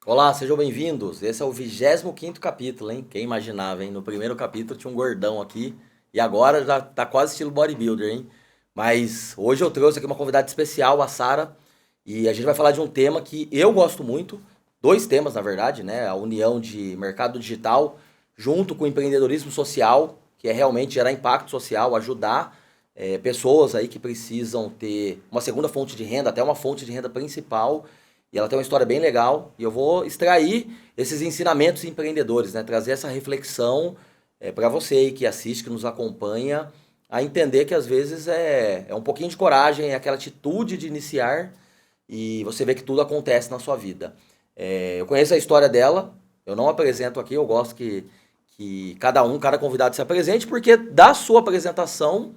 Olá, sejam bem-vindos. Esse é o 25º capítulo, hein? Quem imaginava, hein? No primeiro capítulo tinha um gordão aqui e agora já tá quase estilo bodybuilder, hein? Mas hoje eu trouxe aqui uma convidada especial, a Sara, e a gente vai falar de um tema que eu gosto muito, dois temas, na verdade, né? A união de mercado digital junto com o empreendedorismo social, que é realmente gerar impacto social, ajudar pessoas aí que precisam ter uma segunda fonte de renda, até uma fonte de renda principal. E ela tem uma história bem legal. E eu vou extrair esses ensinamentos empreendedores, né? Trazer essa reflexão para você aí que assiste, que nos acompanha, a entender que às vezes é um pouquinho de coragem, é aquela atitude de iniciar e você vê que tudo acontece na sua vida. Eu conheço a história dela, eu não apresento aqui, eu gosto que cada convidado se apresente, porque da sua apresentação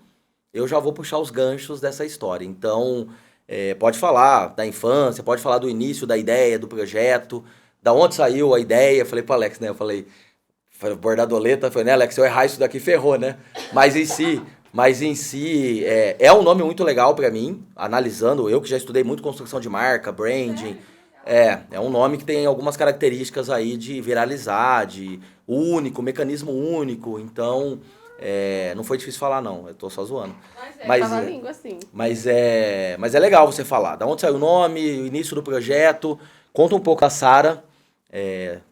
eu já vou puxar os ganchos dessa história. Então, pode falar da infância, pode falar do início da ideia, do projeto, da onde saiu a ideia. Falei pro Alex, né? Eu falei bordadoleta, falei, né, Alex, se eu errar isso daqui, ferrou, né? Mas em si, é um nome muito legal pra mim, analisando, eu que já estudei muito construção de marca, branding, é um nome que tem algumas características aí de viralizar, de único, mecanismo único, então não foi difícil falar não, eu tô só zoando. Mas Tava a língua assim. mas é legal você falar, da onde saiu o nome, o início do projeto, conta um pouco da Sara,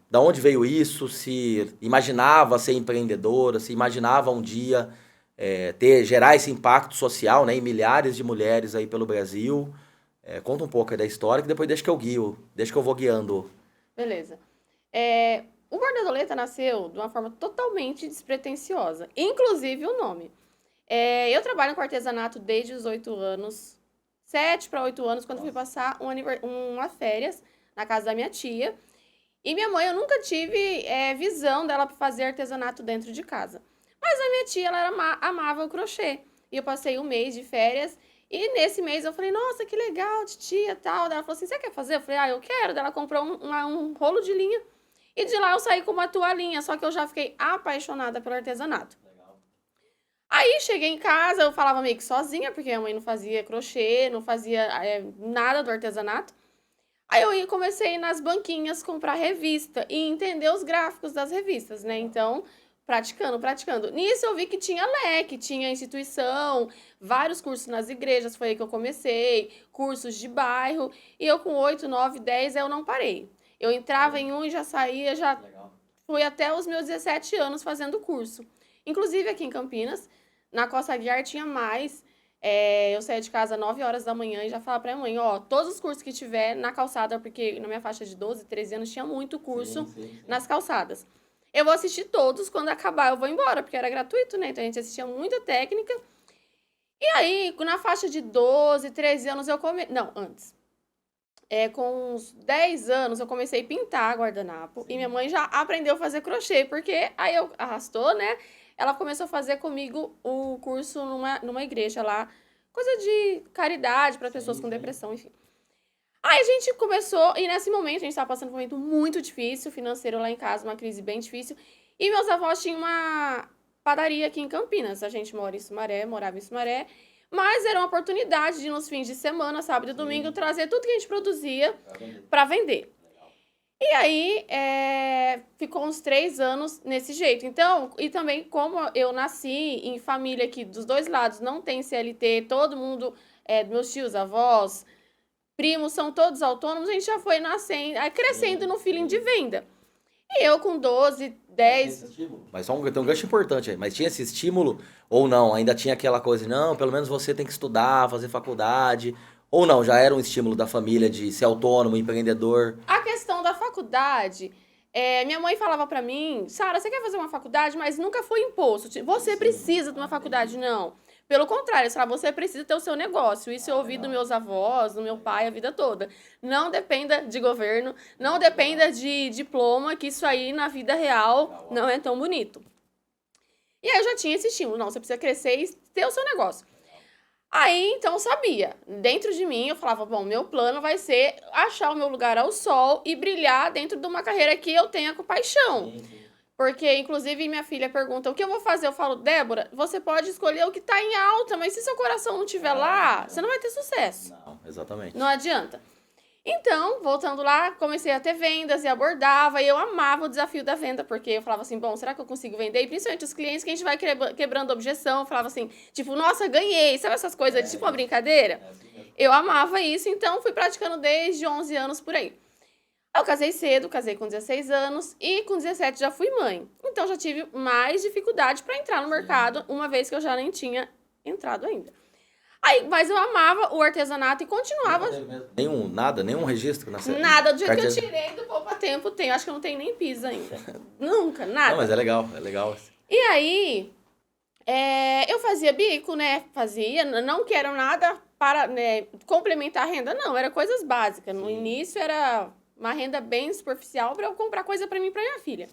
da onde veio isso, se imaginava ser empreendedora, se imaginava um dia gerar esse impacto social, né, em milhares de mulheres aí pelo Brasil. Conta um pouco aí da história, que depois deixa que eu vou guiando. Beleza. O Borboleta nasceu de uma forma totalmente despretensiosa, inclusive o nome. Eu trabalho com artesanato desde os 8 anos, 7 para 8 anos, quando fui passar uma férias na casa da minha tia. E minha mãe, eu nunca tive visão dela fazer artesanato dentro de casa. Mas a minha tia, ela amava o crochê. E eu passei um mês de férias. E nesse mês eu falei, nossa, que legal, titia, tal. Daí ela falou assim, você quer fazer? Eu falei, eu quero. Daí ela comprou um rolo de linha. E de lá eu saí com uma toalhinha. Só que eu já fiquei apaixonada pelo artesanato. Aí cheguei em casa, eu falava meio que sozinha, porque minha mãe não fazia crochê, não fazia nada do artesanato. Aí eu comecei a ir nas banquinhas comprar revista e entender os gráficos das revistas, né? Então, praticando. Nisso eu vi que tinha leque, tinha instituição, vários cursos nas igrejas, foi aí que eu comecei, cursos de bairro. E eu com 8, 9, 10, eu não parei. Eu entrava em um e já saía, já fui até os meus 17 anos fazendo curso. Inclusive aqui em Campinas, na Costa Guiar tinha mais. Eu saía de casa às 9 horas da manhã e já falava pra minha mãe, todos os cursos que tiver na calçada, porque na minha faixa de 12, 13 anos tinha muito curso Sim. nas calçadas. Eu vou assistir todos, quando acabar eu vou embora, porque era gratuito, né? Então a gente assistia muita técnica. E aí, na faixa de 12, 13 anos eu comecei... Não, antes. Com uns 10 anos eu comecei a pintar guardanapo. E minha mãe já aprendeu a fazer crochê, porque aí eu arrastou, né? Ela começou a fazer comigo o curso numa igreja lá. Coisa de caridade para pessoas com depressão, enfim. Aí a gente começou, e nesse momento a gente estava passando por um momento muito difícil, financeiro lá em casa, uma crise bem difícil. E meus avós tinham uma padaria aqui em Campinas. A gente morava em Sumaré. Mas era uma oportunidade de, nos fins de semana, sábado e domingo, trazer tudo que a gente produzia para vender. E aí, ficou uns 3 anos nesse jeito. Então, e também como eu nasci em família que dos dois lados não tem CLT, todo mundo, meus tios, avós, primos, são todos autônomos, a gente já foi nascendo, crescendo no feeling de venda. E eu com 12, 10... Mas tem um gancho importante aí. Mas tinha esse estímulo ou não? Ainda tinha aquela coisa, não, pelo menos você tem que estudar, fazer faculdade. Ou não, já era um estímulo da família de ser autônomo, empreendedor. A questão da faculdade, minha mãe falava pra mim, Sara, você quer fazer uma faculdade, mas nunca foi imposto. Tipo, você precisa de uma faculdade, não. Pelo contrário, Sara, você precisa ter o seu negócio. Isso eu ouvi dos meus avós, do meu pai a vida toda. Não dependa de governo, não dependa de diploma, que isso aí na vida real não é tão bonito. E aí eu já tinha esse estímulo, não, você precisa crescer e ter o seu negócio. Aí, então, eu sabia. Dentro de mim, eu falava, bom, meu plano vai ser achar o meu lugar ao sol e brilhar dentro de uma carreira que eu tenha com paixão. Porque, inclusive, minha filha pergunta, o que eu vou fazer? Eu falo, Débora, você pode escolher o que tá em alta, mas se seu coração não estiver lá, você não vai ter sucesso. Não, exatamente. Não adianta. Então, voltando lá, comecei a ter vendas e abordava, e eu amava o desafio da venda, porque eu falava assim, bom, será que eu consigo vender? E principalmente os clientes que a gente vai quebrando objeção, falava assim, tipo, nossa, ganhei, sabe essas coisas, tipo uma brincadeira? Eu amava isso, então fui praticando desde 11 anos por aí. Eu casei cedo, casei com 16 anos, e com 17 já fui mãe. Então já tive mais dificuldade para entrar no mercado, uma vez que eu já nem tinha entrado ainda. Aí, mas eu amava o artesanato e continuava. Nenhum registro na série? Nada, do jeito que eu tirei do Poupa Tempo tem. Acho que eu não tenho nem pisa ainda. Nunca, nada. Não, mas é legal. E aí, eu fazia bico, né? Fazia, não quero nada para, né, complementar a renda, não. Era coisas básicas. No início era uma renda bem superficial para eu comprar coisa para mim e para minha filha.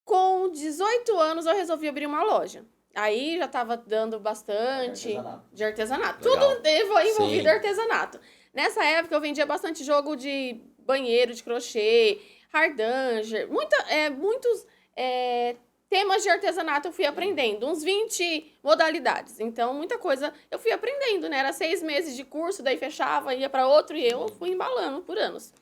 Com 18 anos eu resolvi abrir uma loja. Aí já tava dando bastante de artesanato. Legal. Tudo envolvido Sim. artesanato. Nessa época eu vendia bastante jogo de banheiro, de crochê, hardanger, muitos temas de artesanato eu fui aprendendo, uns 20 modalidades. Então, muita coisa eu fui aprendendo, né? Era 6 meses de curso, daí fechava, ia para outro e eu fui embalando por anos.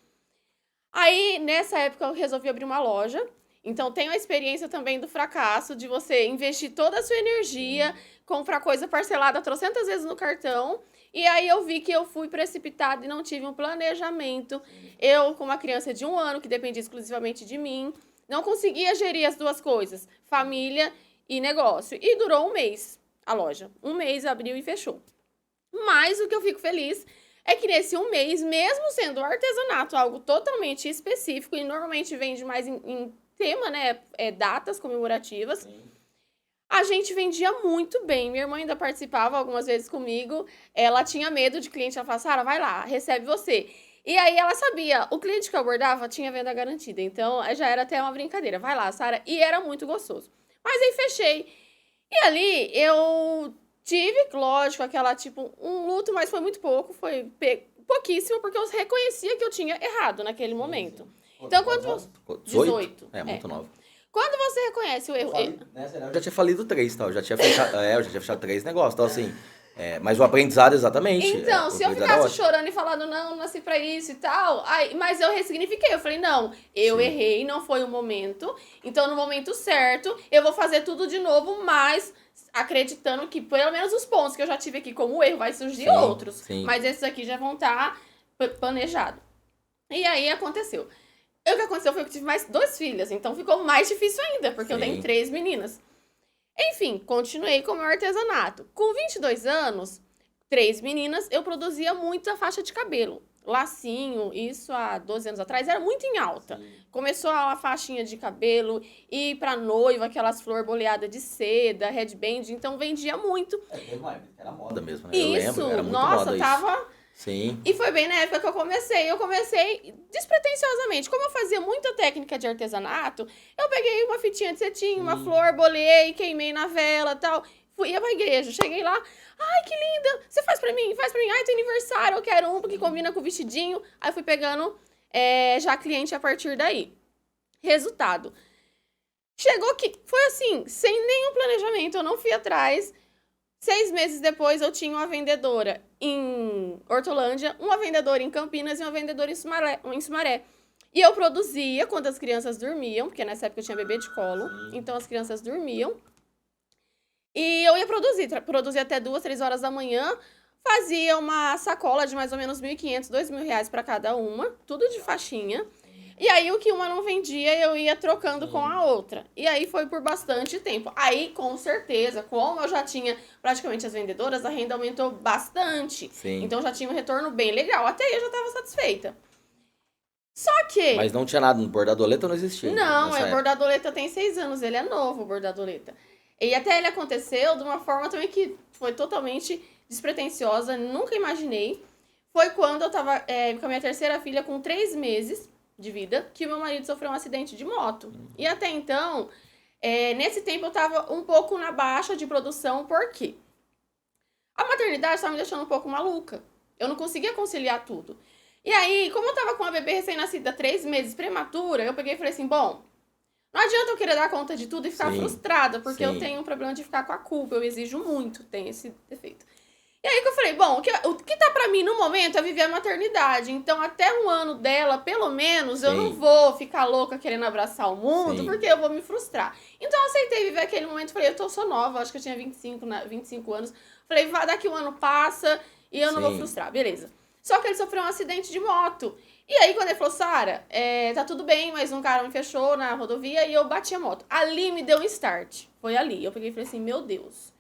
Aí, nessa época, eu resolvi abrir uma loja. Então, tenho a experiência também do fracasso, de você investir toda a sua energia, comprar coisa parcelada trocentas vezes no cartão. E aí, eu vi que eu fui precipitada e não tive um planejamento. Eu, com uma criança de 1 ano, que dependia exclusivamente de mim, não conseguia gerir as duas coisas, família e negócio. E durou 1 mês a loja. 1 mês abriu e fechou. Mas o que eu fico feliz é que nesse 1 mês, mesmo sendo artesanato algo totalmente específico e normalmente vende mais em tema, né, datas comemorativas, a gente vendia muito bem. Minha irmã ainda participava algumas vezes comigo. Ela tinha medo de cliente. Ela falava, Sara, vai lá, recebe você. E aí ela sabia, o cliente que eu abordava tinha venda garantida. Então já era até uma brincadeira. Vai lá, Sara. E era muito gostoso. Mas aí fechei. E ali eu tive, lógico, aquela tipo, um luto, mas foi muito pouco. Foi pouquíssimo, porque eu reconhecia que eu tinha errado naquele momento. Então, quando... 18. É, muito nova. Quando você reconhece o erro... Eu já tinha falido 3, tá? Eu já tinha fechado 3 negócios, então assim... mas o aprendizado, exatamente. Então, se eu ficasse chorando e falando, não nasci pra isso e tal, mas eu ressignifiquei. Eu falei, não, eu errei, não foi o momento. Então, no momento certo, eu vou fazer tudo de novo, mas acreditando que pelo menos os pontos que eu já tive aqui como erro, vai surgir outros. Sim. Mas esses aqui já vão estar planejados. E aí, aconteceu. O que aconteceu foi que eu tive mais 2 filhas, então ficou mais difícil ainda, porque eu tenho 3 meninas. Enfim, continuei com o meu artesanato. Com 22 anos, 3 meninas, eu produzia muita faixa de cabelo. Lacinho, isso há 12 anos atrás, era muito em alta. Começou a faixinha de cabelo, e pra noiva, aquelas flor boleadas de seda, headband, então vendia muito. Era moda mesmo, né? Isso, eu lembro, era muito nossa, moda tava... Isso. Sim. E foi bem na época que eu comecei despretensiosamente. Como eu fazia muita técnica de artesanato, eu peguei uma fitinha de cetim, uma flor, boleei, queimei na vela e tal. Ia pra igreja, cheguei lá, ai, que linda, você faz pra mim, ai, tem aniversário, eu quero um, porque combina com o vestidinho. Aí fui pegando já cliente a partir daí. Resultado. Chegou que foi assim, sem nenhum planejamento, eu não fui atrás. 6 meses depois, eu tinha uma vendedora em Hortolândia, uma vendedora em Campinas e uma vendedora em Sumaré. E eu produzia quando as crianças dormiam, porque nessa época eu tinha bebê de colo, então as crianças dormiam. E eu ia produzir até 2, 3 horas da manhã, fazia uma sacola de mais ou menos R$1.500, R$2.000 para cada uma, tudo de faixinha. E aí, o que uma não vendia, eu ia trocando com a outra. E aí, foi por bastante tempo. Aí, com certeza, como eu já tinha praticamente as vendedoras, a renda aumentou bastante. Sim. Então, já tinha um retorno bem legal. Até aí, eu já estava satisfeita. Só que... Mas não tinha nada, no bordadoleta não existia. Não, o bordadoleta tem 6 anos. Ele é novo, o bordadoleta. E até ele aconteceu de uma forma também que foi totalmente despretensiosa. Nunca imaginei. Foi quando eu estava com a minha terceira filha, com 3 meses de vida, que o meu marido sofreu um acidente de moto. E até então, nesse tempo eu tava um pouco na baixa de produção, por quê? A maternidade estava me deixando um pouco maluca. Eu não conseguia conciliar tudo. E aí, como eu tava com uma bebê recém-nascida, 3 meses prematura, eu peguei e falei assim, bom, não adianta eu querer dar conta de tudo e ficar frustrada, porque eu tenho um problema de ficar com a culpa, eu exijo muito, tenho esse defeito. E aí que eu falei, bom, o que tá pra mim no momento é viver a maternidade. Então, até um ano dela, pelo menos, eu não Sim. vou ficar louca querendo abraçar o mundo, Sim. porque eu vou me frustrar. Então, eu aceitei viver aquele momento. Falei, sou nova, acho que eu tinha 25 anos. Falei, daqui um ano passa e eu não vou Sim. frustrar, beleza. Só que ele sofreu um acidente de moto. E aí, quando ele falou, Sara, tá tudo bem, mas um cara me fechou na rodovia e eu bati a moto. Ali me deu um start. Foi ali. Eu peguei e falei assim, meu Deus.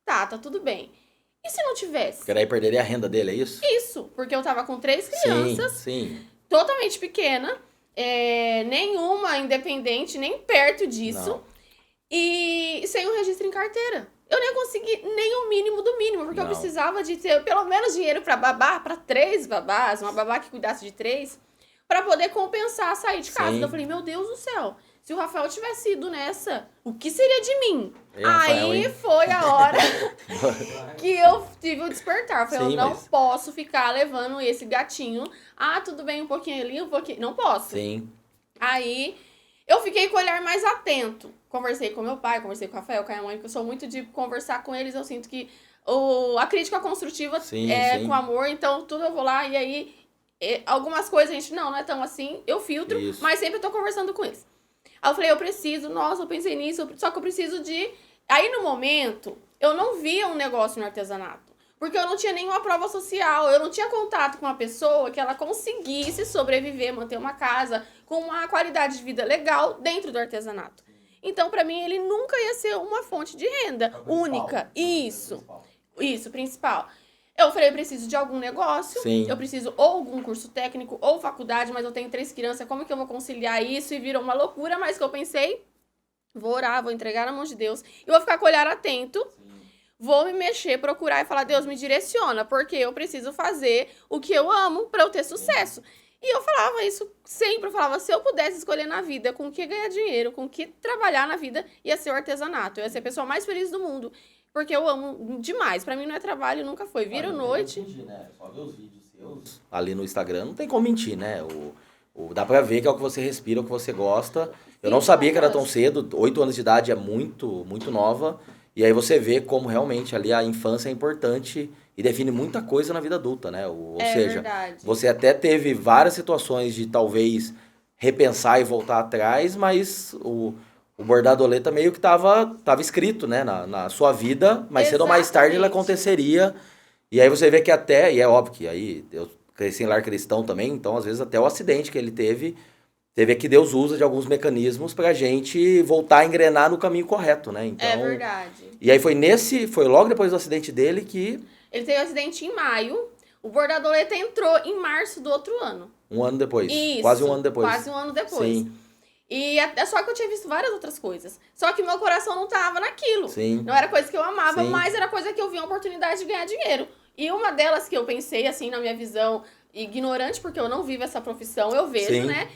Tá tudo bem. E se não tivesse? Porque daí perderia a renda dele, é isso? Isso, porque eu tava com 3 crianças, Sim. totalmente pequena, nenhuma independente, nem perto disso, Não. e sem um registro em carteira. Eu nem consegui nem o mínimo do mínimo, porque eu Não. precisava de ter pelo menos dinheiro pra babá, pra 3 babás, uma babá que cuidasse de 3, pra poder compensar sair de casa. Sim. Então eu falei, meu Deus do céu, se o Rafael tivesse ido nessa, o que seria de mim? Rafael, Aí hein? foi a hora que eu tive o despertar. Eu falei, Sim, eu não mas- posso ficar levando esse gatinho. Ah, tudo bem, um pouquinho ali, um pouquinho. Não posso. Sim. Aí eu fiquei com o olhar mais atento. Conversei com meu pai, conversei com o Rafael, com a minha mãe, porque eu sou muito de conversar com eles. Eu sinto que a crítica construtiva Sim, sim. com amor, então tudo eu vou lá e aí algumas coisas a gente, não é tão assim, eu filtro, Isso. mas sempre eu tô conversando com eles. Aí eu falei, eu preciso, nossa, eu pensei nisso, só que eu preciso de... Aí no momento, eu não via um negócio no artesanato. Porque eu não tinha nenhuma prova social, eu não tinha contato com uma pessoa que ela conseguisse sobreviver, manter uma casa com uma qualidade de vida legal dentro do artesanato. Então, pra mim, ele nunca ia ser uma fonte de renda única. Isso, principal. Eu falei, eu preciso de algum negócio, Sim. eu preciso ou algum curso técnico ou faculdade, mas eu tenho 3 crianças, como que eu vou conciliar isso? E virou uma loucura, mas que eu pensei, vou orar, vou entregar na mão de Deus, e vou ficar com o olhar atento, vou me mexer, procurar e falar, Deus, me direciona, porque eu preciso fazer o que eu amo pra eu ter sucesso. E eu falava isso sempre, eu falava, se eu pudesse escolher na vida com o que ganhar dinheiro, com o que trabalhar na vida, ia ser o artesanato, eu ia ser a pessoa mais feliz do mundo. Porque eu amo demais. Pra mim não é trabalho, nunca foi. Vira noite. Mentir, né? Só ver os vídeos seus ali no Instagram, não tem como mentir, né? Dá pra ver que é o que você respira, o que você gosta. Eu não sabia que era tão cedo, 8 anos de idade é muito, muito nova. E aí você vê como realmente ali a infância é importante e define muita coisa na vida adulta, né? Ou seja, verdade. você até teve várias situações de talvez repensar e voltar atrás, mas o bordadoleta meio que tava escrito, né, na sua vida, mas cedo ou mais tarde ele Exatamente. aconteceria. E aí você vê que até, e é óbvio que aí eu cresci em lar cristão também, então às vezes até o acidente que ele teve é que Deus usa de alguns mecanismos pra gente voltar a engrenar no caminho correto, né? Então, É verdade. e aí foi logo depois do acidente dele que Ele teve um acidente em maio. O bordadoleta entrou em março do outro ano. um ano depois, Isso. quase um ano depois. Quase um ano depois. Sim, E só que eu tinha visto várias outras coisas. Só que meu coração não tava naquilo. sim, Não era coisa que eu amava, Sim. mas era coisa que eu via uma oportunidade de ganhar dinheiro. E uma delas que eu pensei, assim, na minha visão ignorante, porque eu não vivo essa profissão, eu vejo, Sim. né?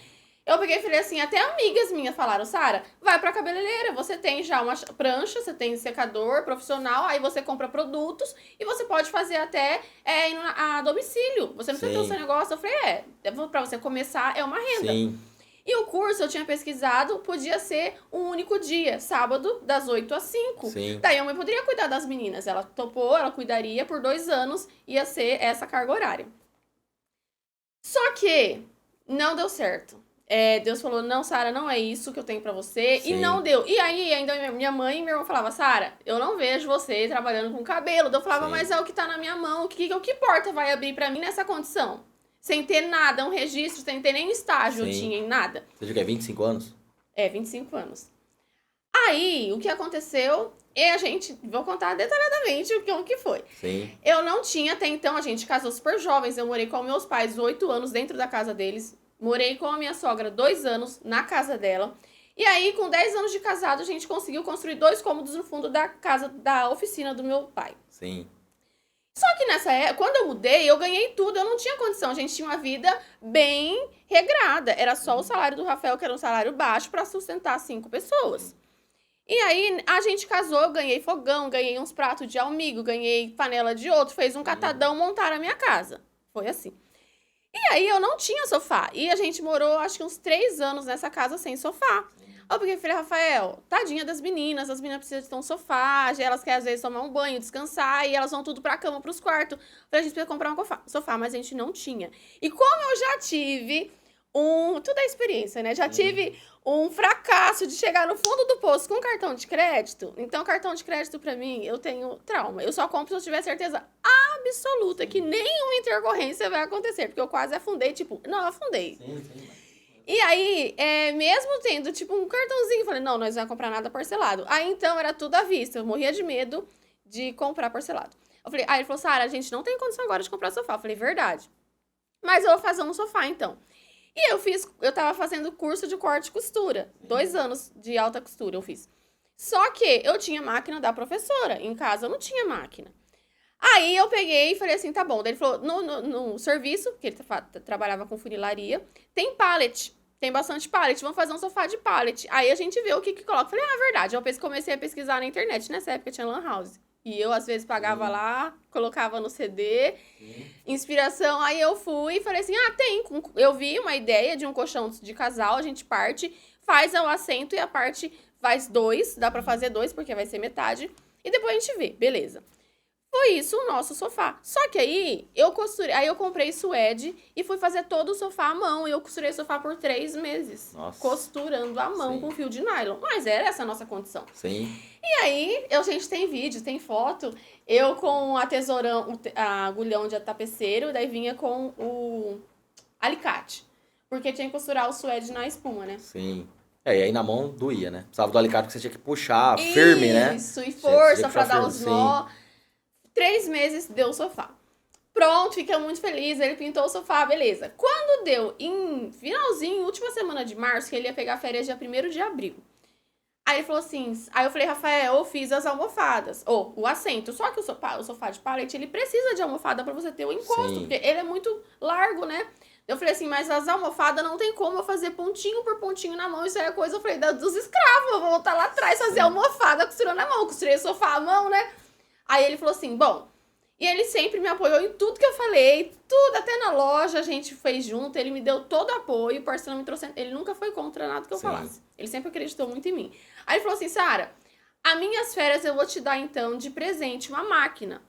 Eu peguei e falei assim, até amigas minhas falaram, Sara, vai pra cabeleireira, você tem já uma prancha, você tem secador profissional, aí você compra produtos e você pode fazer até indo a domicílio. Você não precisa ter o Sim. seu negócio. Eu falei, pra você começar, é uma renda. sim, E o curso eu tinha pesquisado, podia ser um único dia, sábado, das 8 às 5. sim. Daí a mãe poderia cuidar das meninas. Ela topou, ela cuidaria por 2 anos, ia ser essa carga horária. Só que não deu certo. Deus falou, não, Sara, não é isso que eu tenho pra você. Sim. E não deu. E aí, ainda minha mãe e meu irmão falavam, Sara, eu não vejo você trabalhando com cabelo. Eu falava, Sim. mas é o que tá na minha mão. O que porta vai abrir pra mim nessa condição? Sem ter nada, um registro, sem ter nem estágio eu Sim. tinha em nada. Você diz que é 25 anos? 25 anos. Aí, o que aconteceu, vou contar detalhadamente o que foi. Sim, Eu não tinha até então, a gente casou super jovens, eu morei com meus pais 8 anos dentro da casa deles, morei com a minha sogra 2 anos na casa dela, e aí com 10 anos de casado a gente conseguiu construir 2 cômodos no fundo da casa, da oficina do meu pai. sim, Só que nessa época, quando eu mudei, eu ganhei tudo, eu não tinha condição. A gente tinha uma vida bem regrada. Era só o salário do Rafael, que era um salário baixo, pra sustentar 5 pessoas. E aí, a gente casou, eu ganhei fogão, ganhei uns pratos de almigo, ganhei panela de outro, fez um catadão, montaram a minha casa. Foi assim. E aí, eu não tinha sofá. E a gente morou, acho que uns 3 anos nessa casa sem sofá. Eu peguei e falei, Rafael, tadinha das meninas, as meninas precisam de ter um sofá, elas querem às vezes tomar um banho, descansar, e elas vão tudo pra cama, pros quartos. Eu falei, a gente precisa comprar um sofá, mas a gente não tinha. E como eu já tive tudo é experiência, né? Já tive um fracasso de chegar no fundo do poço com cartão de crédito. Então, cartão de crédito, pra mim, eu tenho trauma. Eu só compro se eu tiver certeza absoluta que nenhuma intercorrência vai acontecer. Porque eu quase afundei, tipo, não, afundei. Sim. E aí, mesmo tendo, tipo, um cartãozinho, eu falei, não, nós não vamos comprar nada parcelado. Aí, então, era tudo à vista. Eu morria de medo de comprar parcelado. Aí ele falou, Sara, a gente não tem condição agora de comprar sofá. Eu falei, verdade. Mas eu vou fazer um sofá, então. E eu tava fazendo curso de corte e costura. 2 anos de alta costura eu fiz. Só que eu tinha máquina da professora. Em casa eu não tinha máquina. Aí eu peguei e falei assim, tá bom. Daí ele falou, no serviço, que ele trabalhava com funilaria, tem pallet. Tem bastante pallet. Vamos fazer um sofá de pallet. Aí a gente vê o que coloca. Falei, verdade. Eu comecei a pesquisar na internet. Nessa época tinha lan house. E eu, às vezes, pagava lá, colocava no CD, inspiração. Aí eu fui e falei assim, tem. Eu vi uma ideia de um colchão de casal, a gente parte, faz o assento e a parte faz 2. Dá pra fazer 2, porque vai ser metade. E depois a gente vê, beleza. Foi isso o nosso sofá. Só que aí eu comprei suede e fui fazer todo o sofá à mão. E eu costurei o sofá por 3 meses. Nossa. Costurando à mão com fio de nylon. Mas era essa a nossa condição. Sim. E aí, a gente tem vídeo, tem foto. Eu com a tesourão, a agulhão de tapeceiro, daí vinha com o alicate. Porque tinha que costurar o suede na espuma, né? Sim. E aí na mão doía, né? Precisava do alicate que você tinha que puxar firme, né? Isso, e força tinha que pra puxar dar os nó. 3 meses deu o sofá. Pronto, fica muito feliz. Ele pintou o sofá, beleza. Quando deu em finalzinho, última semana de março, que ele ia pegar férias dia 1º de abril. Aí ele falou assim, aí eu falei, Rafael, eu fiz as almofadas, ou o assento. Só que o sofá de pallet, ele precisa de almofada pra você ter o encosto, Sim. porque ele é muito largo, né? Eu falei assim, mas as almofadas não tem como eu fazer pontinho por pontinho na mão. Isso aí é coisa, eu falei, dos escravos. Eu vou voltar lá atrás, fazer almofada costurando na mão. Costurei o sofá à mão, né? Aí ele falou assim, bom... E ele sempre me apoiou em tudo que eu falei, tudo, até na loja a gente fez junto, ele me deu todo o apoio, o parceiro me trouxe, ele nunca foi contra nada que eu falasse. Ele sempre acreditou muito em mim. Aí ele falou assim, Sara, as minhas férias eu vou te dar então de presente uma máquina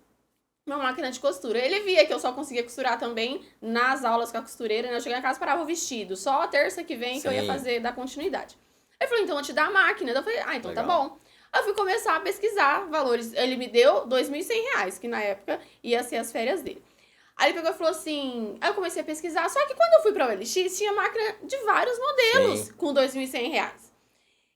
de costura. Ele via que eu só conseguia costurar também nas aulas com a costureira, né? Eu cheguei em casa e parava o vestido, só a terça que vem que eu ia fazer, dar continuidade. Ele falou, então eu vou te dar a máquina. Eu falei, então legal. Tá bom. Aí eu fui começar a pesquisar valores. Ele me deu R$2.100, que na época ia ser as férias dele. Aí ele pegou e falou assim... Aí eu comecei a pesquisar. Só que quando eu fui pra OLX, tinha máquina de vários modelos com R$2.100.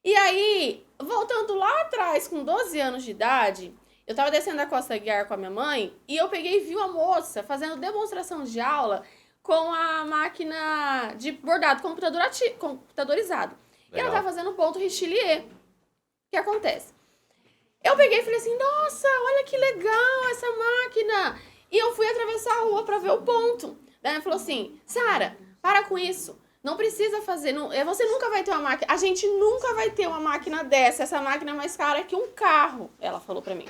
E aí, voltando lá atrás, com 12 anos de idade, eu tava descendo a Costa Guiar com a minha mãe e eu peguei e vi uma moça fazendo demonstração de aula com a máquina de bordado computadorizado. Legal. E ela tava fazendo ponto richelieu. O que acontece? Eu peguei e falei assim, nossa, olha que legal essa máquina. E eu fui atravessar a rua pra ver o ponto. Daí ela falou assim, Sara, para com isso. Não precisa fazer, você nunca vai ter uma máquina. A gente nunca vai ter uma máquina dessa. Essa máquina é mais cara que um carro, ela falou pra mim.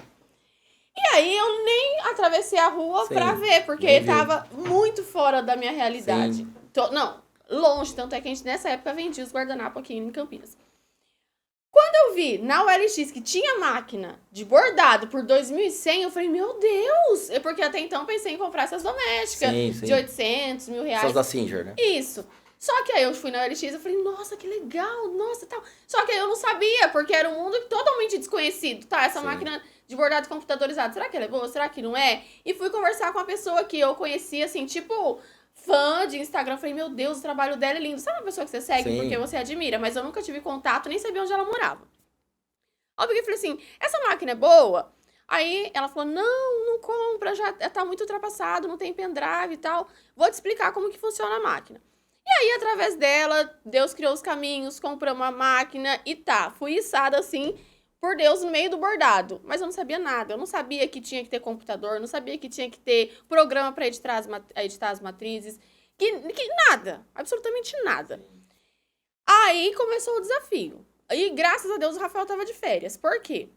E aí eu nem atravessei a rua pra ver, porque tava muito fora da minha realidade. Não, longe. Tanto é que a gente nessa época vendia os guardanapos aqui em Campinas. Quando eu vi na OLX que tinha máquina de bordado por R$2.100, eu falei, meu Deus! Porque até então eu pensei em comprar essas domésticas de R$800, R$1.000. Essas da Singer, né? Isso. Só que aí eu fui na OLX e falei, nossa, que legal, nossa, tal. Só que aí eu não sabia, porque era um mundo totalmente desconhecido, tá? Essa máquina de bordado computadorizado, será que ela é boa? Será que não é? E fui conversar com uma pessoa que eu conhecia, assim, tipo... fã de Instagram, falei, meu Deus, o trabalho dela é lindo. Sabe uma pessoa que você segue porque você admira? Mas eu nunca tive contato, nem sabia onde ela morava. Aí eu peguei e falei assim, essa máquina é boa? Aí ela falou, não compra, já tá muito ultrapassado, não tem pendrive e tal. Vou te explicar como que funciona a máquina. E aí, através dela, Deus criou os caminhos, compramos uma máquina e fui içada assim... por Deus, no meio do bordado. Mas eu não sabia nada. Eu não sabia que tinha que ter computador, não sabia que tinha que ter programa para editar as matrizes. Que nada. Absolutamente nada. Aí começou o desafio. E graças a Deus o Rafael tava de férias. Por quê?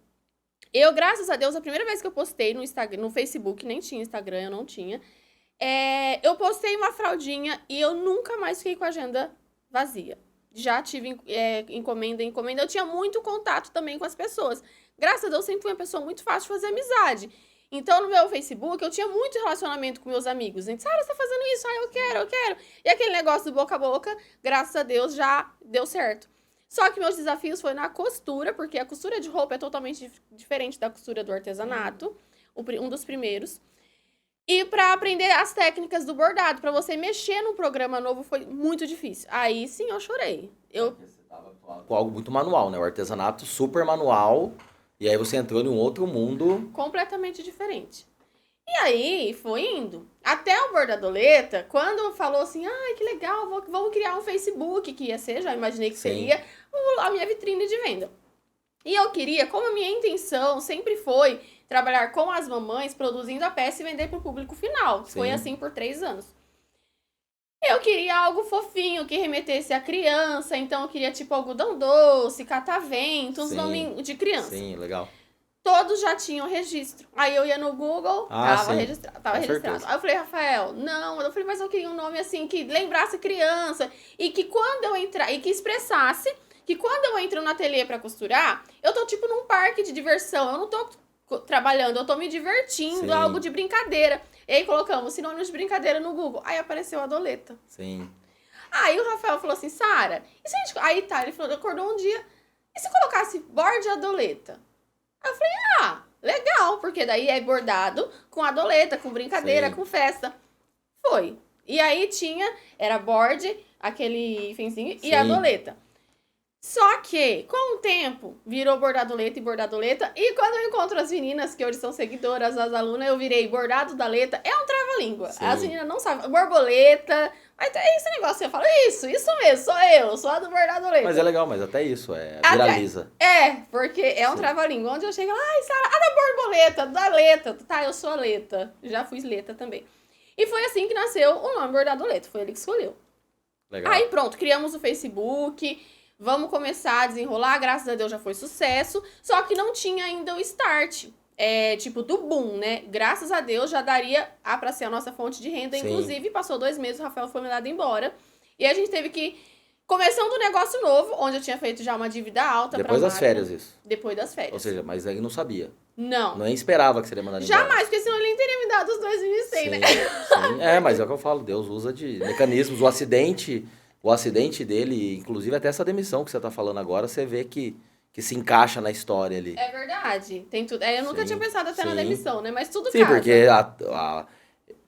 Eu, graças a Deus, a primeira vez que eu postei no Instagram, no Facebook, nem tinha Instagram, eu não tinha. Eu postei uma fraldinha e eu nunca mais fiquei com a agenda vazia. já tive encomenda. Eu tinha muito contato também com as pessoas. Graças a Deus, sempre fui uma pessoa muito fácil de fazer amizade. Então, no meu Facebook, eu tinha muito relacionamento com meus amigos. A gente, Sara, você tá fazendo isso? Ah, eu quero. E aquele negócio do boca a boca, graças a Deus, já deu certo. Só que meus desafios foi na costura, porque a costura de roupa é totalmente diferente da costura do artesanato, um dos primeiros. E para aprender as técnicas do bordado, para você mexer num programa novo foi muito difícil. Aí sim eu chorei. Você tava com algo muito manual, né? O artesanato super manual. E aí você entrou em um outro mundo. Completamente diferente. E aí foi indo. Até o Bordadoleta, quando falou assim, ai, que legal, vamos criar um Facebook, que ia ser, já imaginei que seria a minha vitrine de venda. E eu queria, como a minha intenção sempre foi trabalhar com as mamães, produzindo a peça e vender para o público final. Sim. Foi assim por 3 anos. Eu queria algo fofinho, que remetesse à criança. Então, eu queria, tipo, algodão doce, catavento, uns nomes de criança. Sim, legal. Todos já tinham registro. Aí, eu ia no Google, tava registrado. Aí, eu falei, Rafael, não. Eu falei, mas eu queria um nome, assim, que lembrasse criança. E que quando eu entrar, e que expressasse que quando eu entro no ateliê pra costurar, eu tô, tipo, num parque de diversão. Eu não tô trabalhando, eu tô me divertindo, algo de brincadeira. E aí colocamos sinônimos de brincadeira no Google. Aí apareceu a Doleta. Sim. Aí o Rafael falou assim, Sara, e se a gente... Aí tá, ele falou, acordou um dia, e se colocasse borde a Doleta? Aí eu falei, legal, porque daí é bordado com a Doleta, com brincadeira, com festa. Foi. E aí era borde, aquele fenzinho, e a Doleta. Só que, com o tempo, virou bordadoleta e bordadoleta. E quando eu encontro as meninas, que hoje são seguidoras, as alunas, eu virei bordado da letra. É um trava-língua. As meninas não sabem. Borboleta. Aí é esse negócio. Eu falo, isso mesmo, sou a do bordadoleta. Mas é legal, mas até isso, viraliza. Porque é um trava-língua. Onde eu chego, ai, Sara, a da borboleta, da letra. Tá, eu sou a letra. Já fui letra também. E foi assim que nasceu o nome bordadoleta. Foi ele que escolheu. Legal. Aí pronto, criamos o Facebook. Vamos começar a desenrolar, graças a Deus já foi sucesso, só que não tinha ainda o start, tipo, do boom, né? Graças a Deus já daria pra ser a nossa fonte de renda, inclusive passou 2 meses, o Rafael foi mandado embora, e a gente teve que, começando um negócio novo, onde eu tinha feito já uma dívida alta. Depois das férias isso? Depois das férias. Ou seja, mas aí não sabia. Não. Nem esperava que seria mandado embora. Jamais, porque senão ele nem teria me dado os 2.100, né? Sim, mas é o que eu falo, Deus usa de mecanismos, o acidente dele, inclusive até essa demissão que você tá falando agora, você vê que se encaixa na história ali. É verdade, tem tudo. Eu nunca tinha pensado até na demissão, né? Mas tudo casa. Sim, porque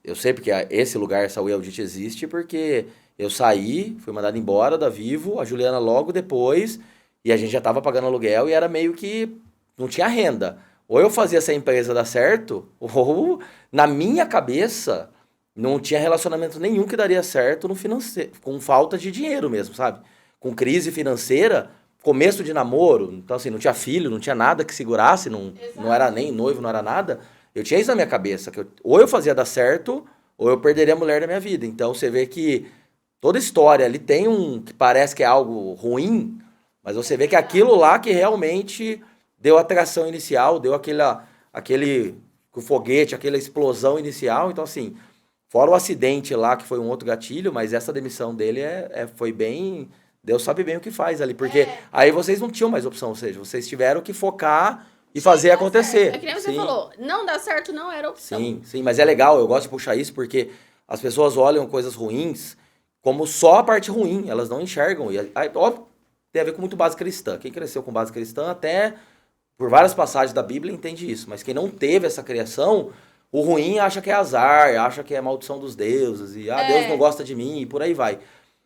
eu sei porque esse lugar, essa Weldit existe, porque eu saí, fui mandado embora da Vivo, a Juliana logo depois, e a gente já tava pagando aluguel e era meio que não tinha renda. Ou eu fazia essa empresa dar certo, ou na minha cabeça não tinha relacionamento nenhum que daria certo no financeiro, com falta de dinheiro mesmo, sabe? Com crise financeira, começo de namoro, então assim, não tinha filho, não tinha nada que segurasse, não era nem noivo, não era nada. Eu tinha isso na minha cabeça, que ou eu fazia dar certo, ou eu perderia a mulher da minha vida. Então você vê que toda história ali tem que parece que é algo ruim, mas você vê que aquilo lá que realmente deu a atração inicial, deu aquele foguete, aquela explosão inicial. Então assim, fora o acidente lá, que foi um outro gatilho, mas essa demissão dele foi bem... Deus sabe bem o que faz ali, porque aí vocês não tinham mais opção, ou seja, vocês tiveram que focar e fazer acontecer. É que nem você falou, não dá certo não era opção. Sim, mas é legal, eu gosto de puxar isso, porque as pessoas olham coisas ruins como só a parte ruim, elas não enxergam. E óbvio, tem a ver com muito base cristã. Quem cresceu com base cristã, até por várias passagens da Bíblia, entende isso. Mas quem não teve essa criação... O ruim acha que é azar, acha que é maldição dos deuses, e Deus não gosta de mim, e por aí vai.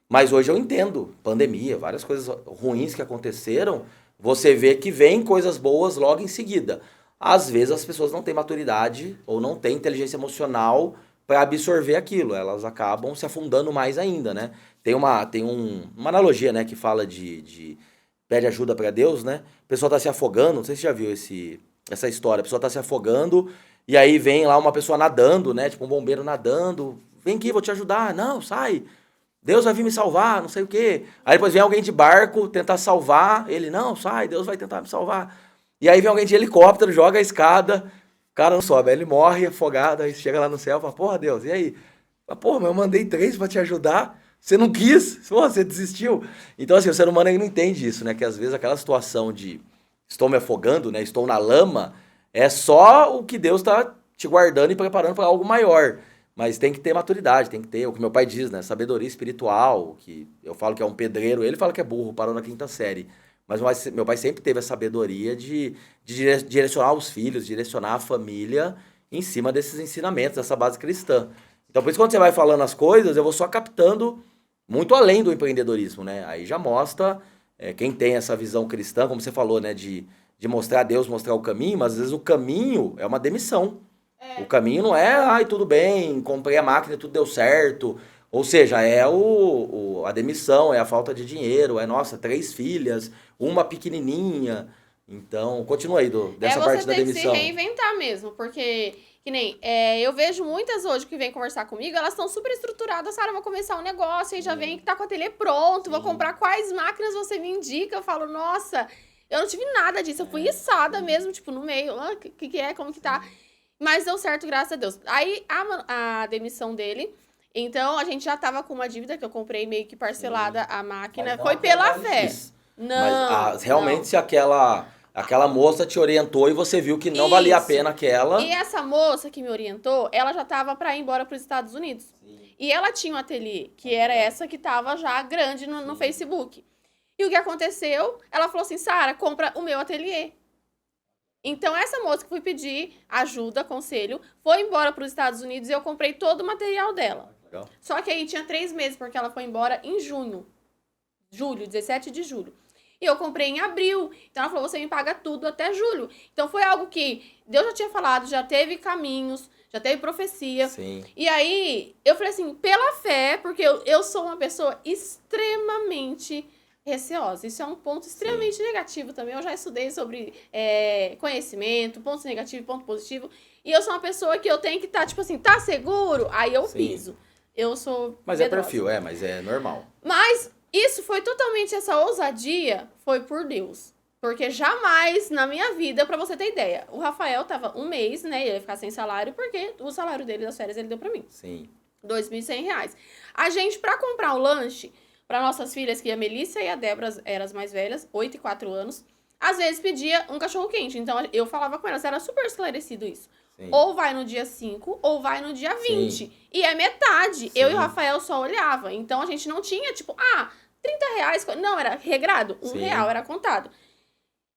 Mas hoje eu entendo, pandemia, várias coisas ruins que aconteceram, você vê que vem coisas boas logo em seguida. Às vezes as pessoas não têm maturidade ou não têm inteligência emocional para absorver aquilo, elas acabam se afundando mais ainda, né? Tem uma analogia, né, que fala de pede ajuda para Deus, né? O pessoal tá se afogando, não sei se você já viu essa história, a pessoa tá se afogando... E aí vem lá uma pessoa nadando, né? Tipo um bombeiro nadando. Vem aqui, vou te ajudar. Não, sai. Deus vai vir me salvar, não sei o quê. Aí depois vem alguém de barco tentar salvar. Ele, não, sai, Deus vai tentar me salvar. E aí vem alguém de helicóptero, joga a escada. O cara não sobe, aí ele morre afogado. Aí chega lá no céu e fala, porra, Deus, e aí? Porra, mas eu mandei 3 pra te ajudar. Você não quis, pô, você desistiu. Então, assim, o ser humano ele não entende isso, né? Que às vezes aquela situação de estou me afogando, né? Estou na lama, é só o que Deus está te guardando e preparando para algo maior. Mas tem que ter maturidade, tem que ter, o que meu pai diz, né? Sabedoria espiritual, que eu falo que é um pedreiro, ele fala que é burro, parou na quinta série. Mas meu pai sempre teve a sabedoria de direcionar os filhos, direcionar a família em cima desses ensinamentos, dessa base cristã. Então, por isso, quando você vai falando as coisas, eu vou só captando muito além do empreendedorismo, né? Aí já mostra quem tem essa visão cristã, como você falou, né? De mostrar a Deus, mostrar o caminho, mas às vezes o caminho é uma demissão. O caminho não é, ai, tudo bem, comprei a máquina e tudo deu certo. Ou seja, é a demissão, é a falta de dinheiro, é, nossa, 3 filhas, uma pequenininha. Então, continua aí dessa parte da Você tem que se demissão. reinventar mesmo, porque, que nem, eu vejo muitas hoje que vêm conversar comigo, elas estão super estruturadas, Sara, vou começar um negócio, e já vem que tá com o ateliê pronto, vou comprar quais máquinas você me indica, eu falo, nossa, eu não tive nada disso, eu fui içada mesmo, tipo, no meio, o que é, como que tá, mas deu certo, graças a Deus. Aí, a demissão dele, então, a gente já tava com uma dívida, que eu comprei meio que parcelada a máquina, Mas não foi aquela pela que fé. quis. Não, Realmente, não. se aquela moça te orientou e você viu que não valia a Isso. pena aquela. E essa moça que me orientou, ela já tava pra ir embora pros Estados Unidos. E ela tinha um ateliê, que era essa que tava já grande no Facebook. E o que aconteceu? Ela falou assim, Sara, compra o meu ateliê. Então, essa moça que fui pedir ajuda, conselho, foi embora pros Estados Unidos e eu comprei todo o material dela. Legal. Só que aí tinha 3 meses, porque ela foi embora em julho, 17 de julho. E eu comprei em abril. Então ela falou, você me paga tudo até julho. Então foi algo que Deus já tinha falado, já teve caminhos, já teve profecia. Sim. E aí eu falei assim, pela fé, porque eu sou uma pessoa extremamente receosa. Isso é um ponto extremamente negativo também. Eu já estudei sobre conhecimento, pontos negativos e ponto positivo. E eu sou uma pessoa que eu tenho que estar, tipo assim, tá seguro? Aí eu piso. Eu sou Mas medrosa. é perfil, mas é normal. Mas isso foi totalmente, essa ousadia foi por Deus. Porque jamais na minha vida, pra você ter ideia, o Rafael tava um mês, né? Ele ia ficar sem salário, porque o salário dele das férias ele deu pra mim. Sim. R$2.100. A gente, pra comprar o lanche, pra nossas filhas, que a Melissa e a Débora eram as mais velhas, 8 e 4 anos, às vezes pedia um cachorro quente. Então eu falava com elas, era super esclarecido isso. Sim. Ou vai no dia 5, ou vai no dia 20. Sim. E é metade. Sim. Eu e o Rafael só olhava. Então a gente não tinha, tipo, R$30. Não, era regrado. R$1 era contado.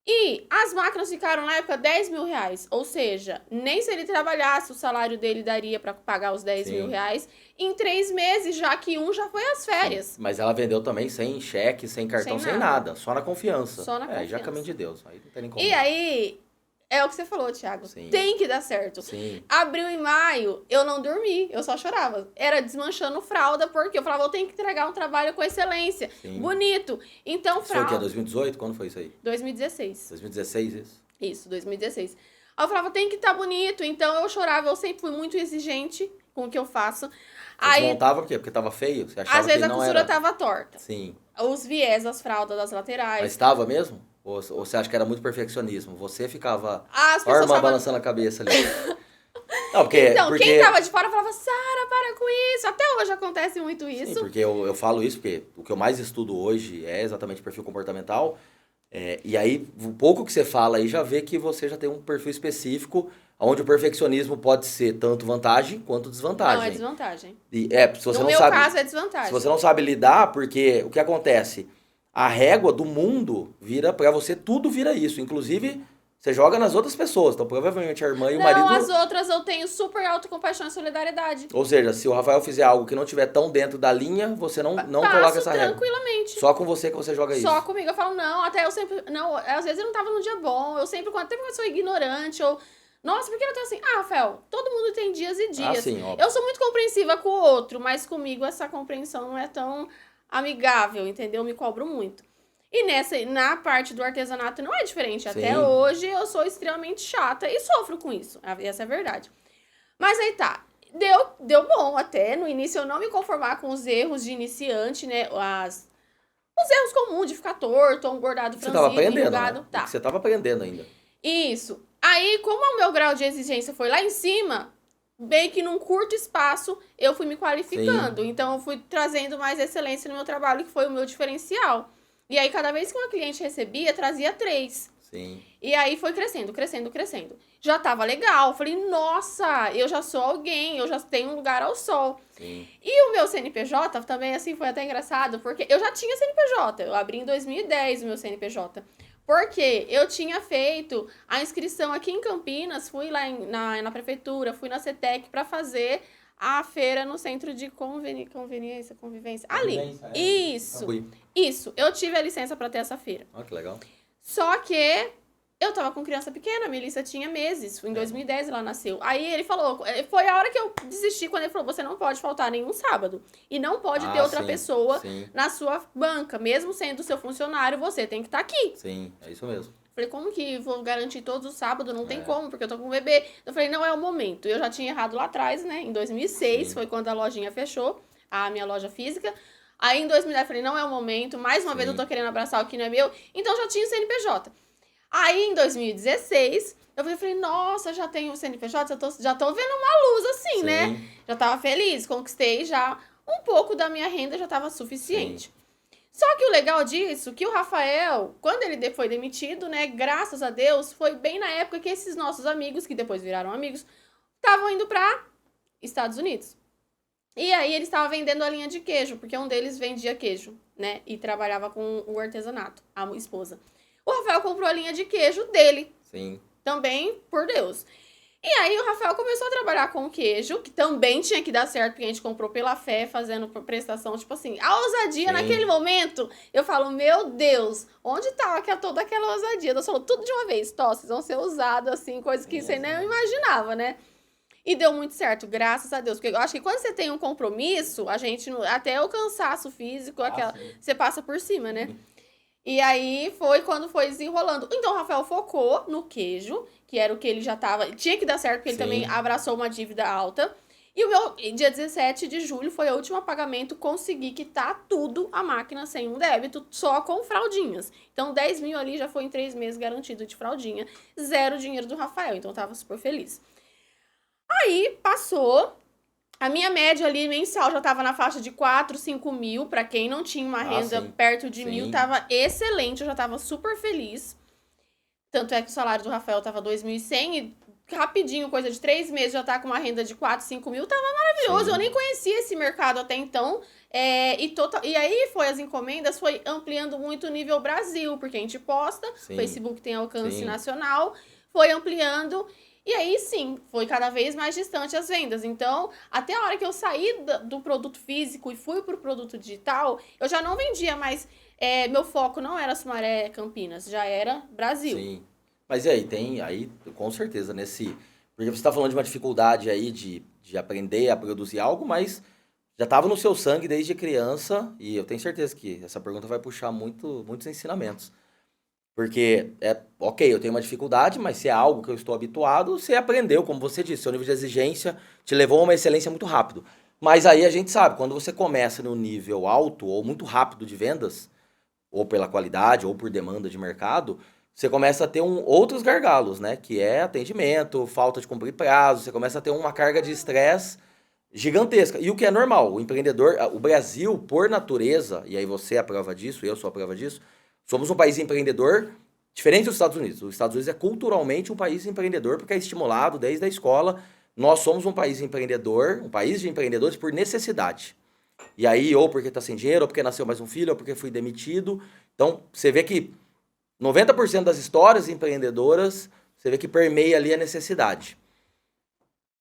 E as máquinas ficaram na época R$10.000. Ou seja, nem se ele trabalhasse, o salário dele daria pra pagar os R$10.000 em 3 meses, já que já foi às férias. Sim. Mas ela vendeu também sem cheque, sem cartão, sem nada. Só na confiança. Só na confiança. Já caminho de Deus. Aí não tem nem como. E aí, é o que você falou, Thiago. Sim. Tem que dar certo. Sim. Abril e maio, eu não dormi, eu só chorava. Era desmanchando fralda, porque eu falava, eu tenho que entregar um trabalho com excelência. Sim. Bonito. Então, fralda... Isso foi o quê? 2018? Quando foi isso aí? 2016. 2016, isso? Isso, 2016. Aí eu falava, tem que estar bonito. Então, eu chorava, eu sempre fui muito exigente com o que eu faço. Você desmontava por quê? Porque tava feio? Você achava às vezes que a não costura era... tava torta. Sim. Os viés das fraldas, das laterais. Mas estava mesmo? Ou você acha que era muito perfeccionismo? Você ficava... As pessoas irmã balançando a cabeça ali. Não, porque... Então, quem tava de fora falava, Sara, para com isso. Até hoje acontece muito isso. Sim, porque eu falo isso porque o que eu mais estudo hoje é exatamente perfil comportamental. E aí, o pouco que você fala aí já vê que você já tem um perfil específico onde o perfeccionismo pode ser tanto vantagem quanto desvantagem. Não, é desvantagem. Se você no não meu sabe, caso, é desvantagem. Se você não sabe lidar, porque o que acontece? A régua do mundo vira, pra você, tudo vira isso. Inclusive, você joga nas outras pessoas. Então, provavelmente, a irmã e o marido... Não, as outras eu tenho super autocompaixão e solidariedade. Ou seja, se o Rafael fizer algo que não estiver tão dentro da linha, você não coloca essa régua. Tranquilamente. Só com você que você joga isso. Só comigo. Eu falo, não, até eu sempre... Não, às vezes eu não tava num dia bom. Eu sempre, até porque eu sou ignorante, ou... Nossa, por que eu tô assim? Rafael, todo mundo tem dias e dias. Sim, óbvio. Eu sou muito compreensiva com o outro, mas comigo essa compreensão não é tão amigável, entendeu? Eu me cobro muito. E na parte do artesanato não é diferente. Sim. Até hoje eu sou extremamente chata e sofro com isso. Essa é a verdade. Mas aí tá. Deu bom até. No início eu não me conformar com os erros de iniciante, né? Os erros comuns de ficar torto, ou um bordado franzido, você tava aprendendo, enrugado. né? Tá. Você tava aprendendo ainda. Isso. Aí, como o meu grau de exigência foi lá em cima, bem que num curto espaço eu fui me qualificando. Sim. Então eu fui trazendo mais excelência no meu trabalho, que foi o meu diferencial. E aí cada vez que uma cliente recebia, trazia 3. Sim. E aí foi crescendo, crescendo, crescendo. Já tava legal. Falei, nossa, eu já sou alguém, eu já tenho um lugar ao sol. Sim. E o meu CNPJ também, assim, foi até engraçado, porque eu já tinha CNPJ. Eu abri em 2010 o meu CNPJ. Porque eu tinha feito a inscrição aqui em Campinas, fui lá na prefeitura, fui na CETEC para fazer a feira no centro de convivência. Ali. É. Isso. Eu tive a licença para ter essa feira. Ah, que legal. Só que eu tava com criança pequena, a Melissa tinha meses, em 2010 ela nasceu. Aí ele falou, foi a hora que eu desisti, quando ele falou, você não pode faltar nenhum sábado. E não pode ter outra pessoa na sua banca, mesmo sendo seu funcionário, você tem que estar aqui. Sim, é isso mesmo. Falei, como que vou garantir todos os sábados? Não tem como, porque eu tô com um bebê. Eu falei, não é o momento. Eu já tinha errado lá atrás, né? Em 2006, foi quando a lojinha fechou, a minha loja física. Aí em 2010 eu falei, não é o momento, mais uma vez eu tô querendo abraçar o que não é meu. Então já tinha o CNPJ. Aí, em 2016, eu falei, nossa, já tenho o CNPJ, já tô vendo uma luz assim, né? Já tava feliz, conquistei já um pouco da minha renda, já tava suficiente. Só que o legal disso, que o Rafael, quando ele foi demitido, né, graças a Deus, foi bem na época que esses nossos amigos, que depois viraram amigos, estavam indo pra Estados Unidos. E aí, eles estavam vendendo a linha de queijo, porque um deles vendia queijo, né, e trabalhava com o artesanato, a esposa. O Rafael comprou a linha de queijo dele. Sim. Também, por Deus. E aí, o Rafael começou a trabalhar com queijo, que também tinha que dar certo, porque a gente comprou pela fé, fazendo prestação, tipo assim, a ousadia naquele momento. Eu falo, meu Deus, onde tá toda aquela ousadia? Deus falou, tudo de uma vez, vocês vão ser usados, assim, coisas que você nem imaginava, né? E deu muito certo, graças a Deus. Porque eu acho que quando você tem um compromisso, a gente, até o cansaço físico, você passa por cima, né? E aí foi quando foi desenrolando. Então o Rafael focou no queijo, que era o que ele já tava. Tinha que dar certo, porque ele também abraçou uma dívida alta. E o meu dia 17 de julho foi o último pagamento, consegui quitar tudo a máquina sem um débito, só com fraldinhas. Então 10 mil ali já foi em 3 meses garantido de fraldinha. 0 dinheiro do Rafael, então eu tava super feliz. Aí passou. A minha média ali mensal já tava na faixa de 4, 5 mil. Pra quem não tinha uma renda perto de 1.000, tava excelente. Eu já tava super feliz. Tanto é que o salário do Rafael tava 2.100 e rapidinho, coisa de 3 meses, já tá com uma renda de 4, 5 mil. Tava maravilhoso. Eu nem conhecia esse mercado até então. E aí as encomendas foi ampliando muito o nível Brasil, porque a gente posta, o Facebook tem alcance nacional, foi ampliando. E aí, sim, foi cada vez mais distante as vendas. Então, até a hora que eu saí do produto físico e fui pro produto digital, eu já não vendia mais. Meu foco não era Sumaré, Campinas, já era Brasil. Sim. Mas e aí, com certeza, porque você tá falando de uma dificuldade aí de aprender a produzir algo, mas já estava no seu sangue desde criança, e eu tenho certeza que essa pergunta vai puxar muitos ensinamentos. Porque, ok, eu tenho uma dificuldade, mas se é algo que eu estou habituado, você aprendeu, como você disse, seu nível de exigência te levou a uma excelência muito rápido. Mas aí a gente sabe, quando você começa no nível alto ou muito rápido de vendas, ou pela qualidade, ou por demanda de mercado, você começa a ter outros gargalos, né? Que é atendimento, falta de cumprir prazo, você começa a ter uma carga de estresse gigantesca. E o que é normal, o empreendedor, o Brasil, por natureza, e aí você é a prova disso, eu sou a prova disso, somos um país empreendedor diferente dos Estados Unidos. Os Estados Unidos é culturalmente um país empreendedor porque é estimulado desde a escola. Nós somos um país empreendedor, um país de empreendedores por necessidade. E aí, ou porque está sem dinheiro, ou porque nasceu mais um filho, ou porque foi demitido. Então, você vê que 90% das histórias empreendedoras, você vê que permeia ali a necessidade.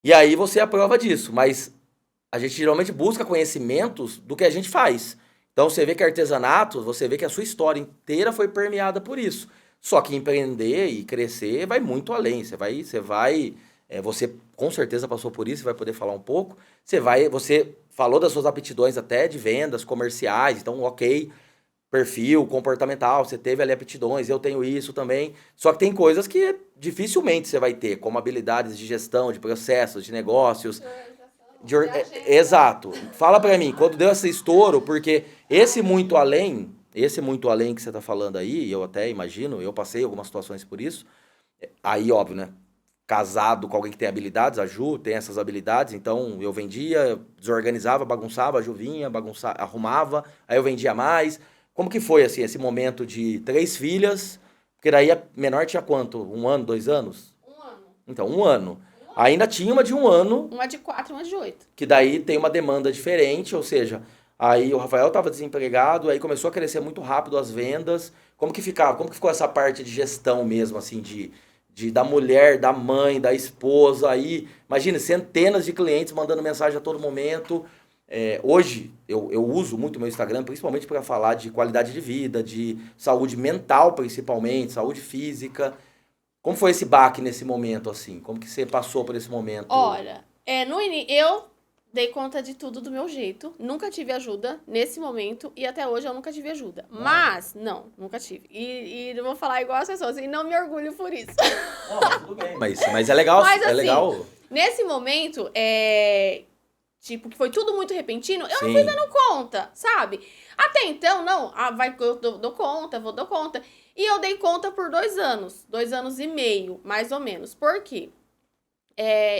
E aí você é a prova disso, mas a gente geralmente busca conhecimentos do que a gente faz. Então, você vê que artesanato, você vê que a sua história inteira foi permeada por isso. Só que empreender e crescer vai muito além. Você com certeza passou por isso, vai poder falar um pouco. Você falou das suas aptidões até de vendas, comerciais, então, ok, perfil, comportamental, você teve ali aptidões, eu tenho isso também. Só que tem coisas que dificilmente você vai ter, como habilidades de gestão, de processos, de negócios. Exato. Fala pra mim, quando deu esse estouro, porque esse muito além que você tá falando aí, eu até imagino, eu passei algumas situações por isso, aí óbvio, né? casado com alguém que tem habilidades, a Ju tem essas habilidades, então eu vendia, desorganizava, bagunçava, a Ju vinha, arrumava, aí eu vendia mais. Como que foi, assim, esse momento de 3 filhas? Porque daí a menor tinha quanto? 1 ano, 2 anos? Um ano. Então, 1 ano. Ainda tinha uma de 1 ano, Uma de 4, uma de 8. que daí tem uma demanda diferente, ou seja, aí o Rafael estava desempregado, aí começou a crescer muito rápido as vendas. Como que ficava? Como que ficou essa parte de gestão mesmo, assim, da mulher, da mãe, da esposa, aí, imagina, centenas de clientes mandando mensagem a todo momento. Hoje, eu uso muito o meu Instagram, principalmente para falar de qualidade de vida, de saúde mental, principalmente, saúde física. Como foi esse baque nesse momento, assim? Como que você passou por esse momento? Olha, no início, eu dei conta de tudo do meu jeito. Nunca tive ajuda nesse momento. E até hoje eu nunca tive ajuda. Mas, não, nunca tive. E não vou falar igual as pessoas. E não me orgulho por isso. Não, mas tudo bem. Mas é legal, Mas, é assim, legal. Nesse momento, tipo, que foi tudo muito repentino, eu Sim. não fui dando conta, sabe? Até então, não, eu dou conta, vou dar conta. E eu dei conta por 2 anos, 2 anos e meio, mais ou menos. Por quê?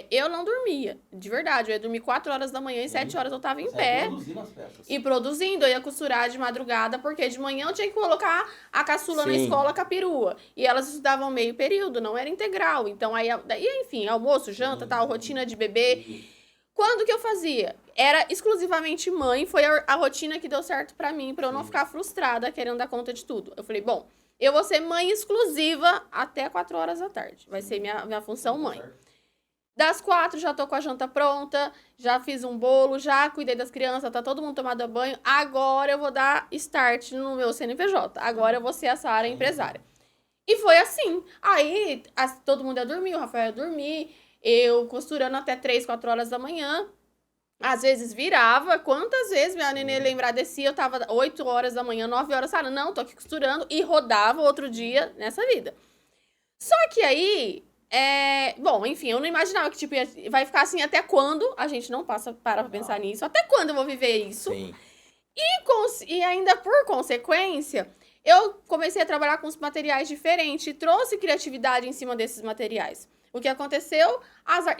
Eu não dormia, de verdade. Eu ia dormir 4 horas da manhã e 7 horas eu tava em pé. Produzindo as peças. E produzindo, eu ia costurar de madrugada, porque de manhã eu tinha que colocar a caçula na Sim. escola com a perua. E elas estudavam meio período, não era integral. Então, daí, enfim, almoço, janta, tal, rotina de bebê. Quando que eu fazia? Era exclusivamente mãe, foi a rotina que deu certo pra mim, pra eu não ficar frustrada querendo dar conta de tudo. Eu falei, bom, eu vou ser mãe exclusiva até 4 horas da tarde. Vai ser minha função mãe. Das 4, já tô com a janta pronta, já fiz um bolo, já cuidei das crianças, tá todo mundo tomado banho. Agora eu vou dar start no meu CNPJ. Agora eu vou ser essa área empresária. E foi assim. Aí todo mundo ia dormir, o Rafael ia dormir, eu costurando até 3, 4 horas da manhã. Às vezes virava. Quantas vezes minha nenê lembrar descia, eu tava 8 horas da manhã, 9 horas, Sara, não, tô aqui costurando. E rodava outro dia nessa vida. Só que aí... Bom, enfim, eu não imaginava que, tipo, vai ficar assim até quando, a gente não para pra pensar nisso, até quando eu vou viver isso. Sim. E ainda por consequência, eu comecei a trabalhar com os materiais diferentes e trouxe criatividade em cima desses materiais. O que aconteceu,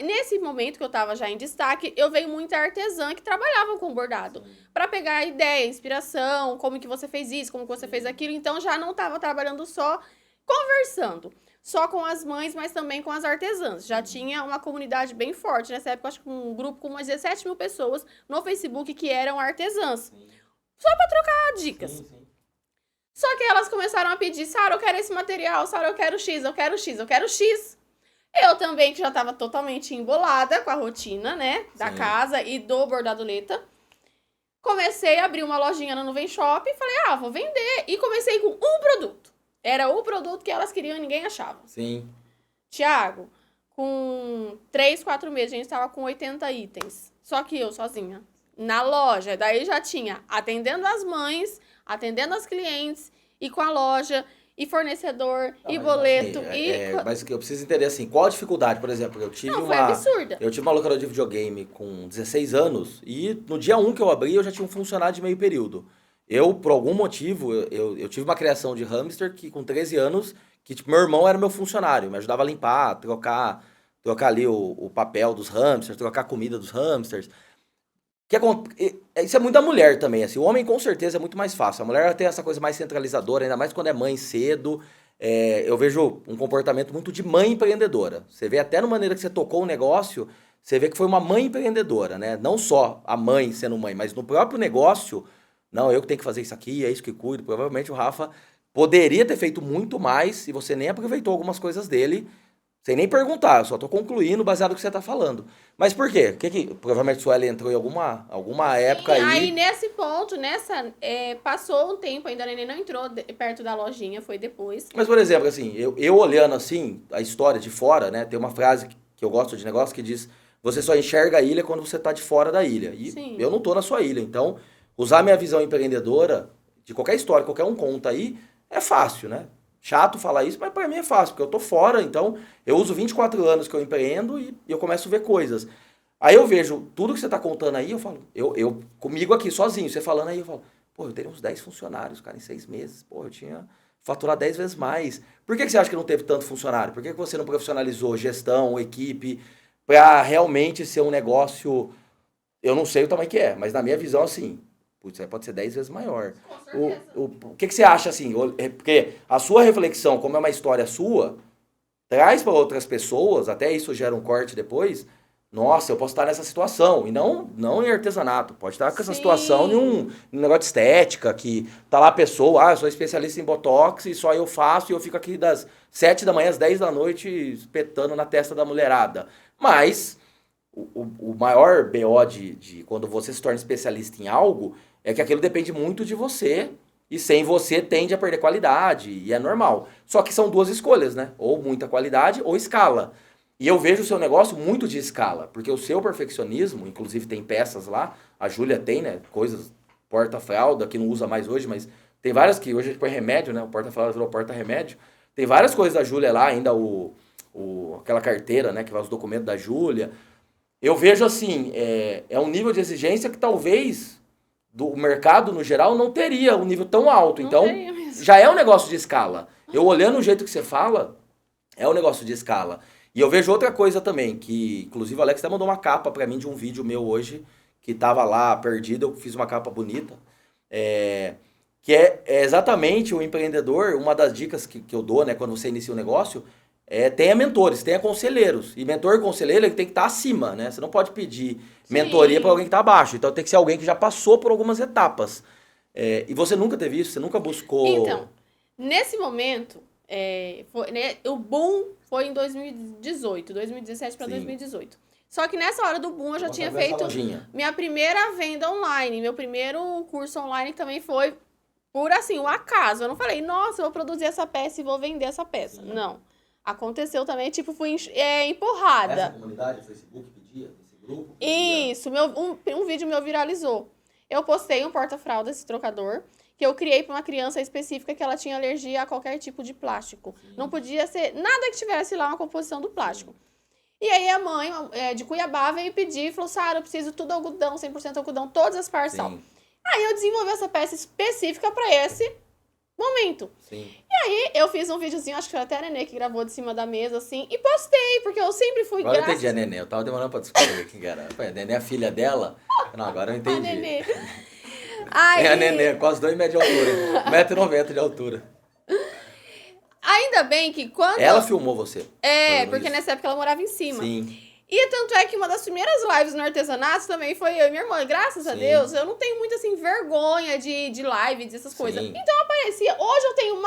nesse momento que eu tava já em destaque, eu veio muita artesã que trabalhava com bordado. Pra pegar ideia, inspiração, como que você fez isso, como que você fez aquilo. Então, já não tava trabalhando só conversando. Só com as mães, mas também com as artesãs. Já tinha uma comunidade bem forte. Nessa época, acho que um grupo com umas 17 mil pessoas no Facebook que eram artesãs. Só pra trocar dicas. Sim. Só que elas começaram a pedir, Sara, eu quero esse material, Sara, eu quero X, eu quero X, eu quero X. Eu também, que já tava totalmente embolada com a rotina, né, da casa e do bordadoleta. Comecei a abrir uma lojinha no Nuvem Shop e falei, vou vender. E comecei com um produto. Era o produto que elas queriam e ninguém achava. Sim. Tiago, com 3, 4 meses, a gente tava com 80 itens. Só que eu sozinha. Na loja. Daí já tinha atendendo as mães, atendendo as clientes, e com a loja, e fornecedor, e boleto. Mas eu preciso entender assim, qual a dificuldade, por exemplo, foi absurda. Eu tive uma locadora de videogame com 16 anos, e no dia 1 que eu abri, eu já tinha um funcionário de meio período. Eu, por algum motivo, eu tive uma criação de hamster que com 13 anos, que tipo, meu irmão era meu funcionário, me ajudava a limpar, trocar ali o papel dos hamsters, trocar a comida dos hamsters. Isso é muito da mulher também, assim, o homem com certeza é muito mais fácil, a mulher ela tem essa coisa mais centralizadora, ainda mais quando é mãe cedo. Eu vejo um comportamento muito de mãe empreendedora. Você vê até na maneira que você tocou o negócio, você vê que foi uma mãe empreendedora, né? Não só a mãe sendo mãe, mas no próprio negócio... Não, eu que tenho que fazer isso aqui, é isso que cuido. Provavelmente o Rafa poderia ter feito muito mais e você nem aproveitou algumas coisas dele, sem nem perguntar. Eu só tô concluindo baseado no que você tá falando. Mas por quê? Provavelmente a Sueli entrou em alguma época aí... Aí, nesse ponto, passou um tempo, ainda a neném não entrou perto da lojinha, foi depois. Mas, por exemplo, assim, eu olhando assim, a história de fora, né? Tem uma frase que eu gosto de negócio que diz, você só enxerga a ilha quando você tá de fora da ilha. E Sim. Eu não tô na sua ilha, então... Usar minha visão empreendedora, de qualquer história, qualquer um conta aí, é fácil, né? Chato falar isso, mas para mim é fácil, porque eu tô fora, então eu uso 24 anos que eu empreendo e eu começo a ver coisas. Aí eu vejo tudo que você tá contando aí, eu falo, eu comigo aqui sozinho, você falando aí, eu falo, eu teria uns 10 funcionários, cara, em 6 meses, eu tinha faturar 10 vezes mais. Por que você acha que não teve tanto funcionário? Por que você não profissionalizou gestão, equipe, para realmente ser um negócio... Eu não sei o tamanho que é, mas na minha visão, assim, putz, pode ser 10 vezes maior. Com certeza. O que você acha, assim? Porque a sua reflexão, como é uma história sua, traz para outras pessoas, até isso gera um corte depois. Nossa, eu posso estar nessa situação. E não em artesanato. Pode estar com essa situação em um negócio de estética, que tá lá a pessoa, eu sou especialista em botox e só eu faço e eu fico aqui das 7 da manhã às 10 da noite espetando na testa da mulherada. Mas o maior BO de quando você se torna especialista em algo é que aquilo depende muito de você. E sem você tende a perder qualidade, e é normal. Só que são duas escolhas, né? Ou muita qualidade ou escala. E eu vejo o seu negócio muito de escala, porque o seu perfeccionismo, inclusive tem peças lá, a Júlia tem, né? Coisas, porta-fralda, que não usa mais hoje, mas tem várias que hoje a gente põe remédio, né? O porta-fralda virou porta-remédio. Tem várias coisas da Júlia lá, ainda aquela carteira, né? Que vai os documentos da Júlia. Eu vejo assim, é um nível de exigência que talvez do mercado no geral não teria um nível tão alto. Não Então, teria mesmo. já é um negócio de escala. Eu olhando o jeito que você fala, é um negócio de escala. E eu vejo outra coisa também, que inclusive o Alex até mandou uma capa pra mim de um vídeo meu hoje, que tava lá perdido, eu fiz uma capa bonita. Que é exatamente o empreendedor, uma das dicas que eu dou, né, quando você inicia um negócio, tenha mentores, tenha conselheiros. E mentor e conselheiro, ele tem que estar acima, né? Você não pode pedir mentoria para alguém que está abaixo. Então tem que ser alguém que já passou por algumas etapas. E você nunca teve isso? Você nunca buscou... Então, nesse momento, o boom foi em 2018, 2017 para 2018. Só que nessa hora do boom eu já tinha feito minha primeira venda online. Meu primeiro curso online também foi por assim, um acaso. Eu não falei, nossa, eu vou produzir essa peça e vou vender essa peça. Sim. Não. Aconteceu também, tipo, fui empurrada. Essa comunidade, o Facebook pedia, esse grupo? Pedia. Isso, um vídeo meu viralizou. Eu postei um porta-fralda, esse trocador, que eu criei para uma criança específica que ela tinha alergia a qualquer tipo de plástico. Sim. Não podia ser nada que tivesse lá uma composição do plástico. Sim. E aí a mãe de Cuiabá veio pedir e falou, Sara, eu preciso tudo algodão, 100% algodão, todas as partes são. Aí eu desenvolvi essa peça específica para esse momento. Sim. E aí eu fiz um videozinho, acho que foi até a Nenê que gravou de cima da mesa, assim, e postei, porque eu sempre fui Agora eu entendi a Nenê, eu tava demorando pra descobrir quem era. A Nenê é a filha dela? Não, agora eu entendi. A Nenê. Aí... a Nenê, quase 2 metros de altura, 1,90 m de altura. Ainda bem que quando... Ela filmou você. Porque nessa época ela morava em cima. Sim. E tanto é que uma das primeiras lives no artesanato também foi eu e minha irmã. Graças a Deus, eu não tenho muito, assim, vergonha de live, dessas coisas. Então, aparecia. Hoje eu tenho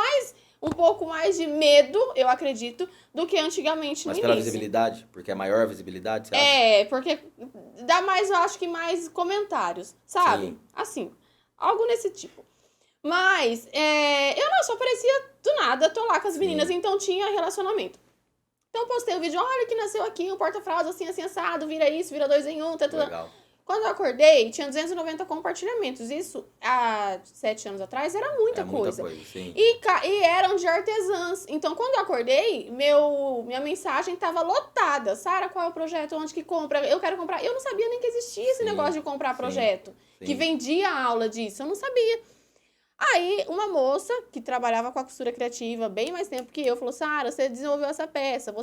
um pouco mais de medo, eu acredito, do que antigamente no início. Mas pela visibilidade? Porque é maior a visibilidade, você acha? Porque dá mais, eu acho que mais comentários, sabe? Sim. Assim, algo nesse tipo. Mas, eu só aparecia do nada, tô lá com as meninas, então tinha relacionamento. Então eu postei o vídeo, olha que nasceu aqui, um porta-fralda assim, assim, assado, vira isso, vira 2 em 1, tá tudo. Legal. Quando eu acordei, tinha 290 compartilhamentos. Isso, há 7 anos atrás, era muita coisa. Sim. E eram de artesãs. Então, quando eu acordei, minha mensagem tava lotada. Sara, qual é o projeto? Onde que compra? Eu quero comprar. Eu não sabia nem que existia esse negócio de comprar projeto. Que vendia aula disso. Eu não sabia. Aí, uma moça que trabalhava com a costura criativa bem mais tempo que eu, falou, Sara, você desenvolveu essa peça,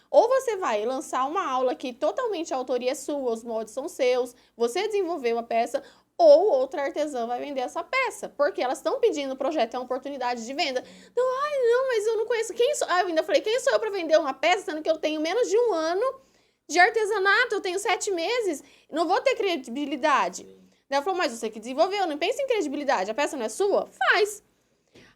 ou você vai lançar uma aula que totalmente a autoria é sua, os moldes são seus, você desenvolveu a peça, ou outra artesã vai vender essa peça, porque elas estão pedindo o projeto, é uma oportunidade de venda. Não, mas eu não conheço, quem sou? Eu ainda falei, quem sou eu para vender uma peça, sendo que eu tenho menos de 1 ano de artesanato, eu tenho 7 meses, não vou ter credibilidade. Ela falou, mas você que desenvolveu, não pensa em credibilidade, a peça não é sua? Faz.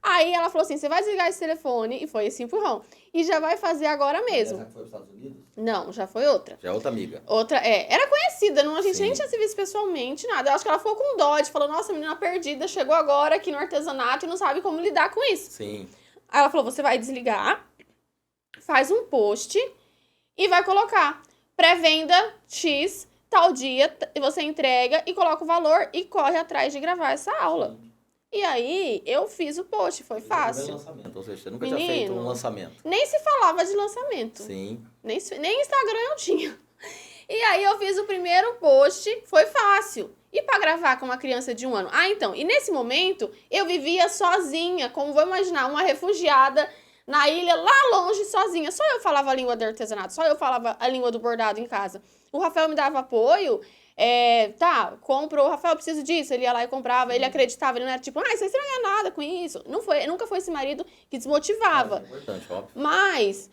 Aí ela falou assim, você vai desligar esse telefone, e foi esse empurrão, e já vai fazer agora mesmo. Essa foi para os Estados Unidos? Não, já foi outra. Já é outra amiga. Era conhecida, a gente nem tinha se visto pessoalmente, nada. Eu acho que ela ficou com dó, falou, nossa, menina perdida, chegou agora aqui no artesanato e não sabe como lidar com isso. Sim. Aí ela falou, você vai desligar, faz um post e vai colocar pré-venda X, tal dia, você entrega e coloca o valor e corre atrás de gravar essa aula. Sim. E aí, eu fiz o post, foi fácil. Lançamento, ou seja, você nunca tinha feito um lançamento. Nem se falava de lançamento. Sim. Nem Instagram eu tinha. E aí eu fiz o primeiro post, foi fácil. E pra gravar com uma criança de 1 ano? Ah, então, e nesse momento eu vivia sozinha, como vou imaginar, uma refugiada na ilha, lá longe, sozinha. Só eu falava a língua do artesanato, só eu falava a língua do bordado em casa. O Rafael me dava apoio, comprou, o Rafael, eu preciso disso. Ele ia lá e comprava, ele acreditava, ele não era tipo, você não ganha nada com isso. Nunca foi esse marido que desmotivava. É importante, óbvio. Mas,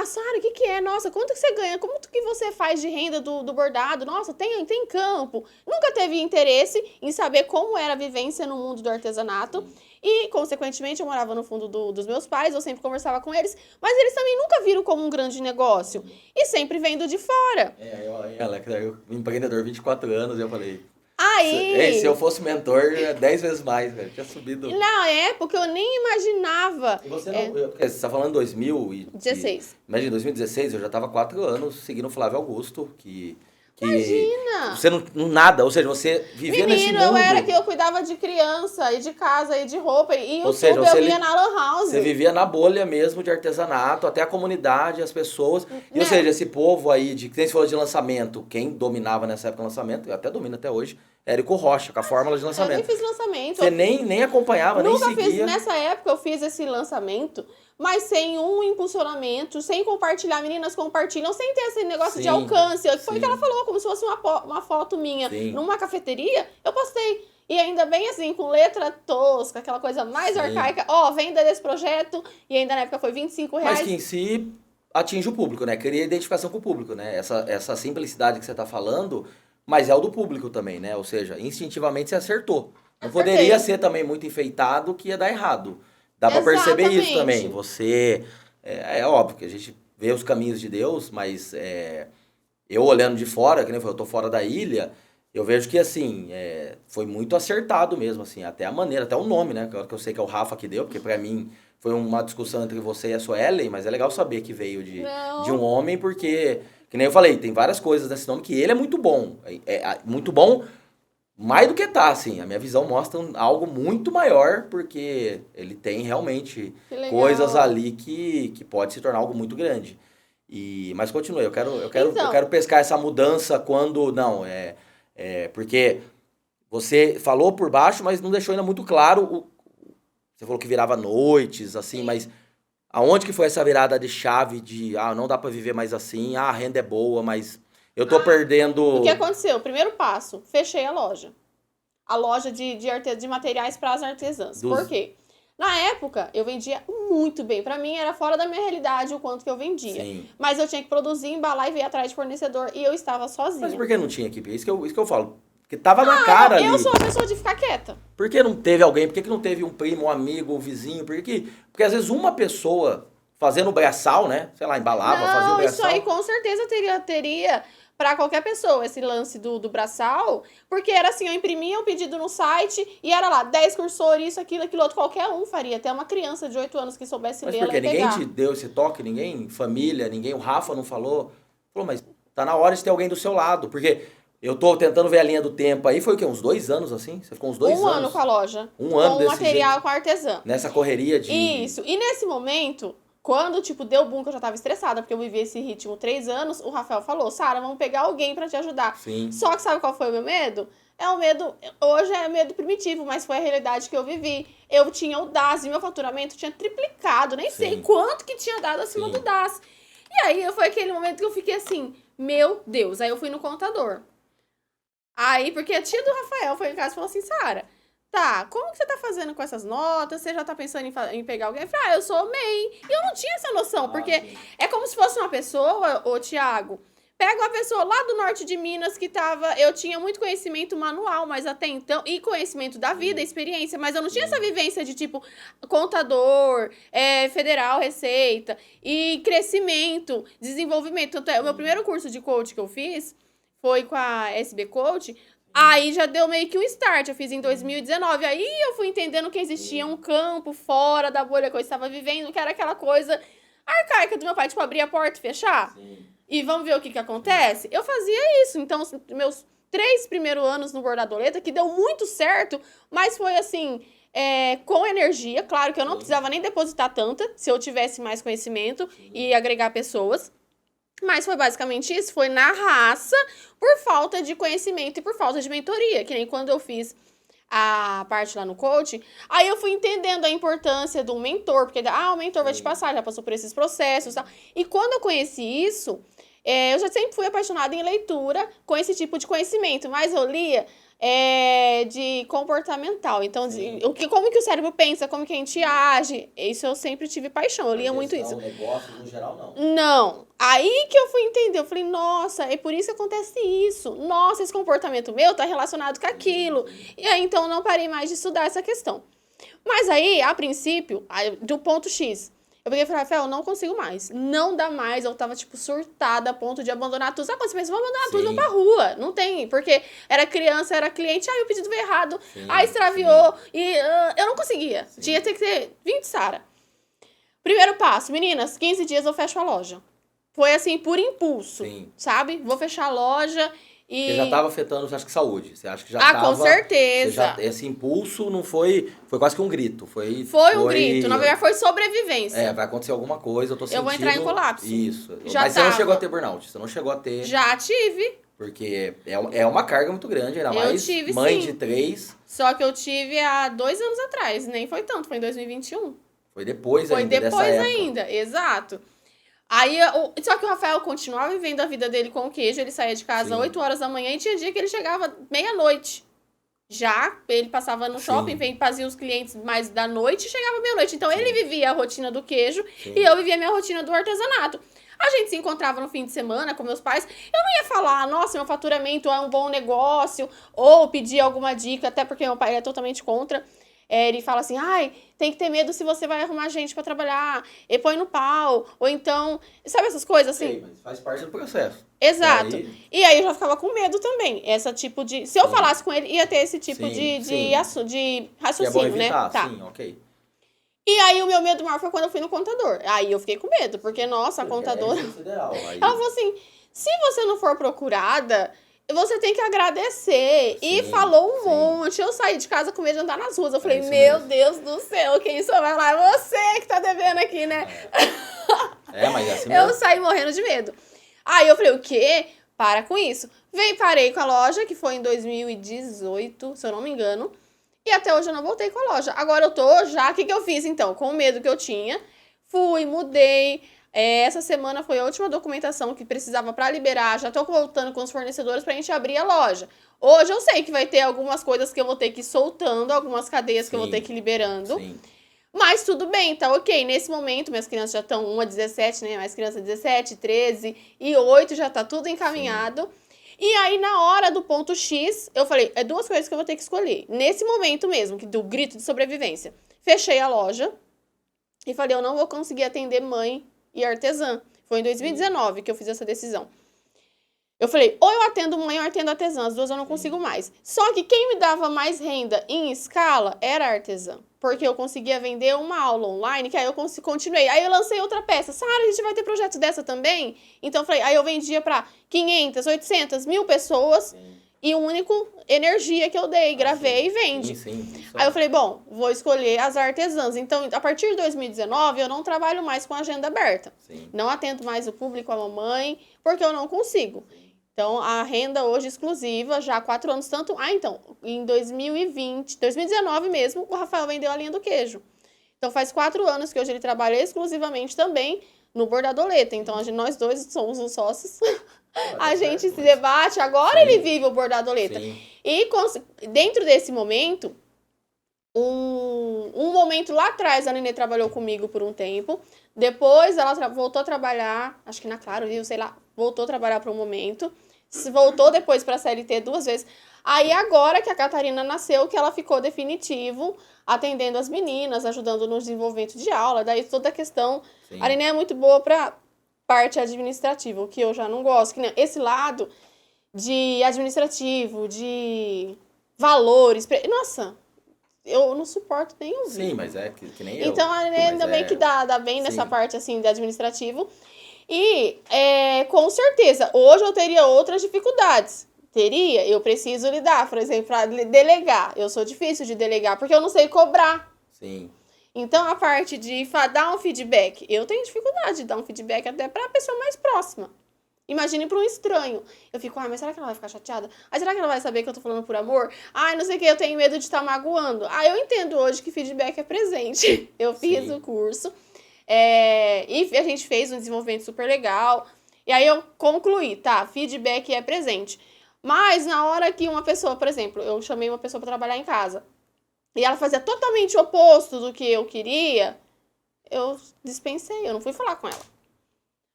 Sara, o que é? Nossa, quanto que você ganha? Como que você faz de renda do bordado? Nossa, tem campo. Nunca teve interesse em saber como era a vivência no mundo do artesanato. E, consequentemente, eu morava no fundo dos meus pais, eu sempre conversava com eles, mas eles também nunca viram como um grande negócio. E sempre vendo de fora. Eu empreendedor 24 anos, eu falei... Aí... Se eu fosse mentor, 10 vezes mais, velho. Tinha subido... Na época, eu nem imaginava. E você não... Porque você tá falando 2016. Imagina, em 2016, eu já tava 4 anos seguindo o Flávio Augusto, que Imagina! Você não nada, ou seja, você vivia nesse mundo. Eu era que eu cuidava de criança, e de casa, e de roupa, e ou seja, eu via na lan house. Você vivia na bolha mesmo de artesanato, até a comunidade, as pessoas. E, ou seja, esse povo aí, quem se falou de lançamento, quem dominava nessa época o lançamento, até domina até hoje, Érico Rocha, com a fórmula de lançamento. Eu nem fiz lançamento. Você nem acompanhava, nem seguia. Nessa época eu fiz esse lançamento, mas sem um impulsionamento, sem compartilhar. Meninas compartilham, sem ter esse negócio de alcance. Foi o que ela falou, como se fosse uma foto minha numa cafeteria. Eu postei. E ainda bem assim, com letra tosca, aquela coisa mais arcaica. Venda desse projeto. E ainda na época foi R$25. Mas que em si atinge o público, né? Cria identificação com o público, né? Essa simplicidade que você tá falando... Mas é o do público também, né? Ou seja, instintivamente você acertou. Não poderia ser também muito enfeitado que ia dar errado. Dá pra perceber isso também. Você... É óbvio que a gente vê os caminhos de Deus, mas eu olhando de fora, que nem eu tô fora da ilha, eu vejo que, assim, foi muito acertado mesmo, assim. Até a maneira, até o nome, né? Que eu sei que é o Rafa que deu, porque pra mim foi uma discussão entre você e a Suelen, mas é legal saber que veio de um homem, porque... Que nem eu falei, tem várias coisas desse nome que ele é muito bom. É muito bom, mais do que tá, assim. A minha visão mostra algo muito maior, porque ele tem realmente coisas ali que pode se tornar algo muito grande. Mas continue, eu quero pescar essa mudança quando... Não, porque você falou por baixo, mas não deixou ainda muito claro. Você falou que virava noites, assim, mas... Aonde que foi essa virada de chave de, não dá pra viver mais assim, a renda é boa, mas eu tô perdendo... O que aconteceu? Primeiro passo, fechei a loja. A loja de materiais para as artesãs. Por quê? Na época, eu vendia muito bem. Pra mim, era fora da minha realidade o quanto que eu vendia. Sim. Mas eu tinha que produzir, embalar e vir atrás de fornecedor. E eu estava sozinha. Mas por que não tinha equipe? Isso que eu falo. Porque tava na cara ali. Eu sou a pessoa de ficar quieta. Por que não teve alguém? Por que não teve um primo, um amigo, um vizinho? Porque às vezes uma pessoa fazendo o braçal, né? Sei lá, embalava, fazia o braçal. Isso aí com certeza teria para qualquer pessoa, esse lance do braçal. Porque era assim, eu imprimia um pedido no site e era lá, 10 cursores, isso, aquilo, outro. Qualquer um faria. Até uma criança de 8 anos que soubesse ler, ela ia pegar. Ninguém te deu esse toque? Ninguém? Família? Ninguém? O Rafa não falou? Falou, mas tá na hora de ter alguém do seu lado. Porque... Eu tô tentando ver a linha do tempo aí, foi o quê? Uns 2 anos, assim? Você ficou uns 2 anos? Um ano com a loja. Um ano desse material jeito, com artesã. nessa correria de... Isso. E nesse momento, quando, deu boom, que eu já tava estressada, porque eu vivi esse ritmo 3 anos, o Rafael falou, Sara, vamos pegar alguém pra te ajudar. Sim. Só que sabe qual foi o meu medo? Hoje é medo primitivo, mas foi a realidade que eu vivi. Eu tinha o DAS e meu faturamento tinha triplicado, nem sei quanto que tinha dado acima do DAS. E aí, foi aquele momento que eu fiquei assim, meu Deus. Aí eu fui no contador. Aí, porque a tia do Rafael foi em casa e falou assim, Sara, como que você tá fazendo com essas notas? Você já tá pensando em pegar alguém? Eu falei, eu sou MEI. E eu não tinha essa noção, porque é como se fosse uma pessoa, Tiago, pega uma pessoa lá do norte de Minas que eu tinha muito conhecimento manual, mas até então, e conhecimento da vida, experiência, mas eu não tinha essa vivência de contador, federal, receita, e crescimento, desenvolvimento. Tanto o meu primeiro curso de coach que eu fiz foi com a SB Coach, aí já deu meio que um start, eu fiz em 2019, aí eu fui entendendo que existia um campo fora da bolha que eu estava vivendo, que era aquela coisa arcaica do meu pai, abrir a porta e fechar, e vamos ver o que acontece. Eu fazia isso, então meus 3 primeiros anos no Bordadoleta, que deu muito certo, mas foi assim, com energia, claro que eu não precisava nem depositar tanta, se eu tivesse mais conhecimento e agregar pessoas. Mas foi basicamente isso, foi na raça, por falta de conhecimento e por falta de mentoria. Que nem quando eu fiz a parte lá no coaching, aí eu fui entendendo a importância do mentor, porque o mentor vai te passar, já passou por esses processos e tal. E quando eu conheci isso, eu já sempre fui apaixonada em leitura com esse tipo de conhecimento, mas eu lia de comportamental. Então, como que o cérebro pensa, como que a gente age, isso eu sempre tive paixão, eu lia muito isso. Negócios, no geral, não. Não. Aí que eu fui entender, eu falei, nossa, é por isso que acontece isso. Nossa, esse comportamento meu tá relacionado com aquilo. E aí, então, eu não parei mais de estudar essa questão. Mas aí, a princípio, do ponto X, eu peguei e falei, Rafael, eu não consigo mais. Não dá mais. Eu tava, tipo, surtada a ponto de abandonar tudo. Sabe quando você pensa, vou abandonar tudo, vamos pra rua. Não tem, porque era criança, era cliente, o pedido veio errado, extraviou. E eu não conseguia. Tinha que ter 20 Sara. Primeiro passo, meninas, 15 dias eu fecho a loja. Foi assim, por impulso, sabe? Vou fechar a loja e... Você já estava afetando, acho que, saúde. Você acha que já estava... com certeza. Esse impulso não foi... Foi quase que um grito. Foi um grito. Na verdade, foi sobrevivência. Vai acontecer alguma coisa, eu tô sentindo... Eu vou entrar em colapso. Isso. Mas você não chegou a ter burnout. Você não chegou a ter... Já tive. Porque é uma carga muito grande, ainda mais tive, mãe sim. de 3. Só que eu tive há 2 anos atrás. Nem foi tanto, foi em 2021. Foi depois ainda dessa época. Foi depois ainda, exato. Aí, só que o Rafael continuava vivendo a vida dele com o queijo. Ele saía de casa 8 horas da manhã e tinha dia que ele chegava meia-noite. Já, ele passava no shopping, fazia os clientes mais da noite e chegava meia-noite. Então, ele vivia a rotina do queijo e eu vivia a minha rotina do artesanato. A gente se encontrava no fim de semana com meus pais. Eu não ia falar, nossa, meu faturamento é um bom negócio, ou pedir alguma dica, até porque meu pai é totalmente contra. Ele fala assim, tem que ter medo se você vai arrumar gente pra trabalhar, e põe no pau, ou então, sabe essas coisas assim? Mas faz parte do processo. Exato. E aí eu já ficava com medo também, se eu falasse com ele, ia ter esse tipo de raciocínio, é bom evitar, né? Tá. Sim, ok. E aí o meu medo maior foi quando eu fui no contador. Aí eu fiquei com medo, porque, nossa, a contadora... Ela falou assim, se você não for procurada... Você tem que agradecer. E falou um monte. Eu saí de casa com medo de andar nas ruas. Eu falei, meu Deus do céu, quem só vai lá? É você que tá devendo aqui, né? Mas é assim mesmo. Eu saí morrendo de medo. Aí eu falei, o quê? Para com isso. Parei com a loja, que foi em 2018, se eu não me engano. E até hoje eu não voltei com a loja. Agora eu tô já... O que eu fiz, então? Com o medo que eu tinha. Fui, mudei... Essa semana foi a última documentação que precisava para liberar. Já tô voltando com os fornecedores pra gente abrir a loja. Hoje eu sei que vai ter algumas coisas que eu vou ter que ir soltando, algumas cadeias que eu vou ter que ir liberando. Mas tudo bem, tá ok. Nesse momento, minhas crianças já estão, uma 17, né? Mais criança 17, 13 e 8, já tá tudo encaminhado. E aí, na hora do ponto X, eu falei, 2 coisas que eu vou ter que escolher. Nesse momento mesmo, do grito de sobrevivência. Fechei a loja e falei, eu não vou conseguir atender mãe e artesã. Foi em 2019 que eu fiz essa decisão. Eu falei, ou eu atendo mãe ou eu atendo artesã, as duas eu não consigo mais. Só que quem me dava mais renda em escala era a artesã. Porque eu conseguia vender uma aula online, que aí eu continuei. Aí eu lancei outra peça. Sara, a gente vai ter projeto dessa também? Então eu falei, aí eu vendia para 500, 800, 1000 pessoas. E o único energia que eu dei, gravei e vende. Aí eu falei, bom, vou escolher as artesãs. Então, a partir de 2019, eu não trabalho mais com agenda aberta. Não atendo mais o público, a mamãe, porque eu não consigo. Então, a renda hoje exclusiva, já há 4 anos, tanto... então, em 2019 mesmo, o Rafael vendeu a linha do queijo. Então, faz 4 anos que hoje ele trabalha exclusivamente também no bordadoleta. Então, nós dois somos os sócios. A gente se debate, agora ele vive o bordadoleta. E dentro desse momento, um momento lá atrás, a Nenê trabalhou comigo por um tempo. Depois ela voltou a trabalhar, acho que na Claro, sei lá, voltou a trabalhar por um momento. Voltou depois para a CLT 2 vezes. Aí agora que a Catarina nasceu, que ela ficou definitivo, atendendo as meninas, ajudando no desenvolvimento de aula. Daí toda a questão... A Nenê é muito boa para... parte administrativa, o que eu já não gosto. Que esse lado de administrativo, de valores... Nossa, eu não suporto nem ouvir. Sim, mas é que nem eu. Então, ainda bem que dá bem nessa parte, assim, de administrativo. E, com certeza, hoje eu teria outras dificuldades. Eu preciso lidar, por exemplo, para delegar. Eu sou difícil de delegar, porque eu não sei cobrar. Então, a parte de dar um feedback, eu tenho dificuldade de dar um feedback até para a pessoa mais próxima. Imagine para um estranho. Eu fico, mas será que ela vai ficar chateada? Será que ela vai saber que eu tô falando por amor? Não sei o que, eu tenho medo de estar magoando. Eu entendo hoje que feedback é presente. Eu fiz o curso. E a gente fez um desenvolvimento super legal. E aí eu concluí, feedback é presente. Mas na hora que uma pessoa, por exemplo, eu chamei uma pessoa para trabalhar em casa, e ela fazia totalmente o oposto do que eu queria, eu dispensei, eu não fui falar com ela.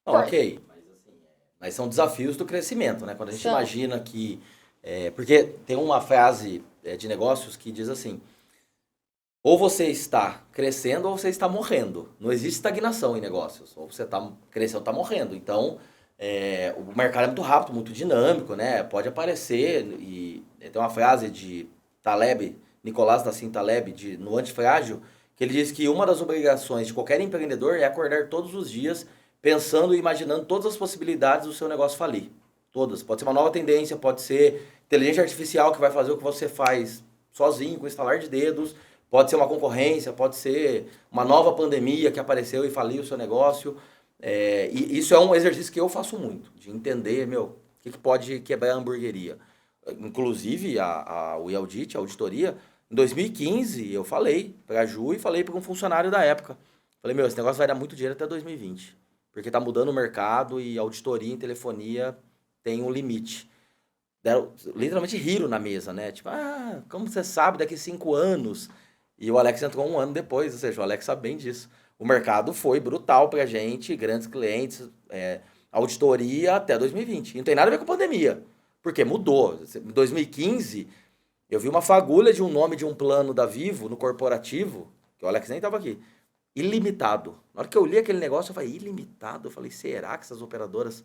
Ok. Mas são desafios do crescimento, né? Quando a gente imagina que... porque tem uma frase de negócios que diz assim, ou você está crescendo ou você está morrendo. Não existe estagnação em negócios. Ou você está crescendo ou está morrendo. Então, o mercado é muito rápido, muito dinâmico, né? Pode aparecer, e tem uma frase de Taleb, Nicolás Nassim Taleb, no Antifrágil, que ele diz que uma das obrigações de qualquer empreendedor é acordar todos os dias pensando e imaginando todas as possibilidades do seu negócio falir. Todas. Pode ser uma nova tendência, pode ser inteligência artificial que vai fazer o que você faz sozinho, com estalar de dedos, pode ser uma concorrência, pode ser uma nova pandemia que apareceu e faliu o seu negócio. E isso é um exercício que eu faço muito, de entender, o que pode quebrar a hamburgueria. Inclusive, o Iaudit, a auditoria, em 2015, eu falei para a Ju e falei para um funcionário da época. Falei, esse negócio vai dar muito dinheiro até 2020. Porque tá mudando o mercado e auditoria em telefonia tem um limite. Literalmente riram na mesa, né? Tipo, como você sabe, daqui 5 anos. E o Alex entrou 1 ano depois, ou seja, o Alex sabe bem disso. O mercado foi brutal pra gente, grandes clientes, auditoria até 2020. E não tem nada a ver com a pandemia, porque mudou. Em 2015, eu vi uma fagulha de um nome de um plano da Vivo no corporativo, que o Alex nem tava aqui. Ilimitado. Na hora que eu li aquele negócio, eu falei, ilimitado? Eu falei, será que essas operadoras...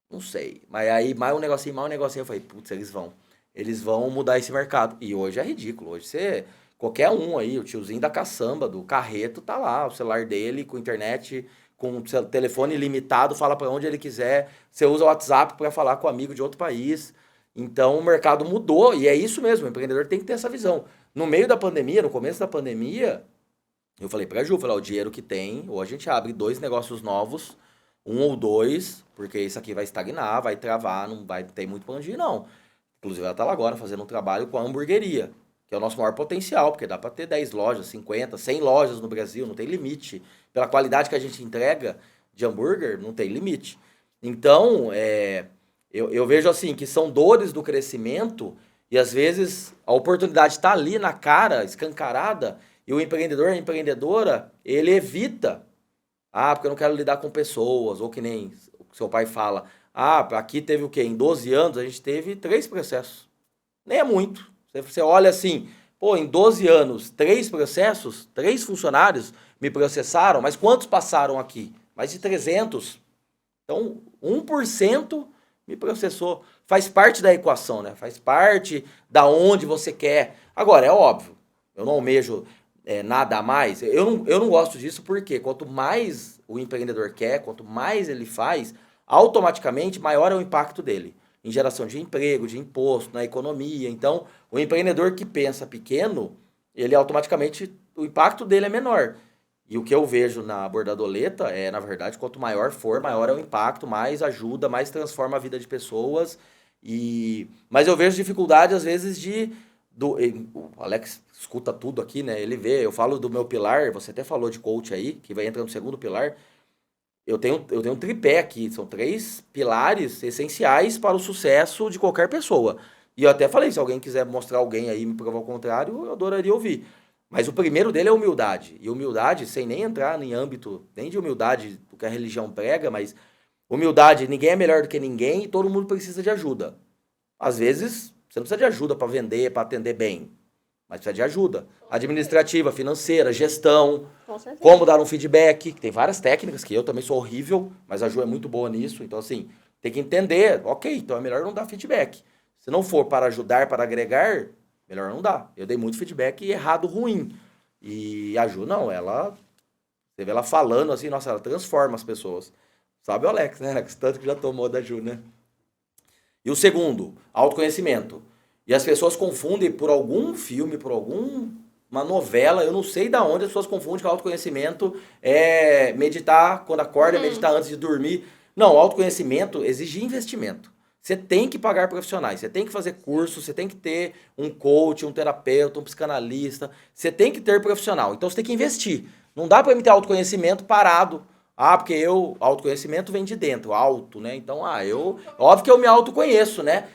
Não sei. Mas aí, mais um negocinho, eu falei, putz, eles vão mudar esse mercado. E hoje é ridículo. Hoje qualquer um aí, o tiozinho da caçamba, do carreto, tá lá, o celular dele, com internet, com telefone ilimitado, fala para onde ele quiser. Você usa o WhatsApp para falar com um amigo de outro país. Então, o mercado mudou, e é isso mesmo, o empreendedor tem que ter essa visão. No meio da pandemia, no começo da pandemia... Eu falei pra Ju, o dinheiro que tem, ou a gente abre 2 negócios novos, 1 ou 2, porque isso aqui vai estagnar, vai travar, não vai ter muito pra onde ir, não. Inclusive, ela tá lá agora fazendo um trabalho com a hamburgueria, que é o nosso maior potencial, porque dá pra ter 10 lojas, 50, 100 lojas no Brasil, não tem limite. Pela qualidade que a gente entrega de hambúrguer, não tem limite. Então, eu vejo assim, que são dores do crescimento, e às vezes a oportunidade tá ali na cara, escancarada, e o empreendedor, a empreendedora, ele evita. Porque eu não quero lidar com pessoas, ou que nem o seu pai fala. Aqui teve o quê? Em 12 anos a gente teve 3 processos. Nem é muito. Você olha assim, em 12 anos, 3 processos, 3 funcionários me processaram, mas quantos passaram aqui? Mais de 300. Então, 1% me processou. Faz parte da equação, né? Faz parte da onde você quer. Agora, é óbvio, eu não almejo... nada a mais, eu não gosto disso porque quanto mais o empreendedor quer, quanto mais ele faz, automaticamente maior é o impacto dele em geração de emprego, de imposto, na economia. Então, o empreendedor que pensa pequeno, ele automaticamente, o impacto dele é menor. E o que eu vejo na Bordadoleta na verdade, quanto maior for, maior é o impacto, mais ajuda, mais transforma a vida de pessoas. Mas eu vejo dificuldade, às vezes, o Alex escuta tudo aqui, né? Ele vê, eu falo do meu pilar, você até falou de coach aí, que vai entrar no segundo pilar. Eu tenho um tripé aqui, são 3 pilares essenciais para o sucesso de qualquer pessoa. E eu até falei, se alguém quiser mostrar alguém aí e me provar o contrário, eu adoraria ouvir. Mas o primeiro dele é humildade. E humildade, sem nem entrar em âmbito, nem de humildade, do que a religião prega, mas humildade, ninguém é melhor do que ninguém e todo mundo precisa de ajuda. Às vezes, você não precisa de ajuda para vender, para atender bem. Mas precisa de ajuda. Administrativa, financeira, gestão, como dar um feedback. Tem várias técnicas que eu também sou horrível, mas a Ju é muito boa nisso. Então, assim, tem que entender. Ok, então é melhor não dar feedback. Se não for para ajudar, para agregar, melhor não dar. Eu dei muito feedback errado, ruim. E a Ju, não, você vê ela falando assim, nossa, ela transforma as pessoas. Sabe o Alex, né? Tanto que já tomou da Ju, né? E o segundo, autoconhecimento. E as pessoas confundem por algum filme, por alguma novela, eu não sei de onde as pessoas confundem que autoconhecimento é meditar quando acorda, meditar antes de dormir. Não, o autoconhecimento exige investimento. Você tem que pagar profissionais, você tem que fazer curso, você tem que ter um coach, um terapeuta, um psicanalista, você tem que ter profissional. Então você tem que investir. Não dá para me ter autoconhecimento parado. Ah, porque autoconhecimento vem de dentro, auto, né? Então, óbvio que eu me autoconheço, né?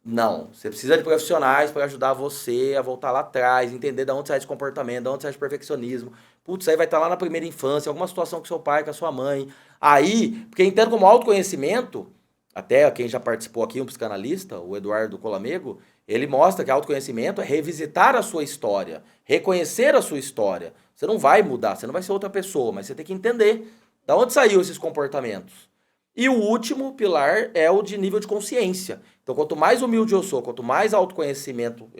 Não, você precisa de profissionais para ajudar você a voltar lá atrás, entender de onde sai esse comportamento, de onde sai esse perfeccionismo. Putz, isso aí vai estar lá na primeira infância, alguma situação com seu pai, com a sua mãe. Aí, porque entendo como autoconhecimento, até quem já participou aqui, um psicanalista, o Eduardo Colamego, ele mostra que autoconhecimento é revisitar a sua história, reconhecer a sua história. Você não vai mudar, você não vai ser outra pessoa, mas você tem que entender de onde saiu esses comportamentos. E o último pilar é o de nível de consciência. Então, quanto mais humilde eu sou, quanto mais autoconhecimento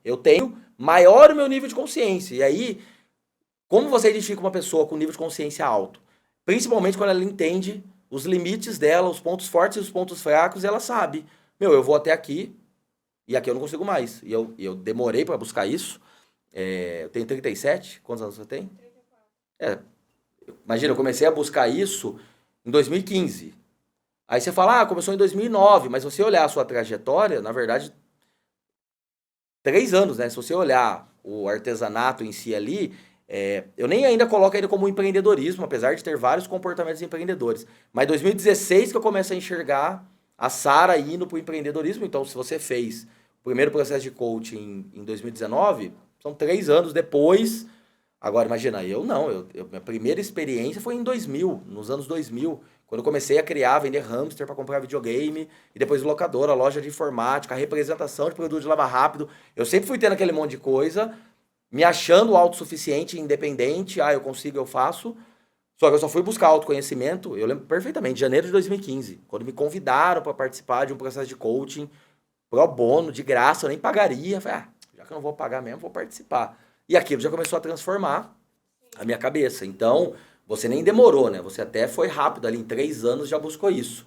eu tenho, maior o meu nível de consciência. E aí, como você identifica uma pessoa com nível de consciência alto? Principalmente quando ela entende os limites dela, os pontos fortes e os pontos fracos, e ela sabe, eu vou até aqui, e aqui eu não consigo mais. E eu demorei para buscar isso. Eu tenho 37, quantos anos você tem? 34. Imagina, eu comecei a buscar isso em 2015. Aí você fala, começou em 2009, mas se você olhar a sua trajetória, na verdade, 3 anos, né? Se você olhar o artesanato em si ali, eu nem ainda coloco ele como empreendedorismo, apesar de ter vários comportamentos empreendedores. Mas 2016 que eu comecei a enxergar a Sara indo para o empreendedorismo. Então, se você fez o primeiro processo de coaching em 2019, são 3 anos depois. Agora, imagina, minha primeira experiência foi em 2000, nos anos 2000, quando eu comecei a criar, vender hamster para comprar videogame, e depois locadora, loja de informática, representação de produto de lavar rápido. Eu sempre fui tendo aquele monte de coisa, me achando autossuficiente, independente, eu consigo, eu faço. Só que eu só fui buscar autoconhecimento, eu lembro perfeitamente, de janeiro de 2015, quando me convidaram para participar de um processo de coaching pro bono, de graça, eu nem pagaria. Falei, já que eu não vou pagar mesmo, vou participar. E aquilo já começou a transformar a minha cabeça. Então, você nem demorou, né? Você até foi rápido, ali em 3 anos já buscou isso.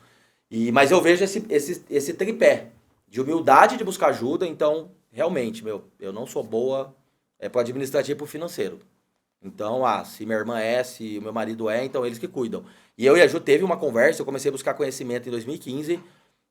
Mas eu vejo esse tripé de humildade de buscar ajuda. Então, realmente, eu não sou boa para o administrativo e para o financeiro. Então, se minha irmã se o meu marido então eles que cuidam. E eu e a Ju teve uma conversa, eu comecei a buscar conhecimento em 2015.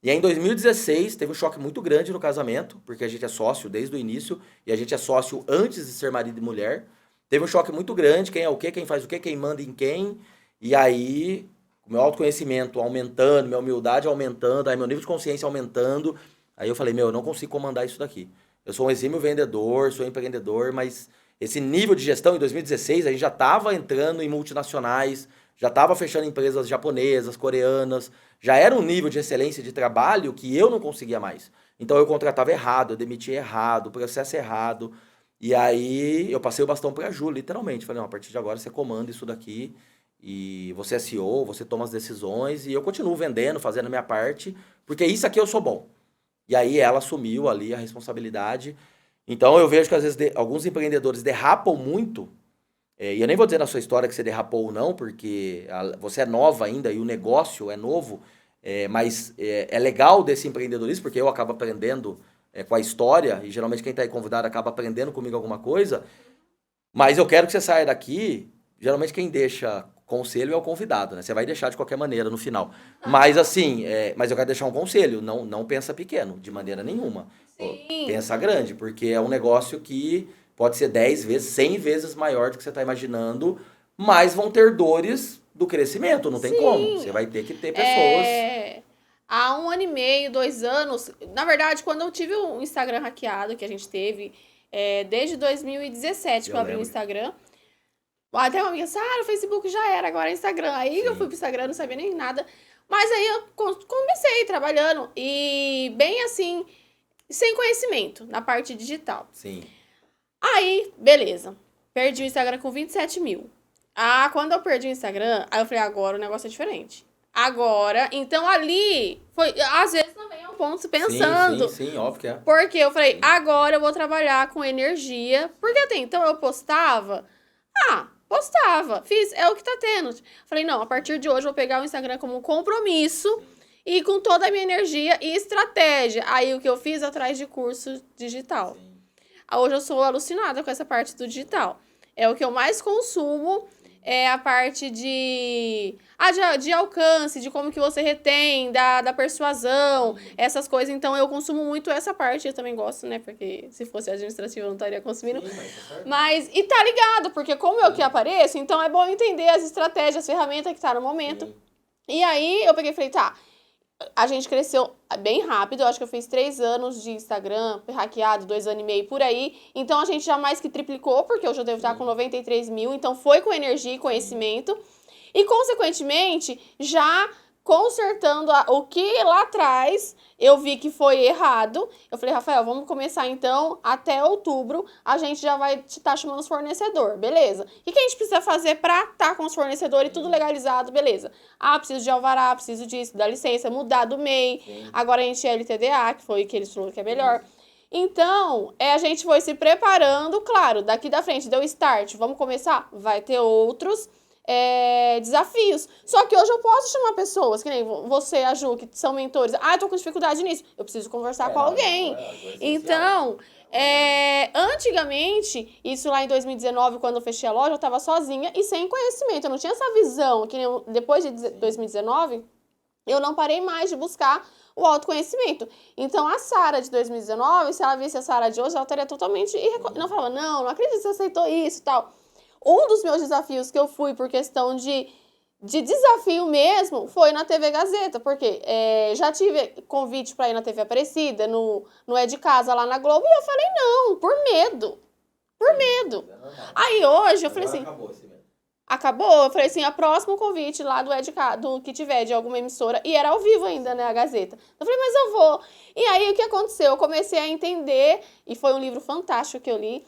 E aí, em 2016, teve um choque muito grande no casamento, porque a gente é sócio desde o início, e a gente é sócio antes de ser marido e mulher. Teve um choque muito grande, quem é o quê, quem faz o quê, quem manda em quem. E aí, o meu autoconhecimento aumentando, minha humildade aumentando, aí meu nível de consciência aumentando. Aí eu falei, eu não consigo comandar isso daqui. Eu sou um exímio vendedor, sou empreendedor, mas esse nível de gestão, em 2016, a gente já estava entrando em multinacionais, já estava fechando empresas japonesas, coreanas, já era um nível de excelência de trabalho que eu não conseguia mais. Então eu contratava errado, eu demitia errado, o processo errado. E aí eu passei o bastão para a Ju, literalmente. Falei, a partir de agora você comanda isso daqui, e você é CEO, você toma as decisões, e eu continuo vendendo, fazendo a minha parte, porque isso aqui eu sou bom. E aí ela assumiu ali a responsabilidade. Então eu vejo que às vezes alguns empreendedores derrapam muito. E eu nem vou dizer na sua história que você derrapou ou não, porque você é nova ainda e o negócio é novo, mas é legal desse empreendedorismo, porque eu acabo aprendendo com a história, e geralmente quem está aí convidado acaba aprendendo comigo alguma coisa, mas eu quero que você saia daqui, geralmente quem deixa conselho é o convidado, né? Você vai deixar de qualquer maneira no final. Mas assim, mas eu quero deixar um conselho, não pensa pequeno, de maneira nenhuma. Sim. Pensa grande, porque é um negócio que pode ser 10 vezes, 100 vezes maior do que você está imaginando, mas vão ter dores do crescimento, não tem como. Você vai ter que ter pessoas... Há 1 ano e meio, 2 anos, na verdade, quando eu tive o Instagram hackeado, que a gente teve desde 2017 que eu abri o Instagram, até uma amiga, o Facebook já era, agora é Instagram. Aí eu fui pro Instagram, não sabia nem nada. Mas aí eu comecei trabalhando, e bem assim, sem conhecimento na parte digital. Sim. Aí, beleza. Perdi o Instagram com 27 mil. Quando eu perdi o Instagram, aí eu falei, agora o negócio é diferente. Agora, então ali, às vezes também é um ponto pensando. Sim, óbvio que é. Porque eu falei, agora eu vou trabalhar com energia. Porque até então eu postava, fiz, é o que tá tendo. Falei, não, a partir de hoje eu vou pegar o Instagram como um compromisso e com toda a minha energia e estratégia. Aí o que eu fiz atrás de curso digital. Hoje eu sou alucinada com essa parte do digital. É o que eu mais consumo. a parte de alcance, de como que você retém, da persuasão, essas coisas. Então, eu consumo muito essa parte. Eu também gosto, né? Porque se fosse administrativo, eu não estaria consumindo. Sim, mas tá certo. Mas, e tá ligado, porque como eu que apareço, então é bom entender as estratégias, as ferramentas que tá no momento. Sim. E aí, eu peguei e falei, tá, a gente cresceu bem rápido, eu acho que eu fiz 3 anos de Instagram, foi hackeado, 2 anos e meio por aí. Então a gente já mais que triplicou, porque hoje eu devo estar com 93 mil, então foi com energia e conhecimento. E, consequentemente, já consertando o que lá atrás eu vi que foi errado. Eu falei, Rafael, vamos começar então, até outubro, a gente já vai estar chamando os fornecedores, beleza? O que a gente precisa fazer para estar com os fornecedores e tudo legalizado, beleza? Ah, preciso de alvará, preciso disso, da licença, mudar do MEI. Sim. Agora a gente é LTDA, que foi o que eles falaram que é melhor. Então, a gente foi se preparando, claro, daqui da frente deu start, vamos começar? Vai ter outros desafios. Só que hoje eu posso chamar pessoas, que nem você, a Ju, que são mentores. Ah, eu tô com dificuldade nisso. Eu preciso conversar com alguém. Então, antigamente, isso lá em 2019, quando eu fechei a loja, eu tava sozinha e sem conhecimento. Eu não tinha essa visão, que nem depois de 2019, eu não parei mais de buscar o autoconhecimento. Então, a Sara de 2019, se ela visse a Sara de hoje, ela estaria totalmente não falava, não acredito que você aceitou isso e tal. Um dos meus desafios que eu fui por questão de desafio mesmo foi na TV Gazeta, porque já tive convite para ir na TV Aparecida, no É de Casa lá na Globo, e eu falei não, por medo. Por medo. Aí hoje eu falei assim, acabou? Eu falei assim, a próximo convite lá do que tiver, de alguma emissora, e era ao vivo ainda, né, a Gazeta. Eu falei, mas eu vou. E aí, o que aconteceu? Eu comecei a entender, e foi um livro fantástico que eu li,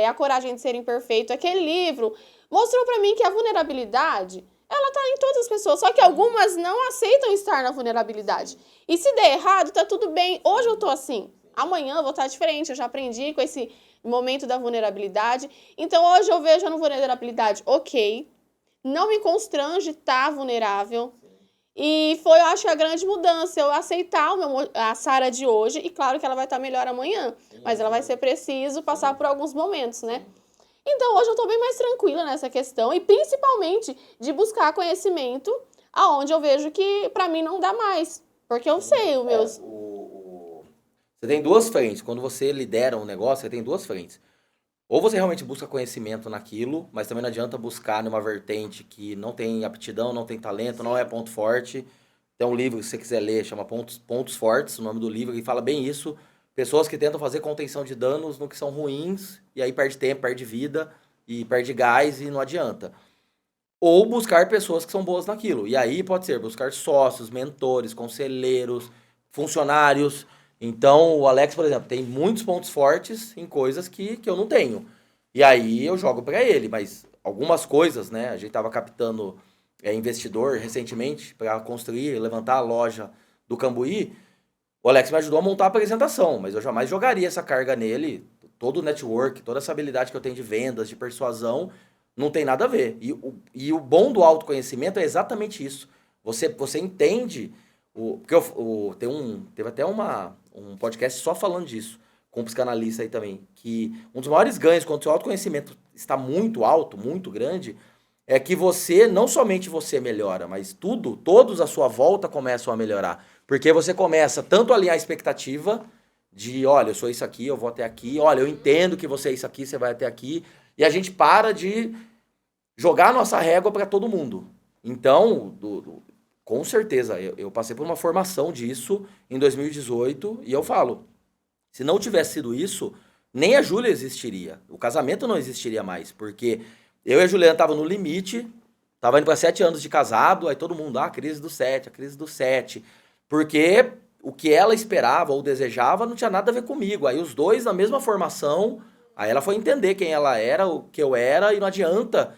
A Coragem de Ser Imperfeito. Aquele livro mostrou pra mim que a vulnerabilidade, ela tá em todas as pessoas, só que algumas não aceitam estar na vulnerabilidade. E se der errado, tá tudo bem. Hoje eu tô assim, amanhã eu vou estar diferente, eu já aprendi com esse momento da vulnerabilidade. Então hoje eu vejo a vulnerabilidade, ok, não me constrange estar vulnerável. E foi, eu acho, a grande mudança, eu aceitar a Sara de hoje, e claro que ela vai estar melhor amanhã, mas ela vai ser preciso passar por alguns momentos, né? Então hoje eu tô bem mais tranquila nessa questão, e principalmente de buscar conhecimento aonde eu vejo que pra mim não dá mais, porque eu sei os meus... Você tem duas frentes. Quando você lidera um negócio, você tem duas frentes. Ou você realmente busca conhecimento naquilo, mas também não adianta buscar numa vertente que não tem aptidão, não tem talento, não é ponto forte. Tem um livro que se você quiser ler, chama Pontos Fortes, o nome do livro, que fala bem isso. Pessoas que tentam fazer contenção de danos no que são ruins, e aí perde tempo, perde vida, e perde gás e não adianta. Ou buscar pessoas que são boas naquilo. E aí pode ser buscar sócios, mentores, conselheiros, funcionários. Então, o Alex, por exemplo, tem muitos pontos fortes em coisas que eu não tenho. E aí eu jogo para ele, mas algumas coisas, né? A gente tava captando investidor recentemente para construir, levantar a loja do Cambuí. O Alex me ajudou a montar a apresentação, mas eu jamais jogaria essa carga nele. Todo o network, toda essa habilidade que eu tenho de vendas, de persuasão, não tem nada a ver. E o bom do autoconhecimento é exatamente isso. Você entende... Porque teve até um podcast só falando disso, com um psicanalista aí também, que um dos maiores ganhos quando o seu autoconhecimento está muito alto, muito grande, é que não somente você melhora, mas todos à sua volta começam a melhorar. Porque você começa tanto a alinhar a expectativa de, olha, eu sou isso aqui, eu vou até aqui, olha, eu entendo que você é isso aqui, você vai até aqui, e a gente para de jogar a nossa régua para todo mundo. Então, com certeza, eu passei por uma formação disso em 2018 e eu falo, se não tivesse sido isso, nem a Júlia existiria. O casamento não existiria mais, porque eu e a Juliana estavam no limite, tava indo para 7 anos de casado, aí todo mundo, a crise do 7, a crise do 7, porque o que ela esperava ou desejava não tinha nada a ver comigo. Aí os dois na mesma formação, aí ela foi entender quem ela era, o que eu era, e não adianta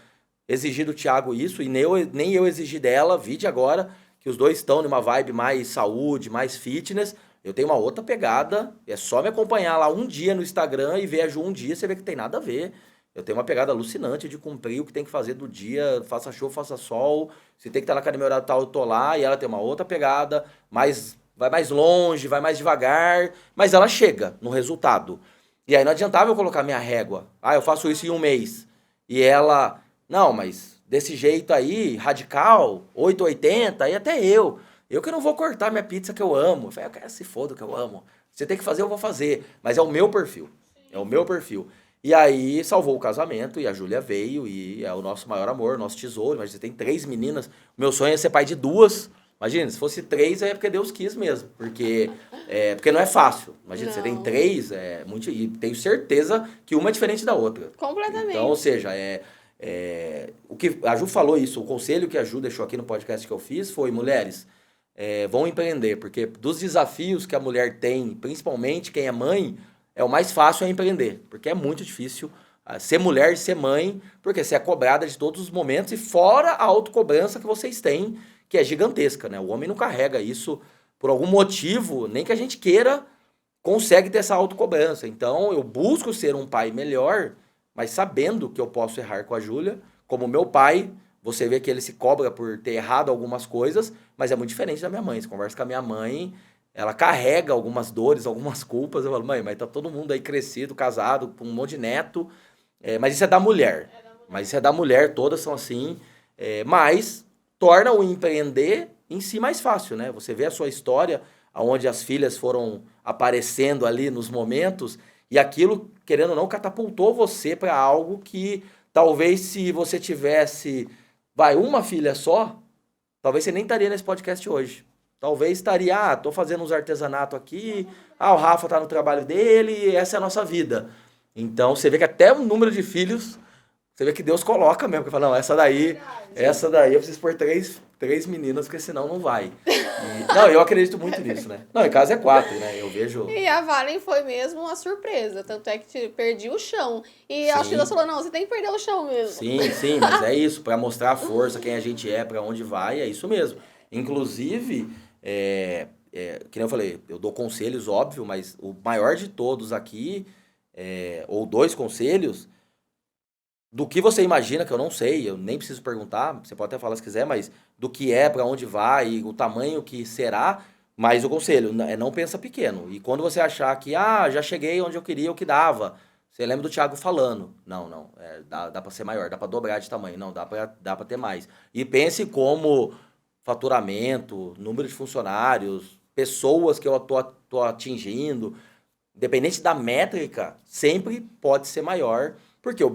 exigir do Thiago isso, e nem eu exigi dela, vide agora, que os dois estão numa vibe mais saúde, mais fitness. Eu tenho uma outra pegada, é só me acompanhar lá um dia no Instagram e ver a Ju um dia, você vê que tem nada a ver. Eu tenho uma pegada alucinante de cumprir o que tem que fazer do dia, faça chuva, faça sol, se tem que estar na academia horário tal, eu tô lá, e ela tem uma outra pegada, vai mais longe, vai mais devagar, mas ela chega no resultado. E aí não adiantava eu colocar minha régua, eu faço isso em um mês, e ela Não, mas desse jeito aí, radical, 880, aí até eu. Eu que não vou cortar minha pizza que eu amo. Eu falei, eu quero se foda que eu amo. Você tem que fazer, eu vou fazer. Mas é o meu perfil. É o meu perfil. E aí salvou o casamento e a Júlia veio e é o nosso maior amor, nosso tesouro. Mas você tem 3 meninas. O meu sonho é ser pai de 2. Imagina, se fosse 3 aí é porque Deus quis mesmo. Porque não é fácil. Imagina, você tem Não. 3, e tenho certeza que uma é diferente da outra. Completamente. Então, ou seja, o que a Ju falou isso, o conselho que a Ju deixou aqui no podcast que eu fiz foi, mulheres, vão empreender, porque dos desafios que a mulher tem, principalmente quem é mãe, o mais fácil é empreender, porque é muito difícil ser mulher, ser mãe, porque você é cobrada de todos os momentos e fora a autocobrança que vocês têm, que é gigantesca, né? O homem não carrega isso por algum motivo, nem que a gente queira, consegue ter essa autocobrança. Então, eu busco ser um pai melhor, mas sabendo que eu posso errar com a Júlia, como meu pai, você vê que ele se cobra por ter errado algumas coisas, mas é muito diferente da minha mãe. Você conversa com a minha mãe, ela carrega algumas dores, algumas culpas. Eu falo, mãe, mas tá todo mundo aí crescido, casado, com um monte de neto. Mas isso é da mulher. Mas isso é da mulher, todas são assim. Mas torna o empreender em si mais fácil, né? Você vê a sua história, onde as filhas foram aparecendo ali nos momentos, e aquilo, querendo ou não, catapultou você para algo que talvez se você tivesse, uma filha só, talvez você nem estaria nesse podcast hoje. Talvez estaria, tô fazendo uns artesanato aqui, o Rafa tá no trabalho dele, essa é a nossa vida. Então, você vê que até o número de filhos, você vê que Deus coloca mesmo, que fala, não, essa daí eu preciso pôr três meninas, porque senão não vai. Não, eu acredito muito nisso, né? Não, em casa é 4, né? Eu vejo... E a Valen foi mesmo uma surpresa, tanto é que perdi o chão. E acho que Deus falou, não, você tem que perder o chão mesmo. Sim, mas é isso, para mostrar a força, quem a gente é, para onde vai, é isso mesmo. Inclusive, que nem eu falei, eu dou conselhos, óbvio, mas o maior de todos aqui, ou 2 conselhos, do que você imagina, que eu não sei, eu nem preciso perguntar, você pode até falar se quiser, mas do que para onde vai, o tamanho que será, mas o conselho não pensa pequeno. E quando você achar que, já cheguei onde eu queria, o que dava, você lembra do Thiago falando, não, dá para ser maior, dá para dobrar de tamanho, não, dá para ter mais. E pense faturamento, número de funcionários, pessoas que eu tô atingindo, independente da métrica, sempre pode ser maior, porque o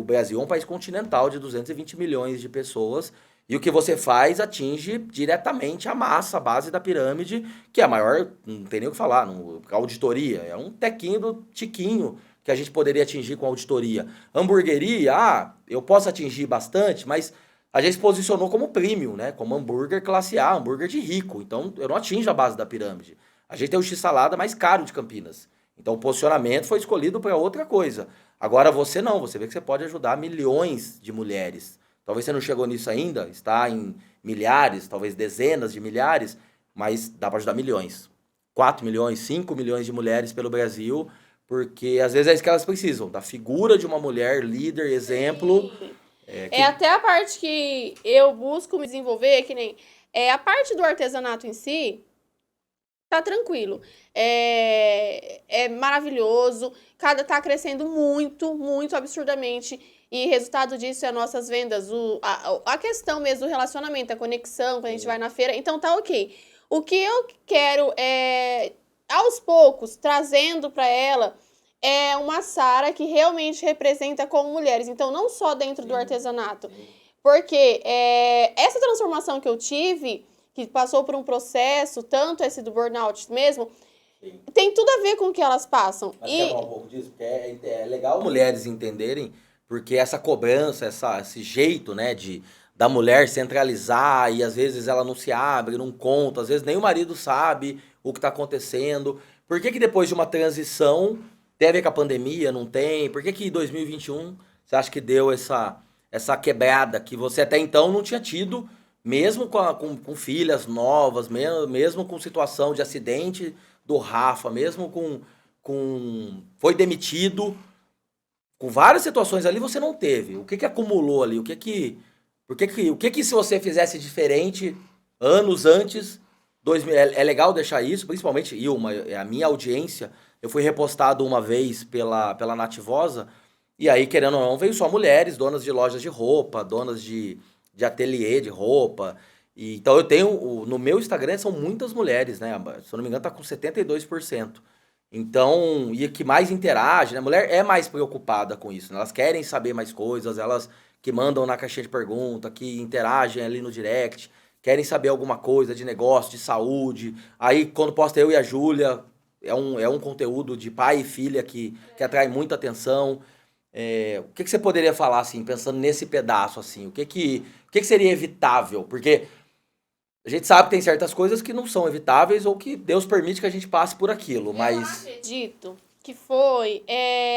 Brasil é um país continental de 220 milhões de pessoas e o que você faz atinge diretamente a massa, a base da pirâmide, que é a maior, não tem nem o que falar, a auditoria, é um tequinho do tiquinho que a gente poderia atingir com a auditoria. Hamburgueria, eu posso atingir bastante, mas a gente se posicionou como premium, né? Como hambúrguer classe A, hambúrguer de rico, então eu não atinjo a base da pirâmide. A gente tem o X-salada mais caro de Campinas. Então o posicionamento foi escolhido para outra coisa. Agora você não, você vê que você pode ajudar milhões de mulheres. Talvez você não chegou nisso ainda, está em milhares, talvez dezenas de milhares, mas dá para ajudar milhões. 4 milhões, 5 milhões de mulheres pelo Brasil, porque às vezes é isso que elas precisam, da figura de uma mulher, líder, exemplo. Até a parte que eu busco me desenvolver, que nem a parte do artesanato em si, tá tranquilo. É maravilhoso. Tá crescendo muito, muito absurdamente. E resultado disso é nossas vendas. A questão mesmo do relacionamento, a conexão, quando a gente vai na feira. Então tá ok. O que eu quero aos poucos, trazendo para ela, é uma Sara que realmente representa como mulheres. Então, não só dentro do artesanato. Porque essa transformação que eu tive, que passou por um processo, tanto esse do burnout mesmo, tem tudo a ver com o que elas passam. Mas quer falar um pouco disso? Porque é legal mulheres entenderem, porque essa cobrança, esse jeito, né, da mulher centralizar, e às vezes ela não se abre, não conta, às vezes nem o marido sabe o que está acontecendo. Por que depois de uma transição, tem a ver com a pandemia, não tem? Por que em 2021 você acha que deu essa quebrada que você até então não tinha tido, mesmo com filhas novas, mesmo com situação de acidente do Rafa, mesmo foi demitido, com várias situações ali você não teve. O que acumulou ali? O que se você fizesse diferente anos antes, é legal deixar isso, principalmente a minha audiência, eu fui repostado uma vez pela Nativosa, E aí, querendo ou não, veio só mulheres, donas de lojas de roupa, donas de ateliê de roupa. E, então eu tenho, no meu Instagram são muitas mulheres, né? Se eu não me engano, tá com 72%. Então, e que mais interage, né? A mulher é mais preocupada com isso, né? Elas querem saber mais coisas, elas que mandam na caixinha de pergunta, que interagem ali no direct, querem saber alguma coisa de negócio, de saúde. Aí, quando posta eu e a Júlia, é um conteúdo de pai e filha que atrai muita atenção. O que você poderia falar, assim, pensando nesse pedaço, assim? O que seria evitável? Porque a gente sabe que tem certas coisas que não são evitáveis ou que Deus permite que a gente passe por aquilo, Eu mas... acredito que foi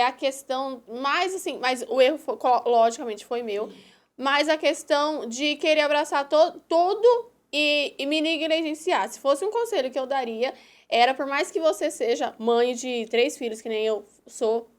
a questão mais assim, mas o erro logicamente foi meu, mas a questão de querer abraçar todo e me negligenciar. Se fosse um conselho que eu daria, era por mais que você seja mãe de 3 filhos, que nem eu sou,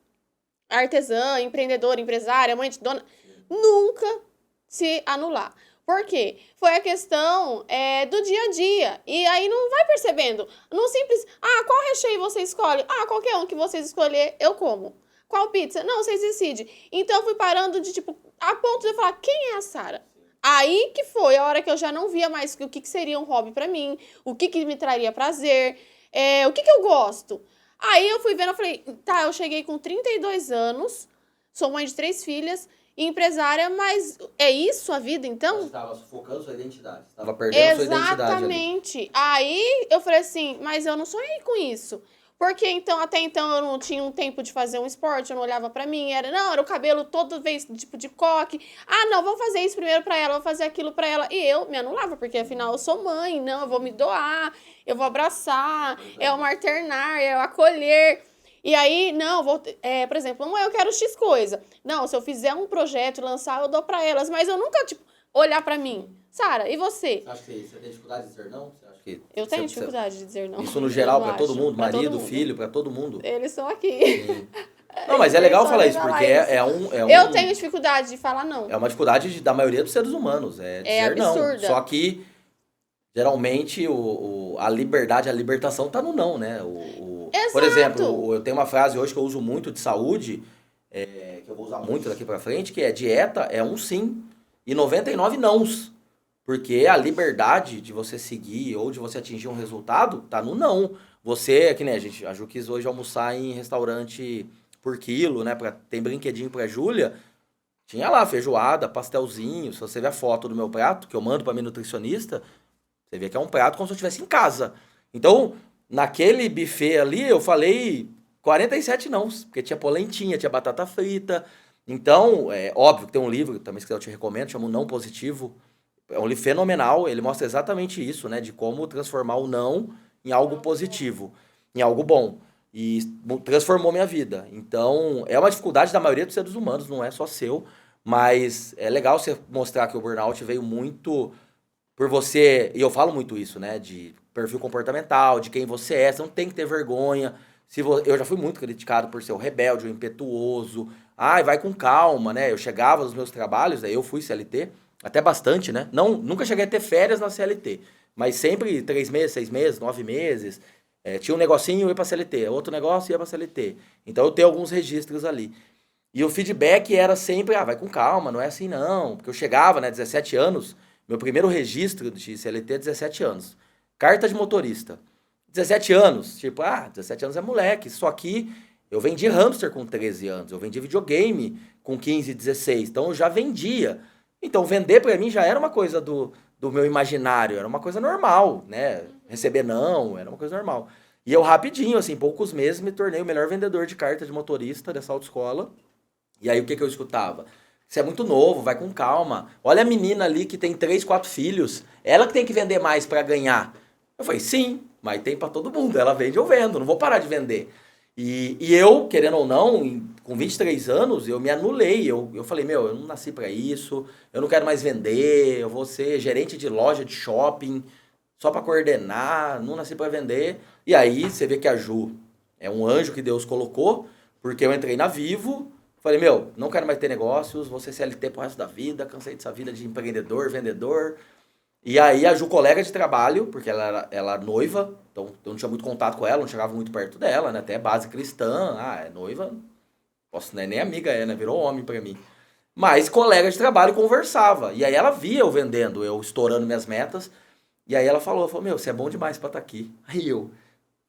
artesã, empreendedora, empresária, mãe de dona, nunca se anular. Por quê? Foi a questão do dia a dia. E aí não vai percebendo. No simples, qual recheio você escolhe? Qualquer um que vocês escolher, eu como. Qual pizza? Não, vocês decidem. Então eu fui parando de, tipo, a ponto de eu falar, quem é a Sara? Aí que foi a hora que eu já não via mais o que seria um hobby pra mim, o que me traria prazer, o que eu gosto. Aí eu fui vendo, eu falei, tá, eu cheguei com 32 anos, sou mãe de 3 filhas, e empresária, mas é isso a vida, então? Você estava sufocando sua identidade. Você estava perdendo sua identidade ali. Exatamente. Aí eu falei assim, mas eu não sonhei com isso. Porque então, até então eu não tinha um tempo de fazer um esporte, eu não olhava pra mim, era o cabelo toda vez tipo de coque. Não, vamos fazer isso primeiro pra ela, vou fazer aquilo pra ela. E eu me anulava, porque afinal eu sou mãe, não, eu vou me doar, eu vou abraçar, é o maternar, é o acolher. E aí, não, por exemplo, não, eu quero X coisa. Não, se eu fizer um projeto, lançar, eu dou pra elas. Mas eu nunca, tipo, olhar pra mim. Sara, e você? Você acha que você tem dificuldade de dizer não? Você acha que Eu tenho dificuldade de dizer não. Isso no geral, Eu pra todo acho. mundo? Pra todo Marido, mundo. filho, pra todo mundo? Eles estão aqui. Sim. Não, mas é legal falar isso, porque Eu tenho dificuldade de falar não. é uma dificuldade da maioria dos seres humanos, é dizer não. absurda. Só que, geralmente, a liberdade, a libertação tá no não, né? Por Exato. exemplo, eu tenho uma frase hoje que eu uso muito de saúde, que eu vou usar muito daqui pra frente, que é dieta é um sim e 99 nãos. Porque a liberdade de você seguir ou de você atingir um resultado tá no não. Você, que nem a Ju quis hoje almoçar em restaurante por quilo, né? Tem brinquedinho pra Júlia. Tinha lá feijoada, pastelzinho. Se você ver a foto do meu prato, que eu mando pra minha nutricionista, você vê que é um prato como se eu estivesse em casa. Então, naquele buffet ali, eu falei 47 nãos. Porque tinha polentinha, tinha batata frita. Então, é óbvio que tem um livro, também se eu te recomendo, chama o Não Positivo. É um livro fenomenal, ele mostra exatamente isso, né? De como transformar o não em algo positivo, em algo bom. E transformou minha vida. Então, é uma dificuldade da maioria dos seres humanos, não é só seu. Mas é legal você mostrar que o burnout veio muito por você, e eu falo muito isso, né? De perfil comportamental, de quem você é, você não tem que ter vergonha. Eu já fui muito criticado por ser o rebelde, o impetuoso. Vai com calma, né? Eu chegava nos meus trabalhos, eu fui CLT, até bastante, né? Não, nunca cheguei a ter férias na CLT, mas sempre 3 meses, 6 meses, 9 meses. Tinha um negocinho, ia pra CLT, outro negócio, ia pra CLT. Então eu tenho alguns registros ali. E o feedback era sempre, vai com calma, não é assim não. Porque eu chegava, né, 17 anos, meu primeiro registro de CLT é 17 anos. Carta de motorista. 17 anos, tipo, 17 anos é moleque. Só que eu vendi hamster com 13 anos, eu vendi videogame com 15, 16. Então eu já vendia. Então vender pra mim já era uma coisa do meu imaginário, era uma coisa normal, né? Receber não, era uma coisa normal. E eu rapidinho, assim, em poucos meses, me tornei o melhor vendedor de carta de motorista dessa autoescola. E aí o que eu escutava? Você é muito novo, vai com calma. Olha a menina ali que tem 3, 4 filhos. Ela que tem que vender mais pra ganhar. Eu falei, sim, mas tem pra todo mundo. Ela vende, eu vendo, não vou parar de vender. E eu, querendo ou não, com 23 anos, eu me anulei. Eu falei, eu não nasci pra isso, eu não quero mais vender, eu vou ser gerente de loja de shopping, só pra coordenar, não nasci pra vender. E aí você vê que a Ju é um anjo que Deus colocou, porque eu entrei na Vivo, falei, não quero mais ter negócios, vou ser CLT pro resto da vida, cansei dessa vida de empreendedor, vendedor. E aí a Ju, colega de trabalho, porque ela era noiva, então eu não tinha muito contato com ela, não chegava muito perto dela, né? Até base cristã, é noiva, Nossa, não é nem amiga, né? Virou homem pra mim. Mas colega de trabalho conversava. E aí ela via eu vendendo, eu estourando minhas metas. E aí ela falou, meu, você é bom demais pra estar aqui. Aí eu,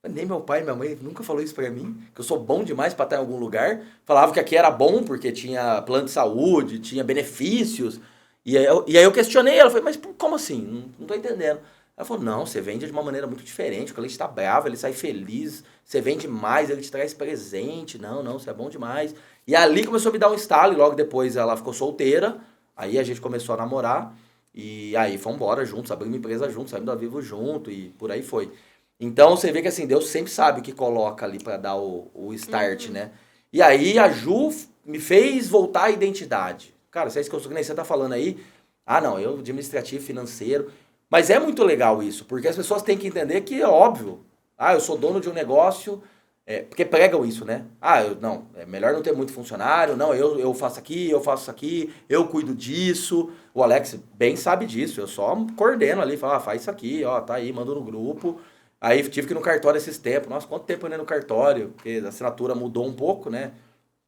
nem meu pai e minha mãe nunca falou isso pra mim, que eu sou bom demais pra estar em algum lugar. Falava que aqui era bom porque tinha plano de saúde, tinha benefícios. E aí eu questionei ela, falei, mas como assim? Não tô entendendo. Ela falou, não, você vende de uma maneira muito diferente, o cliente tá bravo, ele sai feliz, você vende mais, ele te traz presente, não, você é bom demais. E ali começou a me dar um estalo, e logo depois ela ficou solteira, aí a gente começou a namorar, e aí fomos embora juntos, abrimos uma empresa juntos, saímos da Vivo junto, e por aí foi. Então você vê que assim, Deus sempre sabe o que coloca ali pra dar o start, Uhum. né? E aí a Ju me fez voltar à identidade. Cara, se é isso que eu sou, que nem você tá falando aí, ah não, eu administrativo, financeiro. Mas é muito legal isso, porque as pessoas têm que entender que é óbvio. Ah, eu sou dono de um negócio, porque pregam isso, né? Ah, não, é melhor não ter muito funcionário, não, eu faço aqui, eu faço isso aqui, eu cuido disso. O Alex bem sabe disso, eu só coordeno ali, falo, faz isso aqui, ó, tá aí, mando no grupo. Aí tive que ir no cartório esses tempos. Nossa, quanto tempo eu andei no cartório? Porque a assinatura mudou um pouco, né?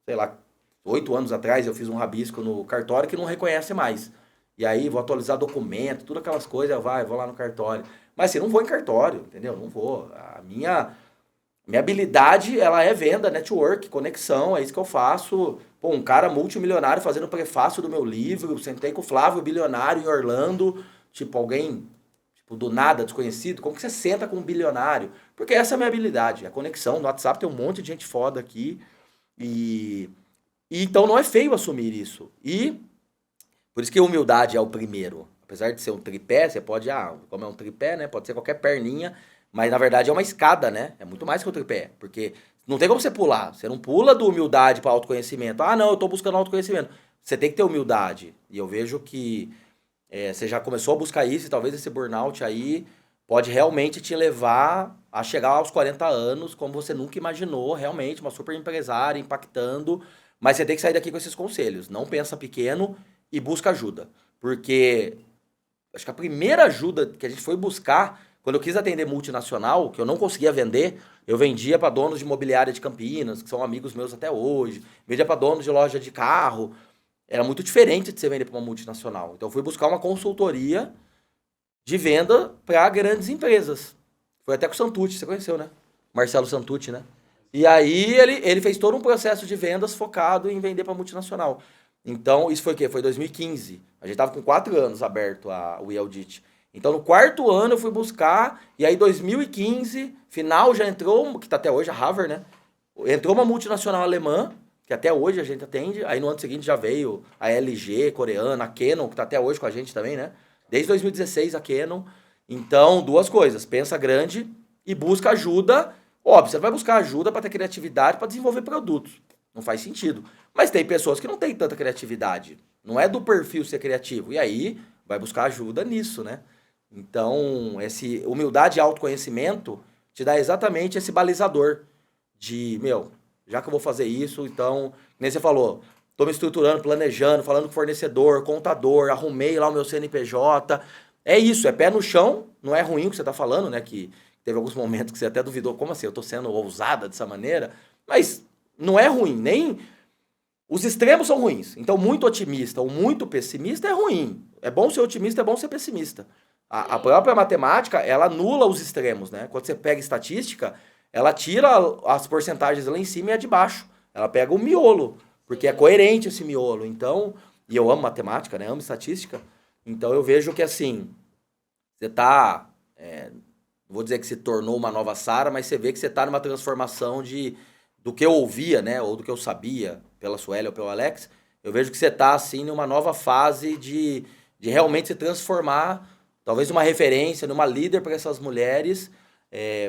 Sei lá, 8 anos atrás eu fiz um rabisco no cartório que não reconhece mais. E aí vou atualizar documento, tudo aquelas coisas, vou lá no cartório. Mas assim, não vou em cartório, entendeu? Não vou. A minha habilidade, ela é venda, network, conexão, é isso que eu faço. Pô, um cara multimilionário fazendo o prefácio do meu livro, sentei com o Flávio Bilionário em Orlando, tipo, alguém, tipo, do nada, desconhecido, como que você senta com um bilionário? Porque essa é a minha habilidade, a conexão. No WhatsApp tem um monte de gente foda aqui, e, e então não é feio assumir isso. E por isso que a humildade é o primeiro. Apesar de ser um tripé, você pode, como é um tripé, né? Pode ser qualquer perninha, mas na verdade é uma escada, né? É muito mais que um tripé, porque não tem como você pular. Você não pula do humildade para autoconhecimento. Ah, não, eu tô buscando autoconhecimento. Você tem que ter humildade. E eu vejo que você já começou a buscar isso, e talvez esse burnout aí pode realmente te levar a chegar aos 40 anos como você nunca imaginou, realmente, uma super empresária, impactando. Mas você tem que sair daqui com esses conselhos. Não pensa pequeno e busca ajuda. Porque acho que a primeira ajuda que a gente foi buscar, quando eu quis atender multinacional, que eu não conseguia vender, eu vendia para donos de imobiliária de Campinas, que são amigos meus até hoje, vendia para donos de loja de carro. Era muito diferente de você vender para uma multinacional. Então eu fui buscar uma consultoria de venda para grandes empresas. Foi até com o Santucci, você conheceu, né? Marcelo Santucci, né? E aí ele fez todo um processo de vendas focado em vender para multinacional. Então, isso foi o quê? Foi 2015. A gente tava com 4 anos aberto o Eldit. Então, no quarto ano eu fui buscar, e aí 2015, final já entrou, que tá até hoje, a Harvard, né? Entrou uma multinacional alemã, que até hoje a gente atende. Aí no ano seguinte já veio a LG coreana, a Canon, que tá até hoje com a gente também, né? Desde 2016 a Canon. Então, duas coisas. Pensa grande e busca ajuda. Óbvio, você vai buscar ajuda para ter criatividade, para desenvolver produtos. Não faz sentido. Mas tem pessoas que não têm tanta criatividade. Não é do perfil ser criativo. E aí vai buscar ajuda nisso, né? Então, esse humildade e autoconhecimento te dá exatamente esse balizador de, meu, já que eu vou fazer isso, então, nem você falou, tô me estruturando, planejando, falando com fornecedor, contador, arrumei lá o meu CNPJ. É isso, é pé no chão, não é ruim o que você tá falando, né? Que teve alguns momentos que você até duvidou, como assim, eu tô sendo ousada dessa maneira? Mas não é ruim, nem os extremos são ruins. Então, muito otimista ou muito pessimista é ruim. É bom ser otimista, é bom ser pessimista. A Sim. própria matemática, ela anula os extremos, né? Quando você pega estatística, ela tira as porcentagens lá em cima e a de baixo. Ela pega o miolo, porque é Sim. coerente esse miolo. Então, e eu amo matemática, né? Amo estatística. Então, eu vejo que, assim, você tá... não vou dizer que se tornou uma nova Sara, mas você vê que você tá numa transformação do que eu ouvia, né? Ou do que eu sabia pela Sueli ou pelo Alex. Eu vejo que você tá, assim, numa nova fase de realmente se transformar, talvez numa referência, numa líder para essas mulheres.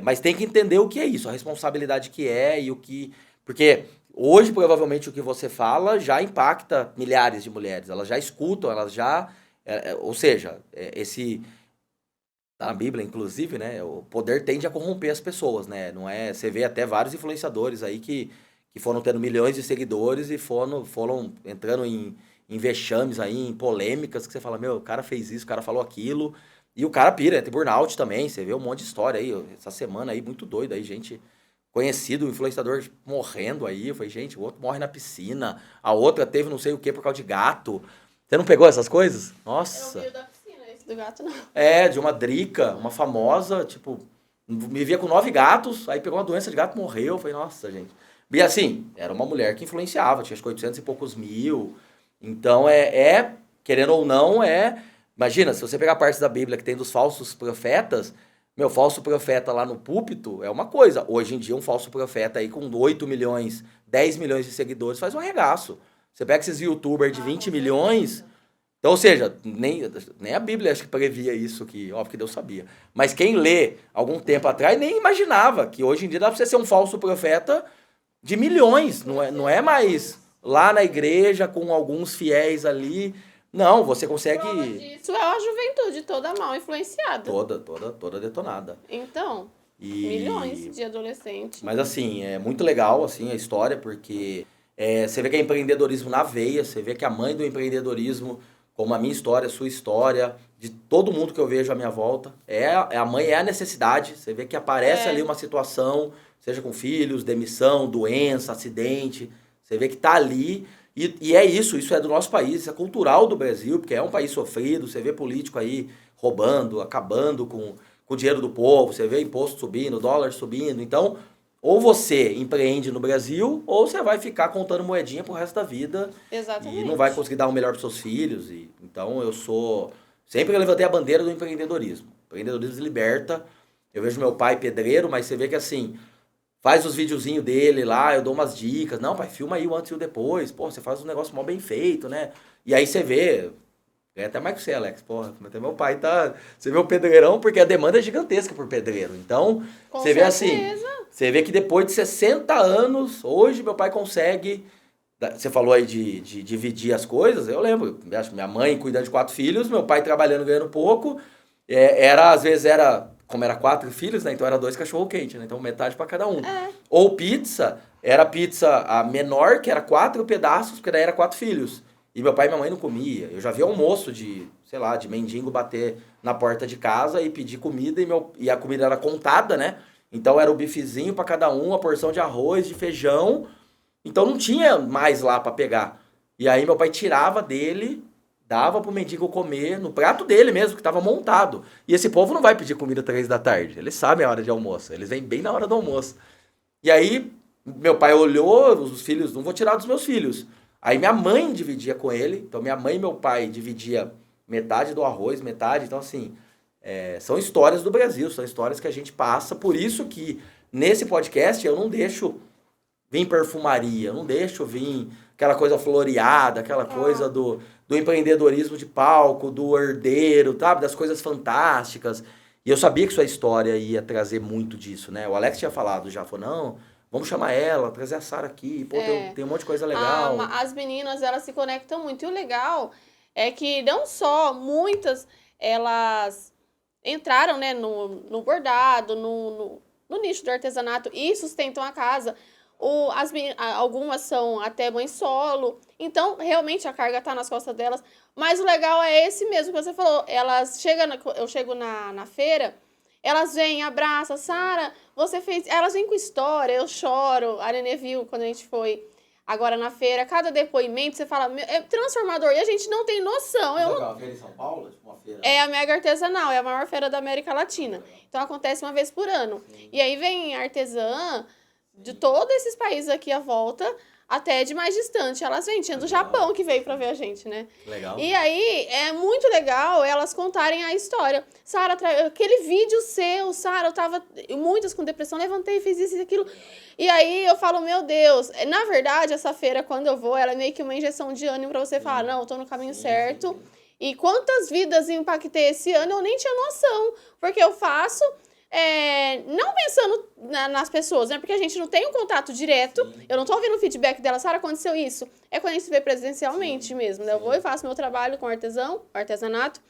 Mas tem que entender o que é isso, a responsabilidade que é e o que. Porque hoje, provavelmente, o que você fala já impacta milhares de mulheres. Elas já escutam, elas já. Ou seja, esse. Tá na Bíblia, inclusive, né? O poder tende a corromper as pessoas, né? Não é. Você vê até vários influenciadores aí que foram tendo milhões de seguidores e foram entrando em vexames aí, em polêmicas, que você fala, meu, o cara fez isso, o cara falou aquilo. E o cara pira, tem burnout também. Você vê um monte de história aí, essa semana aí, muito doido aí, gente conhecido, um influenciador morrendo aí. Eu falei, gente, o outro morre na piscina, a outra teve não sei o que por causa de gato. Você não pegou essas coisas? Nossa. Eu vi o da piscina, esse do gato não. De uma drica, uma famosa, tipo, me via com 9 gatos, aí pegou uma doença de gato e morreu. Eu falei, nossa, gente. E assim, era uma mulher que influenciava, tinha acho que 800 e poucos mil. Então querendo ou não, Imagina, se você pegar partes da Bíblia que tem dos falsos profetas, meu, falso profeta lá no púlpito é uma coisa. Hoje em dia, um falso profeta aí com 8 milhões, 10 milhões de seguidores faz um arregaço. Você pega esses youtubers de 20 milhões. Então, ou seja, nem a Bíblia acho que previa isso, que óbvio que Deus sabia. Mas quem lê algum tempo atrás nem imaginava que hoje em dia dá pra você ser um falso profeta de milhões. Não é mais lá na igreja com alguns fiéis ali. Não, você consegue... Prova disso é a juventude toda mal influenciada. Toda detonada. Então, milhões de adolescentes. Mas assim, é muito legal assim, a história, porque você vê que é empreendedorismo na veia, você vê que a mãe do empreendedorismo, como a minha história, a sua história, de todo mundo que eu vejo à minha volta, a mãe é a necessidade. Você vê que aparece ali uma situação, seja com filhos, demissão, doença, acidente, você vê que tá ali... E é isso é do nosso país, isso é cultural do Brasil, porque é um país sofrido, você vê político aí roubando, acabando com o dinheiro do povo, você vê imposto subindo, dólar subindo. Então, ou você empreende no Brasil, ou você vai ficar contando moedinha pro resto da vida. Exatamente. E não vai conseguir dar o melhor pros seus filhos. Então, sempre eu levantei a bandeira do empreendedorismo. O empreendedorismo liberta. Eu vejo meu pai pedreiro, mas você vê que assim... Faz os videozinhos dele lá, eu dou umas dicas. Não, pai, filma aí o antes e o depois. Pô, você faz um negócio mó bem feito, né? E aí você vê... É até mais que você, Alex. Porra, até meu pai tá... Você vê o pedreirão, porque a demanda é gigantesca por pedreiro. Então, você vê assim... Você vê que depois de 60 anos, hoje meu pai consegue... Você falou aí de dividir as coisas. Eu lembro, minha mãe cuidando de 4 filhos, meu pai trabalhando, ganhando pouco. Às vezes era... Como era 4 filhos, né? Então era 2 cachorro-quente, né? Então metade pra cada um. Ou pizza, era pizza a menor, que era 4 pedaços, porque daí era 4 filhos. E meu pai e minha mãe não comia. Eu já vi almoço de mendigo bater na porta de casa e pedir comida, e a comida era contada, né? Então era o bifezinho pra cada um, a porção de arroz, de feijão. Então não tinha mais lá pra pegar. E aí meu pai tirava dele... Dava pro mendigo comer no prato dele mesmo, que estava montado. E esse povo não vai pedir comida 3 da tarde. Eles sabem a hora de almoço. Eles vêm bem na hora do almoço. E aí, meu pai olhou, os filhos, não vou tirar dos meus filhos. Aí minha mãe dividia com ele. Então minha mãe e meu pai dividia metade do arroz, metade. Então assim, são histórias do Brasil, são histórias que a gente passa. Por isso que nesse podcast eu não deixo vir perfumaria, eu não deixo vir aquela coisa floreada, aquela coisa do empreendedorismo de palco, do herdeiro, sabe? Das coisas fantásticas. E eu sabia que sua história ia trazer muito disso, né? O Alex tinha falado já, falou, não, vamos chamar ela, trazer a Sara aqui, pô, tem um monte de coisa legal. As meninas, elas se conectam muito. E o legal é que não só muitas, elas entraram, né, no bordado, no nicho do artesanato e sustentam a casa. Algumas são até mãe solo, então realmente a carga tá nas costas delas, mas o legal é esse mesmo que você falou, eu chego na feira, elas vêm, abraçam, Sara, você fez, elas vêm com história, eu choro, a Nenê viu quando a gente foi agora na feira, cada depoimento você fala, é transformador, e a gente não tem noção. Uma feira em São Paulo? Tipo uma feira... É a Mega Artesanal, é a maior feira da América Latina, então acontece uma vez por ano, e aí vem artesã de todos esses países aqui à volta, até de mais distante. Elas vêm, tinha do Japão que veio pra ver a gente, né? Legal. E aí, é muito legal elas contarem a história. Sara, aquele vídeo seu, Sara, eu tava muitas com depressão, levantei, fiz isso e aquilo. E aí eu falo, meu Deus, na verdade, essa feira, quando eu vou, ela é meio que uma injeção de ânimo pra você falar, não, eu tô no caminho certo. E quantas vidas eu impactei esse ano, eu nem tinha noção. Porque eu faço... não pensando nas pessoas, né? Porque a gente não tem um contato direto. Sim. Eu não tô ouvindo o feedback dela, Sara, aconteceu isso. É quando a gente se vê presencialmente mesmo, né? Eu vou e faço meu trabalho com artesanato,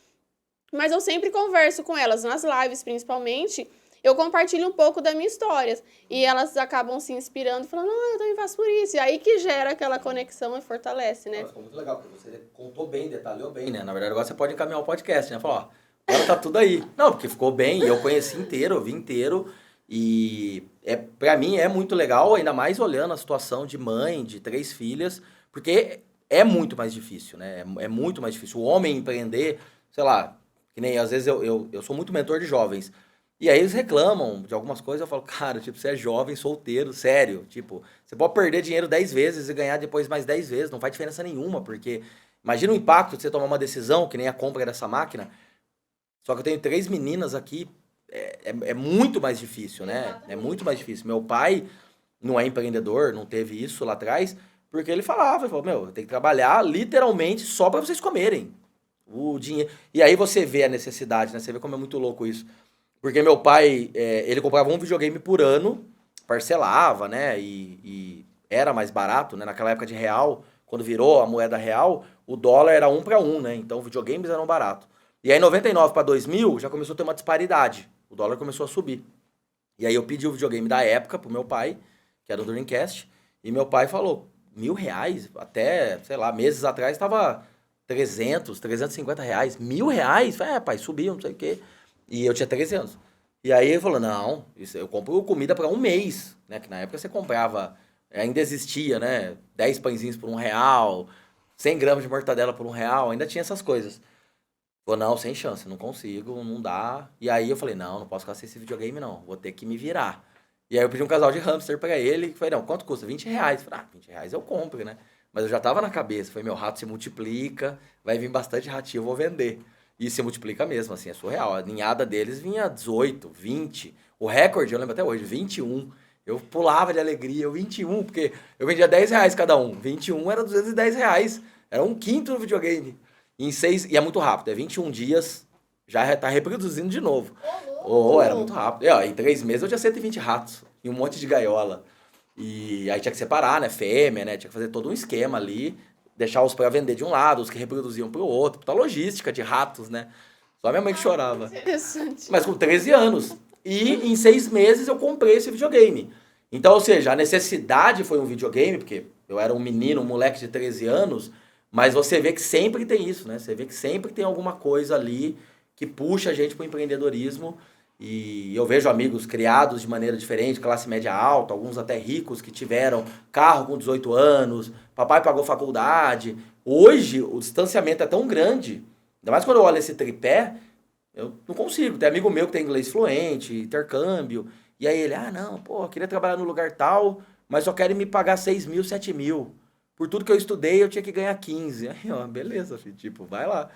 mas eu sempre converso com elas, nas lives principalmente, eu compartilho um pouco da minha história. E elas acabam se inspirando, falando, eu também faço por isso. E aí que gera aquela conexão e fortalece, né? Ficou muito legal, porque você contou bem, detalhou bem, né? Na verdade, agora você pode encaminhar o podcast, né? Falar, agora tá tudo aí. Não, porque ficou bem, eu conheci inteiro, eu vi inteiro. E pra mim é muito legal, ainda mais olhando a situação de mãe, de 3 filhas, porque é muito mais difícil, né? É muito mais difícil. O homem empreender, sei lá, que nem às vezes eu sou muito mentor de jovens. E aí eles reclamam de algumas coisas, eu falo, cara, tipo, você é jovem, solteiro, sério. Tipo, você pode perder dinheiro 10 vezes e ganhar depois mais 10 vezes, não faz diferença nenhuma, porque imagina o impacto de você tomar uma decisão, que nem a compra dessa máquina. Só que eu tenho 3 meninas aqui, é muito mais difícil, né? É Exatamente. muito mais difícil. Meu pai não é empreendedor, não teve isso lá atrás, porque ele falou, meu, eu tenho que trabalhar literalmente só para vocês comerem. O dinheiro. E aí você vê a necessidade, né? Você vê como é muito louco isso. Porque meu pai, ele comprava um videogame por ano, parcelava, né? E era mais barato, né? Naquela época de real, quando virou a moeda real, o dólar era 1 para 1, né? Então videogames eram baratos. E aí 99 para 2000 já começou a ter uma disparidade. O dólar começou a subir. E aí eu pedi o videogame da época pro meu pai, que era o Dreamcast, e meu pai falou, R$ 1.000? Até, sei lá, meses atrás estava 300, R$ 350. R$ 1.000? Falei, pai, subiu, não sei o quê. E eu tinha 13 anos. E aí ele falou, não, isso, eu compro comida para um mês, né? Que na época você comprava, ainda existia, né? 10 pãezinhos por R$ 1, 100 gramas de mortadela por R$ 1, ainda tinha essas coisas. Falou, não, sem chance, não consigo, não dá. E aí eu falei, não posso ficar sem esse videogame, não. Vou ter que me virar. E aí eu pedi um casal de hamster pra ele. Falei, não, quanto custa? R$ 20. Falei, R$ 20 eu compro, né? Mas eu já tava na cabeça. Falei, meu rato se multiplica, vai vir bastante ratinho, eu vou vender. E se multiplica mesmo, assim, é surreal. A ninhada deles vinha 18, 20. O recorde, eu lembro até hoje, 21. Eu pulava de alegria, eu 21, porque eu vendia R$ 10 cada um. 21 era R$ 210. Era um quinto no videogame. E é muito rápido, é 21 dias, já tá reproduzindo de novo. Era muito rápido. Em 3 meses eu tinha 120 ratos e um monte de gaiola. E aí tinha que separar, né? Fêmea, né? Tinha que fazer todo um esquema ali, deixar os para vender de um lado, os que reproduziam pro outro, puta logística de ratos, né? Só minha mãe que chorava. Interessante. Mas com 13 anos. E em 6 meses eu comprei esse videogame. Então, ou seja, a necessidade foi um videogame, porque eu era um menino, um moleque de 13 anos, mas você vê que sempre tem isso, né? Você vê que sempre tem alguma coisa ali que puxa a gente para o empreendedorismo. E eu vejo amigos criados de maneira diferente, classe média alta, alguns até ricos que tiveram carro com 18 anos, papai pagou faculdade. Hoje o distanciamento é tão grande, ainda mais quando eu olho esse tripé, eu não consigo. Tem amigo meu que tem inglês fluente, intercâmbio, e aí ele, não, pô, eu queria trabalhar no lugar tal, mas só querem me pagar 6 mil, 7 mil. Por tudo que eu estudei, eu tinha que ganhar 15. Aí, ó, beleza, filho, tipo, vai lá.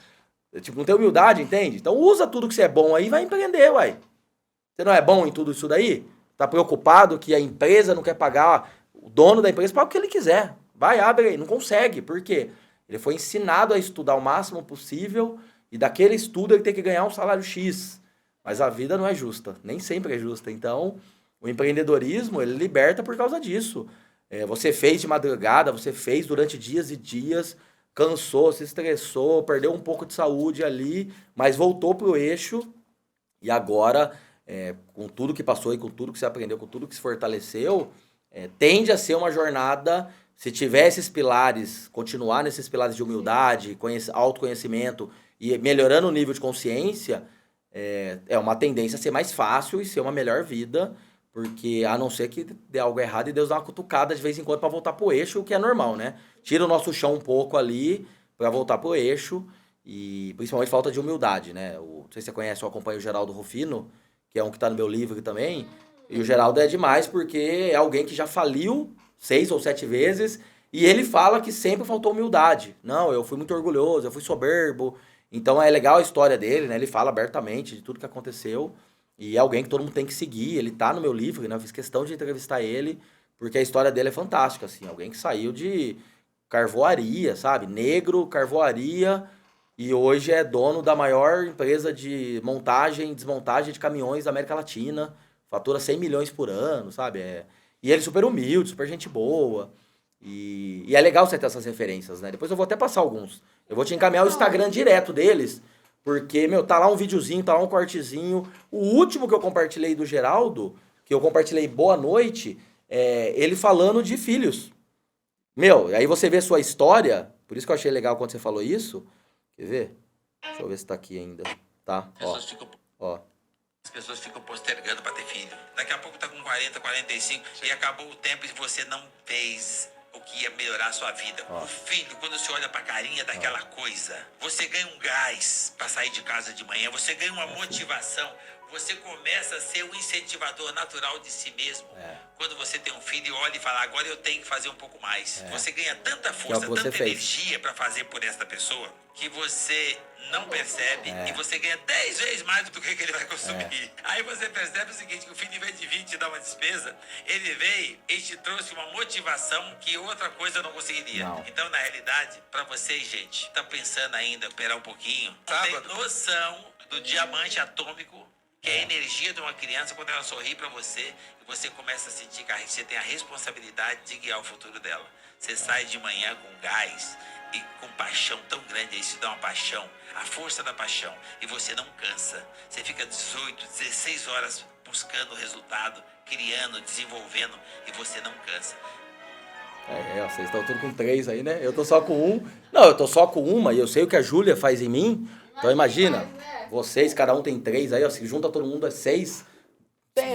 Tipo, não tem humildade, entende? Então usa tudo que você é bom aí e vai empreender, uai. Você não é bom em tudo isso daí? Tá preocupado que a empresa não quer pagar, o dono da empresa paga o que ele quiser. Vai, abre aí. Não consegue. Por quê? Ele foi ensinado a estudar o máximo possível e daquele estudo ele tem que ganhar um salário X. Mas a vida não é justa. Nem sempre é justa. Então, o empreendedorismo, ele liberta por causa disso. Você fez de madrugada, você fez durante dias e dias, cansou, se estressou, perdeu um pouco de saúde ali, mas voltou pro eixo e agora com tudo que passou e com tudo que você aprendeu, com tudo que se fortaleceu, tende a ser uma jornada, se tiver esses pilares, continuar nesses pilares de humildade, autoconhecimento e melhorando o nível de consciência, é uma tendência a ser mais fácil e ser uma melhor vida, porque a não ser que dê algo errado e Deus dá uma cutucada de vez em quando para voltar pro eixo, o que é normal, né? Tira o nosso chão um pouco ali para voltar pro eixo e principalmente falta de humildade, né? Não sei se você conhece ou acompanha o Geraldo Rufino, que é um que tá no meu livro também. E o Geraldo é demais porque é alguém que já faliu 6 ou 7 vezes e ele fala que sempre faltou humildade. Não, eu fui muito orgulhoso, eu fui soberbo. Então é legal a história dele, né? Ele fala abertamente de tudo que aconteceu. E é alguém que todo mundo tem que seguir. Ele tá no meu livro, né? Eu fiz questão de entrevistar ele, porque a história dele é fantástica, assim. Alguém que saiu de carvoaria, sabe? Negro, carvoaria, e hoje é dono da maior empresa de montagem e desmontagem de caminhões da América Latina. Fatura 100 milhões por ano, sabe? E ele super humilde, super gente boa. E é legal você ter essas referências, né? Depois eu vou até passar alguns. Eu vou te encaminhar o Instagram direto deles, porque, meu, tá lá um videozinho, tá lá um cortezinho. O último que eu compartilhei do Geraldo, que eu compartilhei boa noite, ele falando de filhos. Meu, aí você vê sua história, por isso que eu achei legal quando você falou isso. Quer ver? Deixa eu ver se tá aqui ainda. Tá, ó. As pessoas ficam postergando para ter filho. Daqui a pouco tá com 40, 45 e acabou o tempo e você não fez o que ia melhorar a sua vida. O filho, quando você olha pra carinha daquela coisa, você ganha um gás para sair de casa de manhã, você ganha uma motivação, você começa a ser um incentivador natural de si mesmo. Quando você tem um filho e olha e fala, agora eu tenho que fazer um pouco mais. Você ganha tanta força, tanta energia para fazer por esta pessoa, que você não percebe e você ganha 10 vezes mais do que ele vai consumir. Aí você percebe o seguinte, que o filho, em vez de vir te dar uma despesa, ele veio e te trouxe uma motivação que outra coisa não conseguiria. Então, na realidade, para vocês, gente, tá pensando ainda, esperar um pouquinho, tem noção do diamante atômico, que é a energia de uma criança quando ela sorri para você e você começa a sentir que você tem a responsabilidade de guiar o futuro dela. Você sai de manhã com gás e com paixão tão grande, aí se dá uma paixão, a força da paixão, e você não cansa. Você fica 18, 16 horas buscando o resultado, criando, desenvolvendo, e você não cansa. Vocês estão tudo com 3 aí, né? Eu tô só com 1. Não, eu tô só com uma e eu sei o que a Júlia faz em mim. Então imagina, vocês, cada um tem 3 aí, ó, se junta todo mundo é 6.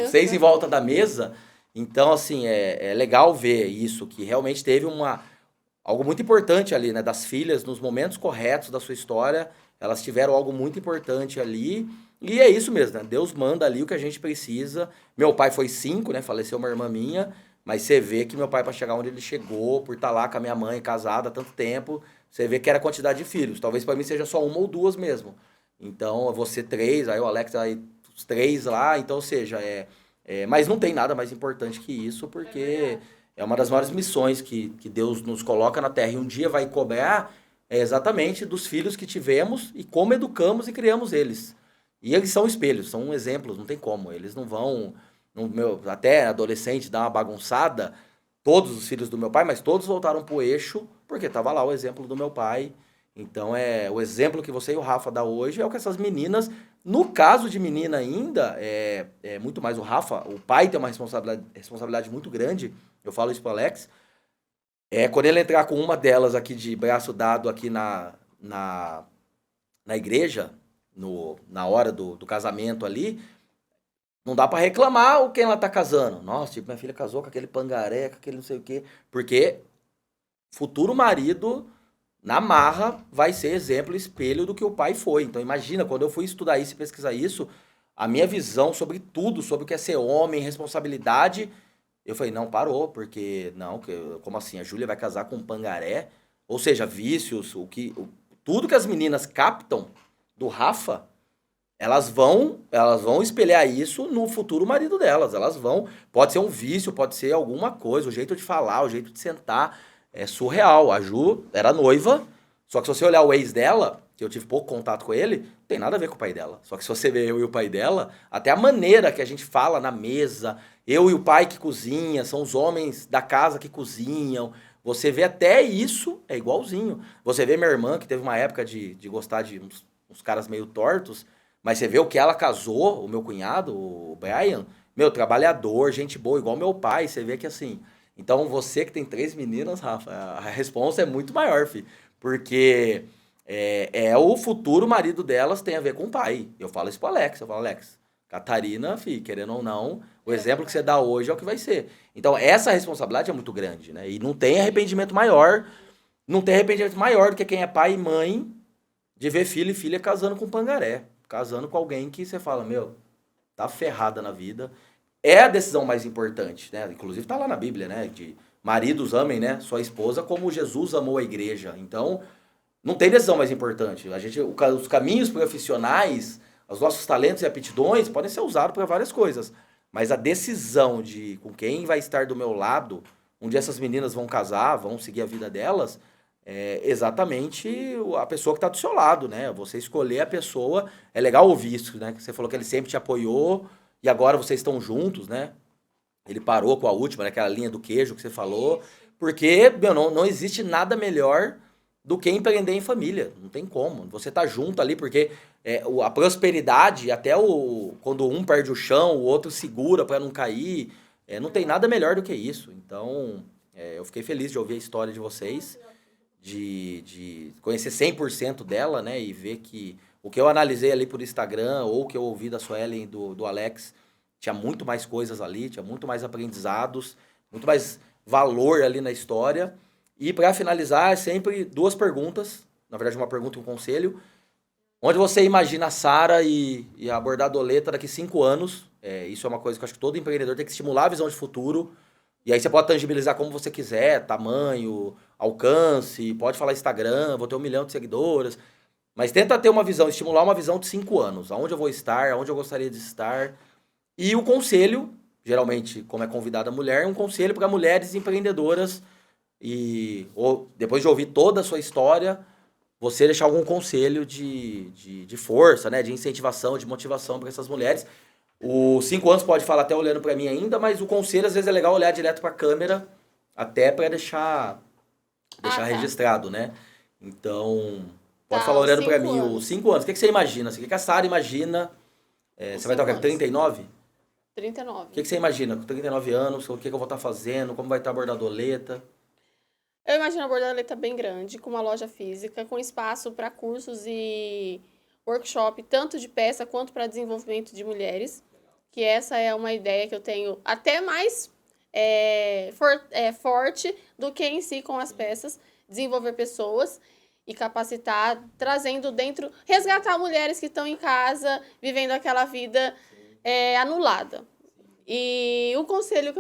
6 em volta da mesa. Então, assim, é legal ver isso, que realmente teve algo muito importante ali, né? Das filhas, nos momentos corretos da sua história, elas tiveram algo muito importante ali. E é isso mesmo, né? Deus manda ali o que a gente precisa. Meu pai foi 5, né? Faleceu uma irmã minha. Mas você vê que meu pai, para chegar onde ele chegou, por estar lá com a minha mãe, casada há tanto tempo, você vê que era a quantidade de filhos. Talvez para mim seja só 1 ou 2 mesmo. Então, você 3, aí o Alex, aí os 3 lá. Então, ou seja, mas não tem nada mais importante que isso, porque é uma das maiores missões que Deus nos coloca na Terra. E um dia vai cobrar exatamente dos filhos que tivemos e como educamos e criamos eles. E eles são espelhos, são exemplos, não tem como. Eles não vão... até adolescente dá uma bagunçada, todos os filhos do meu pai, mas todos voltaram pro eixo, porque tava lá o exemplo do meu pai. Então, o exemplo que você e o Rafa dá hoje é o que essas meninas, no caso de menina ainda, é muito mais o Rafa, o pai tem uma responsabilidade muito grande, eu falo isso pro Alex, quando ele entrar com uma delas aqui de braço dado aqui na igreja, na hora do casamento ali, não dá pra reclamar quem ela tá casando. Nossa, tipo, minha filha casou com aquele pangaré, com aquele não sei o quê. Porque futuro marido, na marra, vai ser exemplo, espelho do que o pai foi. Então imagina, quando eu fui estudar isso e pesquisar isso, a minha visão sobre tudo, sobre o que é ser homem, responsabilidade, eu falei, não, parou, porque, não, como assim, a Júlia vai casar com um pangaré? Ou seja, vícios, tudo que as meninas captam do Rafa, elas vão espelhar isso no futuro marido delas. Pode ser um vício, pode ser alguma coisa, o jeito de falar, o jeito de sentar, é surreal. A Ju era noiva, só que se você olhar o ex dela, que eu tive pouco contato com ele, não tem nada a ver com o pai dela. Só que se você ver eu e o pai dela, até a maneira que a gente fala na mesa, eu e o pai que cozinha, são os homens da casa que cozinham. Você vê até isso, é igualzinho. Você vê minha irmã, que teve uma época de gostar de uns caras meio tortos, mas você vê o que ela casou, o meu cunhado, o Brian, meu, trabalhador, gente boa, igual meu pai, você vê que assim... Então, você que tem 3 meninas, Rafa, a responsa é muito maior, filho. Porque o futuro marido delas tem a ver com o pai. Eu falo isso pro Alex, Alex, Catarina, filho, querendo ou não, o exemplo que você dá hoje é o que vai ser. Então, essa responsabilidade é muito grande, né? E não tem arrependimento maior do que quem é pai e mãe de ver filho e filha casando com pangaré. Casando com alguém que você fala, meu, tá ferrada na vida. É a decisão mais importante, né? Inclusive tá lá na Bíblia, né? De maridos amem, né? Sua esposa como Jesus amou a igreja. Então, não tem decisão mais importante. Os caminhos profissionais, os nossos talentos e aptidões podem ser usados para várias coisas. Mas a decisão de com quem vai estar do meu lado, onde essas meninas vão casar, vão seguir a vida delas, é exatamente a pessoa que está do seu lado, né? Você escolher a pessoa, é legal ouvir isso, né? Você falou que ele sempre te apoiou e agora vocês estão juntos, né? Ele parou com a última, né? Aquela linha do queijo que você falou, porque, meu, não existe nada melhor do que empreender em família, não tem como. Você tá junto ali, porque a prosperidade, até quando um perde o chão, o outro segura para não cair, não tem nada melhor do que isso. Então, eu fiquei feliz de ouvir a história de vocês, de conhecer 100% dela, né, e ver que O que eu analisei ali por Instagram, ou o que eu ouvi da Suelen e do Alex, tinha muito mais coisas ali, tinha muito mais aprendizados, muito mais valor ali na história. E para finalizar, é sempre 2 perguntas, na verdade uma pergunta e um conselho. Onde você imagina a Sara e a Bordadoleta daqui 5 anos? Isso é uma coisa que eu acho que todo empreendedor tem que estimular a visão de futuro. E aí você pode tangibilizar como você quiser, tamanho, alcance, pode falar Instagram, vou ter 1 milhão de seguidoras. Mas tenta ter uma visão, estimular uma visão de 5 anos. Aonde eu vou estar, aonde eu gostaria de estar. E o conselho, geralmente, como é convidada a mulher, um conselho para mulheres empreendedoras. Ou depois de ouvir toda a sua história, você deixar algum conselho de força, né? De incentivação, de motivação para essas mulheres. Os 5 anos pode falar até olhando para mim ainda, mas o conselho às vezes é legal olhar direto para a câmera, até para deixar registrado, né? Então, pode falar olhando para mim, os 5 anos. O que você imagina? O que a Sara imagina? Você vai estar com 39? 39. O que você imagina com 39 anos? O que eu vou estar fazendo? Como vai estar a Bordadoleta? Eu imagino a Bordadoleta bem grande, com uma loja física, com espaço para cursos e workshop, tanto de peça quanto para desenvolvimento de mulheres. Que essa é uma ideia que eu tenho até mais forte do que em si com as peças. Desenvolver pessoas e capacitar, trazendo dentro, resgatar mulheres que estão em casa, vivendo aquela vida anulada. E o conselho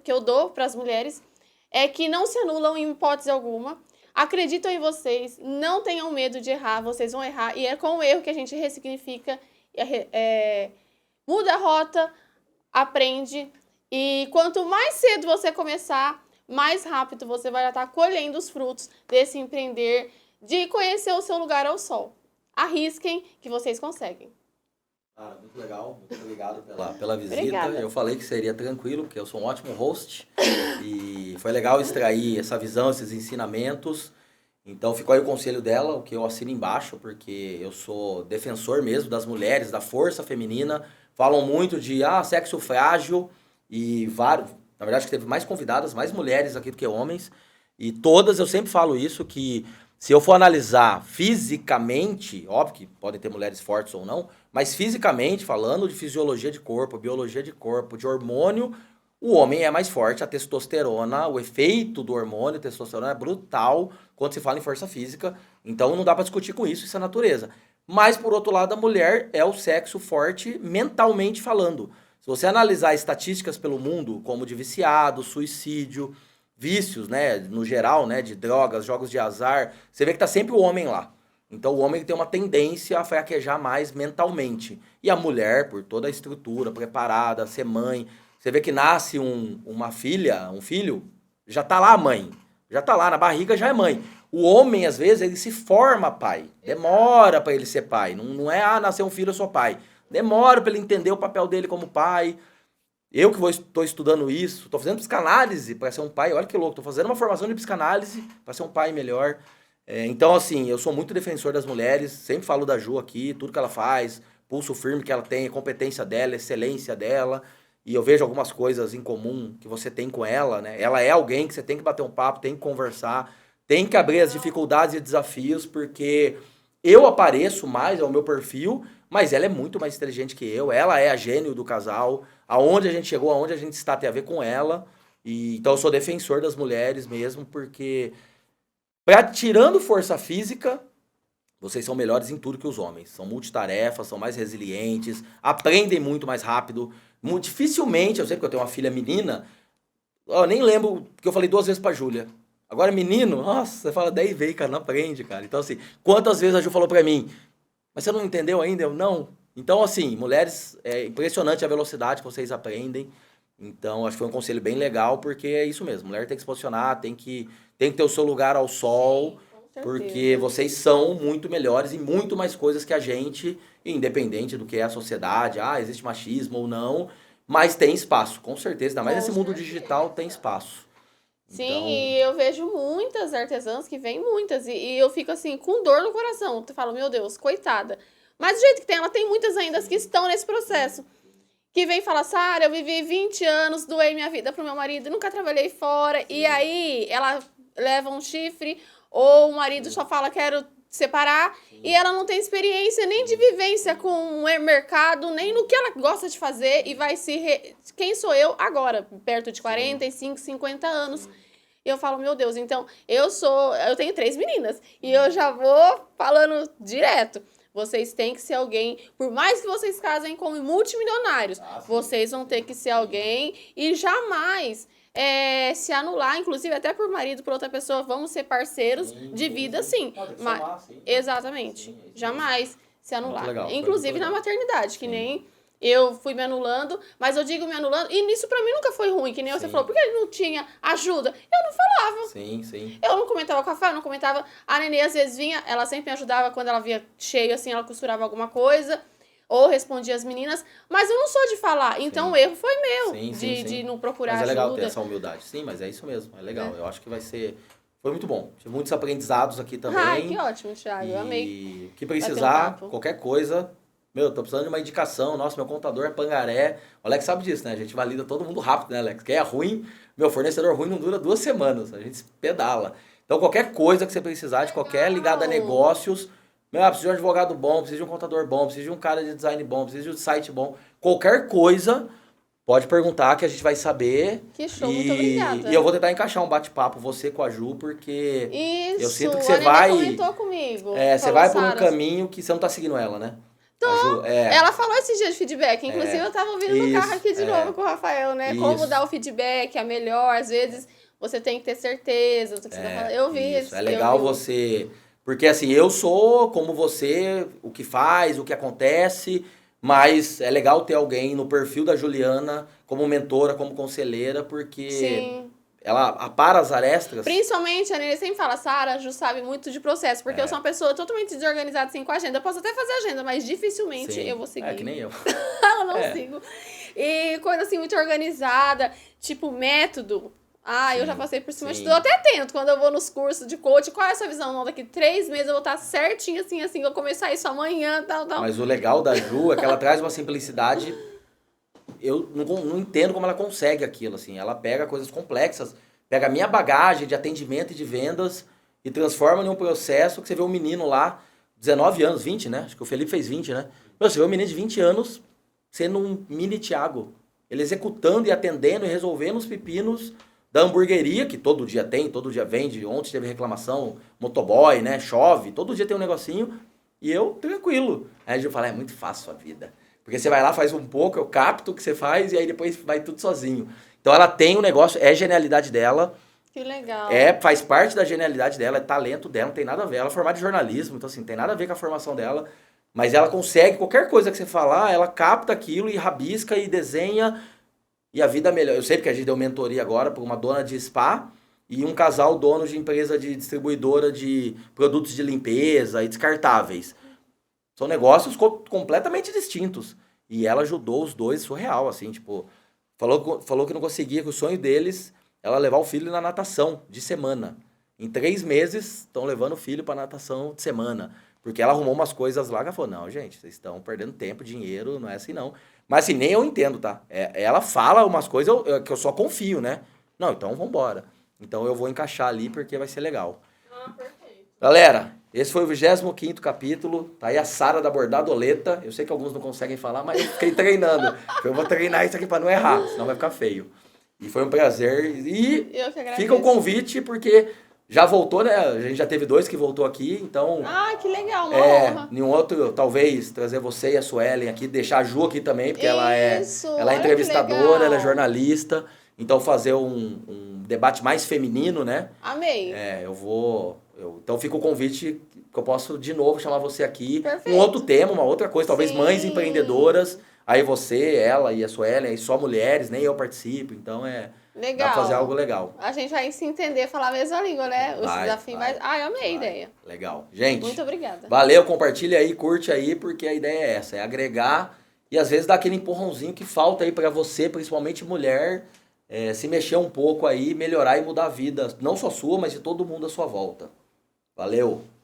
que eu dou para as mulheres é que não se anulam em hipótese alguma. Acreditam em vocês, não tenham medo de errar, vocês vão errar. E é com o erro que a gente ressignifica, muda a rota, aprende. E quanto mais cedo você começar, mais rápido você vai estar colhendo os frutos desse empreender, de conhecer o seu lugar ao sol. Arrisquem que vocês conseguem. Cara, muito legal, muito obrigado pela visita. Obrigada. Eu falei que seria tranquilo, porque eu sou um ótimo host. E foi legal extrair essa visão, esses ensinamentos. Então ficou aí o conselho dela, o que eu assino embaixo, porque eu sou defensor mesmo das mulheres, da força feminina. Falam muito de sexo frágil e vários. Na verdade, que teve mais convidadas, mais mulheres aqui do que homens. E todas, eu sempre falo isso, que se eu for analisar fisicamente, óbvio que podem ter mulheres fortes ou não, mas fisicamente, falando de fisiologia de corpo, biologia de corpo, de hormônio, o homem é mais forte, a testosterona, o efeito do hormônio, testosterona é brutal quando se fala em força física, então não dá para discutir com isso é natureza. Mas, por outro lado, a mulher é o sexo forte mentalmente falando. Se você analisar estatísticas pelo mundo, como de viciado, suicídio, vícios, né, no geral, né, de drogas, jogos de azar, você vê que tá sempre o homem lá. Então o homem tem uma tendência a fraquejar mais mentalmente. E a mulher, por toda a estrutura, preparada, ser mãe, você vê que nasce uma filha, um filho, já tá lá a mãe, já tá lá na barriga, já é mãe. O homem, às vezes, ele se forma pai, demora para ele ser pai, não é, nasceu um filho, eu sou pai. Demora para ele entender o papel dele como pai. Eu que estou estudando isso, estou fazendo psicanálise para ser um pai, olha que louco, estou fazendo uma formação de psicanálise para ser um pai melhor. Então, assim, eu sou muito defensor das mulheres, sempre falo da Ju aqui, tudo que ela faz, pulso firme que ela tem, a competência dela, a excelência dela, e eu vejo algumas coisas em comum que você tem com ela, né? Ela é alguém que você tem que bater um papo, tem que conversar, tem que abrir as dificuldades e desafios, porque eu apareço mais, é o meu perfil, mas ela é muito mais inteligente que eu, ela é a gênio do casal, aonde a gente chegou, aonde a gente está, tem a ver com ela, e então eu sou defensor das mulheres mesmo, porque tirando força física, vocês são melhores em tudo que os homens, são multitarefas, são mais resilientes, aprendem muito mais rápido, dificilmente, eu sei porque eu tenho uma filha menina, eu nem lembro, porque eu falei 2 vezes pra Júlia. Agora, menino, nossa, você fala 10 vezes, cara, não aprende, cara. Então, assim, quantas vezes a Ju falou pra mim, mas você não entendeu ainda? Eu, não. Então, assim, mulheres, é impressionante a velocidade que vocês aprendem. Então, acho que foi um conselho bem legal, porque é isso mesmo. Mulher tem que se posicionar, tem que ter o seu lugar ao sol, porque vocês são muito melhores em muito mais coisas que a gente, independente do que é a sociedade. Existe machismo ou não, mas tem espaço, com certeza. Ainda mais nesse mundo digital, tem espaço. Sim, então... e eu vejo muitas artesãs que vêm muitas, e eu fico assim, com dor no coração. Eu falo, meu Deus, coitada. Mas do jeito que tem, ela tem muitas ainda que estão nesse processo. Que vem e fala, Sara, eu vivi 20 anos, doei minha vida pro meu marido, nunca trabalhei fora. Sim. E aí, ela leva um chifre, ou o marido só fala, quero separar e ela não tem experiência nem de vivência com o mercado, nem no que ela gosta de fazer e vai quem sou eu agora, perto de 45, 50 anos. Eu falo, meu Deus, então eu tenho 3 meninas e eu já vou falando direto. Vocês têm que ser alguém, por mais que vocês casem como multimilionários, vocês vão ter que ser alguém e jamais se anular, inclusive até por marido, por outra pessoa, vamos ser parceiros de vida, sim. Exatamente. Sim, jamais se anular. legal, Inclusive na legal. maternidade, que nem eu fui me anulando, mas eu digo me anulando, e nisso pra mim nunca foi ruim, que nem você falou, porque ele não tinha ajuda. Eu não falava. Sim. Eu não comentava com a Fá, eu não comentava. A Nenê às vezes vinha, ela sempre me ajudava quando ela via cheio, assim, ela costurava alguma coisa, ou respondia as meninas, mas eu não sou de falar, então o erro foi meu, de não procurar mas é ajuda. legal ter essa humildade. Sim, mas é isso mesmo, é legal. Eu acho que vai ser... Foi muito bom. Tive muitos aprendizados aqui também. Ai, que ótimo, Thiago, eu amei. E que precisar, papo. qualquer coisa... Meu, tô precisando de uma indicação. Nossa, meu contador é pangaré. O Alex sabe disso, né? A gente valida todo mundo rápido, né, Alex? Quem é ruim, meu fornecedor ruim não dura 2 semanas. A gente pedala. Então, qualquer coisa que você precisar, de qualquer ligada a negócios... Meu, preciso de um advogado bom, preciso de um contador bom, preciso de um cara de design bom, preciso de um site bom. Qualquer coisa, pode perguntar que a gente vai saber. Que show, muito obrigada. E eu vou tentar encaixar um bate-papo você com a Ju, porque Isso, eu sinto que a você Nenê vai... comentou comigo. você falou, vai por um Sara, caminho que você não tá seguindo ela, né? Tô. A Ju, Ela falou esse dia de feedback, inclusive eu tava ouvindo no Isso, carro aqui de novo com o Rafael, né? Como Isso. dar o feedback é melhor, às vezes você tem que ter certeza do que você tá falando. Eu vi isso. isso. É legal você... Porque assim, eu sou como você, o que faz, o que acontece, mas é legal ter alguém no perfil da Juliana como mentora, como conselheira, porque Sim. ela apara as arestas. Principalmente, a Nenê sempre fala, Sara, a Ju sabe muito de processo, porque eu sou uma pessoa totalmente desorganizada, assim, com a agenda. Eu posso até fazer agenda, mas dificilmente Sim. eu vou seguir. É, que nem eu. Eu não sigo. E coisa assim, muito organizada, tipo método. Eu já passei por cima de sim. tudo. Eu até tento, quando eu vou nos cursos de coach, qual é a sua visão? Não, daqui 3 meses eu vou estar certinho, assim, eu começar isso amanhã, tal. Mas o legal da Ju é que ela traz uma simplicidade. Eu não entendo como ela consegue aquilo, assim. Ela pega coisas complexas, pega a minha bagagem de atendimento e de vendas e transforma em um processo que você vê um menino lá, 19 anos, 20, né? Acho que o Felipe fez 20, né? Você vê um menino de 20 anos sendo um mini Thiago. Ele executando e atendendo e resolvendo os pepinos da hamburgueria, que todo dia tem, todo dia vende. Ontem teve reclamação, motoboy, né? Chove, todo dia tem um negocinho. E eu, tranquilo. Aí a gente fala, é muito fácil a vida. Porque você vai lá, faz um pouco, eu capto o que você faz e aí depois vai tudo sozinho. Então ela tem um negócio, é genialidade dela. Que legal. Faz parte da genialidade dela, é talento dela, não tem nada a ver. Ela é formada em jornalismo, então assim, não tem nada a ver com a formação dela. Mas ela consegue, qualquer coisa que você falar, ela capta aquilo e rabisca e desenha. E a vida melhor. Eu sei porque a gente deu mentoria agora para uma dona de spa e um casal dono de empresa de distribuidora de produtos de limpeza e descartáveis. São negócios completamente distintos. E ela ajudou os dois, surreal, assim, tipo... Falou que não conseguia, que o sonho deles era levar o filho na natação de semana. Em 3 meses, estão levando o filho para natação de semana. Porque ela arrumou umas coisas lá que ela falou, não, gente, vocês estão perdendo tempo, dinheiro, não é assim não. Mas assim, nem eu entendo, tá? Ela fala umas coisas que eu só confio, né? Não, então vambora. Então eu vou encaixar ali porque vai ser legal. Perfeito. Galera, esse foi o 25º capítulo. Tá aí a Sara da Bordadoleta. Eu sei que alguns não conseguem falar, mas eu fiquei treinando. Eu vou treinar isso aqui pra não errar, senão vai ficar feio. E foi um prazer. E Eu que agradeço. fica o convite, porque já voltou, né? A gente já teve 2 que voltou aqui, então... Que legal, uma honra. Nenhum outro, talvez, trazer você e a Suelen aqui, deixar a Ju aqui também, porque ela é olha que entrevistadora, legal. ela é jornalista. Então fazer um debate mais feminino, né? Amei. Então fica o convite que eu posso de novo chamar você aqui. Perfeito. Um outro tema, uma outra coisa, talvez Sim. mães empreendedoras. Aí você, ela e a Suelen, aí só mulheres, nem eu participo. Então Legal. dá pra fazer algo legal. A gente vai se entender, falar a mesma língua, né? O desafio vai... eu amei a ideia. Legal. Gente, Muito obrigada. valeu, compartilha aí, curte aí, porque a ideia é essa, é agregar e às vezes dar aquele empurrãozinho que falta aí pra você, principalmente mulher, se mexer um pouco aí, melhorar e mudar a vida, não só sua, mas de todo mundo à sua volta. Valeu!